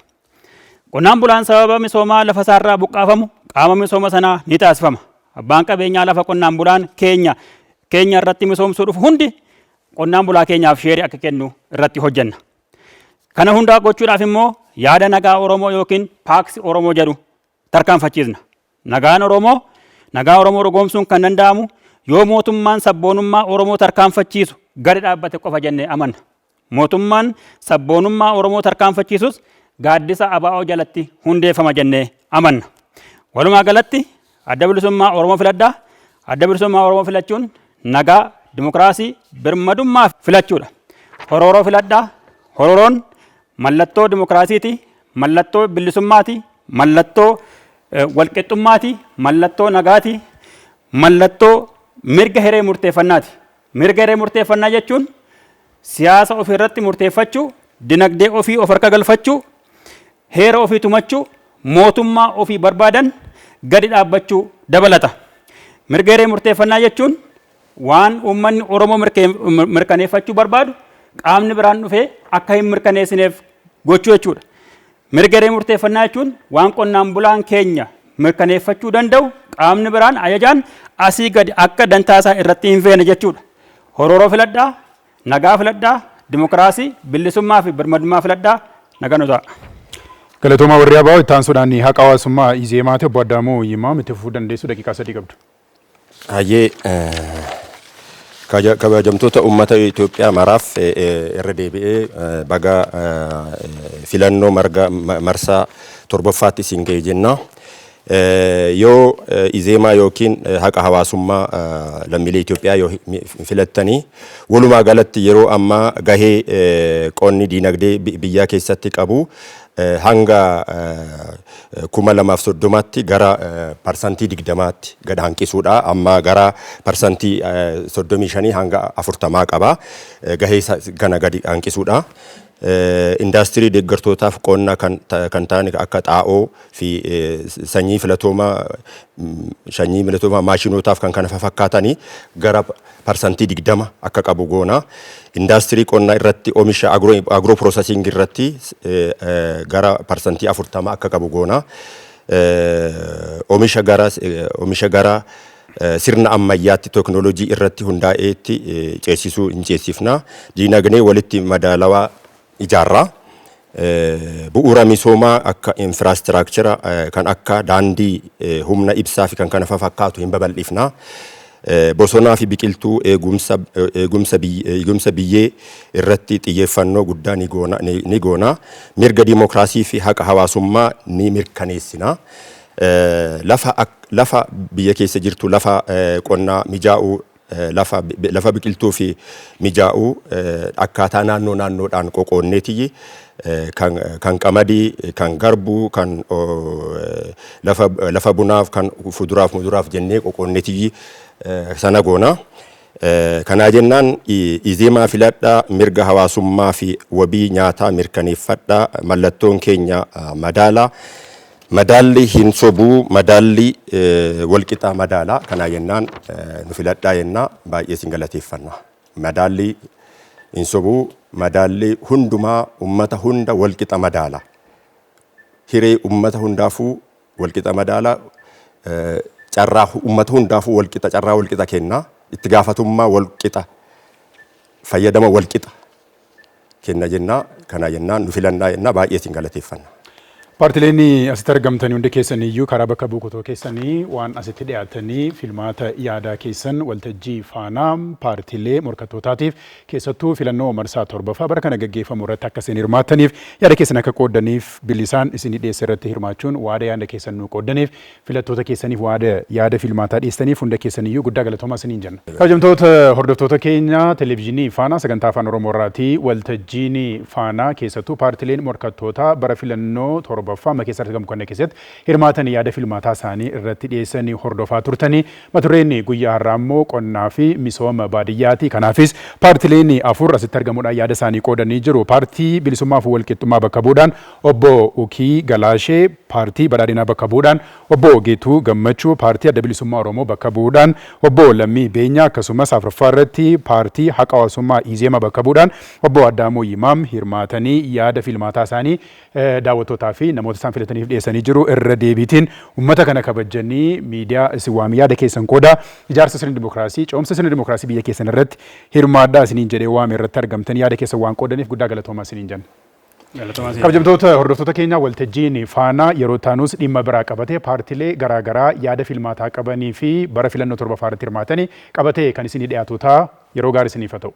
Qonnaan bulaan sababa misoomaa lafa isaarraa buqqaafamu qaama misooma sanaa ni taasifama. Abbaan qabeenyaa lafa qonnaan bulaan keenya irratti misoomsuu dhufu hundi qonnaan bulaa keenyaaf sheerii akka kennu irratti hojjenna. Kana hundaa gochuudhaaf immoo yaada nagaa Oromoo yookiin paaksii Oromoo jedhu tarkaanfachiisna. Nagaa Oromoo dhugoomsuun kan danda'amu yoo mootummaan sabboonummaa Oromoo tarkaanfachiisu gadi dhaabbate qofa jennee amanna. Mootummaan sabboonummaa Oromoo tarkaanfachiisus gaaddisa ABO jalatti hundeeffama jennee amanna. Walumaa galatti adda bilisummaa Oromoo filadhaa. Adda bilisummaa Oromoo filachuun nagaa, dimokiraasii, birmadummaa filachuudha. Horooroo filadhaa. Horooroon mallattoo dimokiraasiiti, mallattoo bilisummaati, mallattoo walqixxummaati, mallattoo nagaati, mallattoo mirga hiree murteeffannaati. Mirga hiree murteeffannaa jechuun siyaasa ofii irratti murteeffachuu, dinagdee ofii of harka galfachuu, heera ofii tumachuu, mootummaa ofii barbaadan gadi dhaabbachuu dabalata. Mirga hiree murteeffannaa jechuun waan uummanni Oromoo mirkaneeffachuu barbaadu qaamni biraan dhufee akka hin mirkaneessineef gochuu jechuudha. Mirga hiree murteeffannaa jechuun waan qonnaan bulaan keenya mirkaneeffachuu danda'u qaamni biraan ajajaan asii gadi akka dantaasaa irratti hin feene jechuudha. Horooroo filadhaa, nagaa filadhaa, dimokiraasii, bilisummaa fi birmadummaa filadhaa nagaan ta'a. Galatoomaa warri ABO itti aansuudhaan haqa hawaasummaa Izeemaati obbo Addaamuu Yimaam itti fufuu dandeessu daqiiqaa 3 qabdu. Hayyee kabajamtoota uummata Itoophiyaa maraaf irra deebi'ee baga filannoo marsaa torbaffaatti isin ga'e jenna. yoo izeemaa yookiin haqa hawaasummaa lammiilee Itoophiyaa yoo filattanii walumaa galatti yeroo ammaa gahee qonni diinagdee biyyaa keessatti qabu hanga 2030tti gara parsantii 20tti gad hanqisuudha. Amma gara parsantii 35 hanga 40 qaba. Gahee kana gadi hanqisuudha. Indaastirii deeggartootaaf qonna kan ta'an akka xaa'oo fi sanyii filatoomaa maashinootaaf kan kana fakkaatanii gara parsantii 20 akka qabu goona. Indaastirii qonnaa irratti oomisha agro processing irratti gara parsantii 40 akka qabu goona. Oomisha gara sirna ammayyaatti teknoolojii irratti hundaa'eetti ceesisuu hin ceesifna. Diinagdee walitti madaalawaa ijaarraa. Bu'uura misoomaa akka infraastiraakchara kan akka daandii humna ibsaa fi kan kana fakkaatu hin babal'ifna. Bosonaa fi biqiltuu eegumsa biyyee irratti xiyyeeffannoo guddaa ni goona. Mirga dimokiraasii fi haqa hawaasummaa ni mirkaneessina. Lafa biyya keessa jirtu lafa qonnaa mijaa'uu lafa biqiltuu fi mijaa'uu akkaataa naannoodhaan qoqoonneeti kan qamadii, kan garbuu, kan lafa bunaaf, kan fuduraaf muduraaf jennee qoqoonneeti sana goona. Kanaa jennaan izeemaa filadhaa, mirga hawaasummaa fi wabii nyaataa mirkaneeffadhaa, mallattoon keenya madaalaa. Madaalli hin sobuu, madaalli walqixaa madaalaa. Kanaa jennaan nu filadhaa jennaa baay'ee sin galateeffanna. Madaalli hin sobuu, madaalli hundumaa ummata hunda walqixa madaala. Hiree ummata hundaafuu walqixa madaala. Carraa ummata hundaafuu walqixa carraa walqixa kenna. Itti gaafatummaa walqixa fayyadama walqixa kenna jennaa. Kanaa jennaan nu filannaa jennaa baay'ee sin galateeffanna. Paartileen asitti argamtanii hundi keessanii iyyuu karaa bakka buutota keessanii waan asitti dhiyaatanii filmaata yaadaa keessan waltajjii faanaa paartilee morkattootaatiif keessattuu filannoo marsaa torbaffaa bara kana gaggeeffamu irratti akka isin hirmaattaniif yaada keessan akka qooddaniif bilisaan isin dhiyeesse irratti hirmaachuun waada yaada keessan nu qooddaniif filattoota keessaniif waada yaada filmaataa dhiyeessaniif hunda keessanii iyyuu guddaa galatoomaa isiniin jenna. Kabajamtoota hordoftoota keenya televezyiinii faanaa sagantaa afaan Oromoo irraatii waltajjiin faanaa keessattuu paartileen morkattootaa bara filannoo torbaffaa amma keessatti argamu kana keessatti hirmaatanii yaada filmaataa isaanii irratti dhiyeessanii hordofaa turtanii maturreen guyyaa har'aa immoo qonnaa fi misooma baadiyyaati. Kanaafis paartileen afur asitti argamuudhaan yaada isaanii qoodanii jiru. Paartii bilisummaa fi walqixxummaa bakka bu'uudhaan obbo Ukii Galaashee, paartii badhaadhinaa bakka bu'uudhaan obbo Geetuu Gammachuu, paartii adda bilisummaa Oromoo bakka bu'uudhaan obbo Lammii Beenyaa, akkasumas afuraffaa irratti paartii haqa hawaasummaa Izeema bakka bu'uudhaan obbo Addaamuu Yimaam hirmaatanii yaada filmaataa isaanii daawwattootaa fi namoota isaan filataniif dhiyeessanii jiru. Irra deebiitiin uummata kana kabajanii miidiyaa isin waamii yaada keessan qoodaa ijaarsa sirna dimookiraasii, ce'umsa sirna dimookiraasii biyya keessan irratti hirmaadhaa isiniin jedhee waame irratti argamtanii yaada keessan waan qoodaniif guddaa galatoomaa isiniin jenna. Kabajamtoota hordoftoota keenya waltajjiin faanaa yeroo taanus dhimma biraa qabatee paartilee garaagaraa yaada filmaataa qabanii fi bara filannoo torbaffaa irratti hirmaatanii qabatee kan isinii dhiyaatu ta'a. Yeroo gaarii isiniif haa ta'u.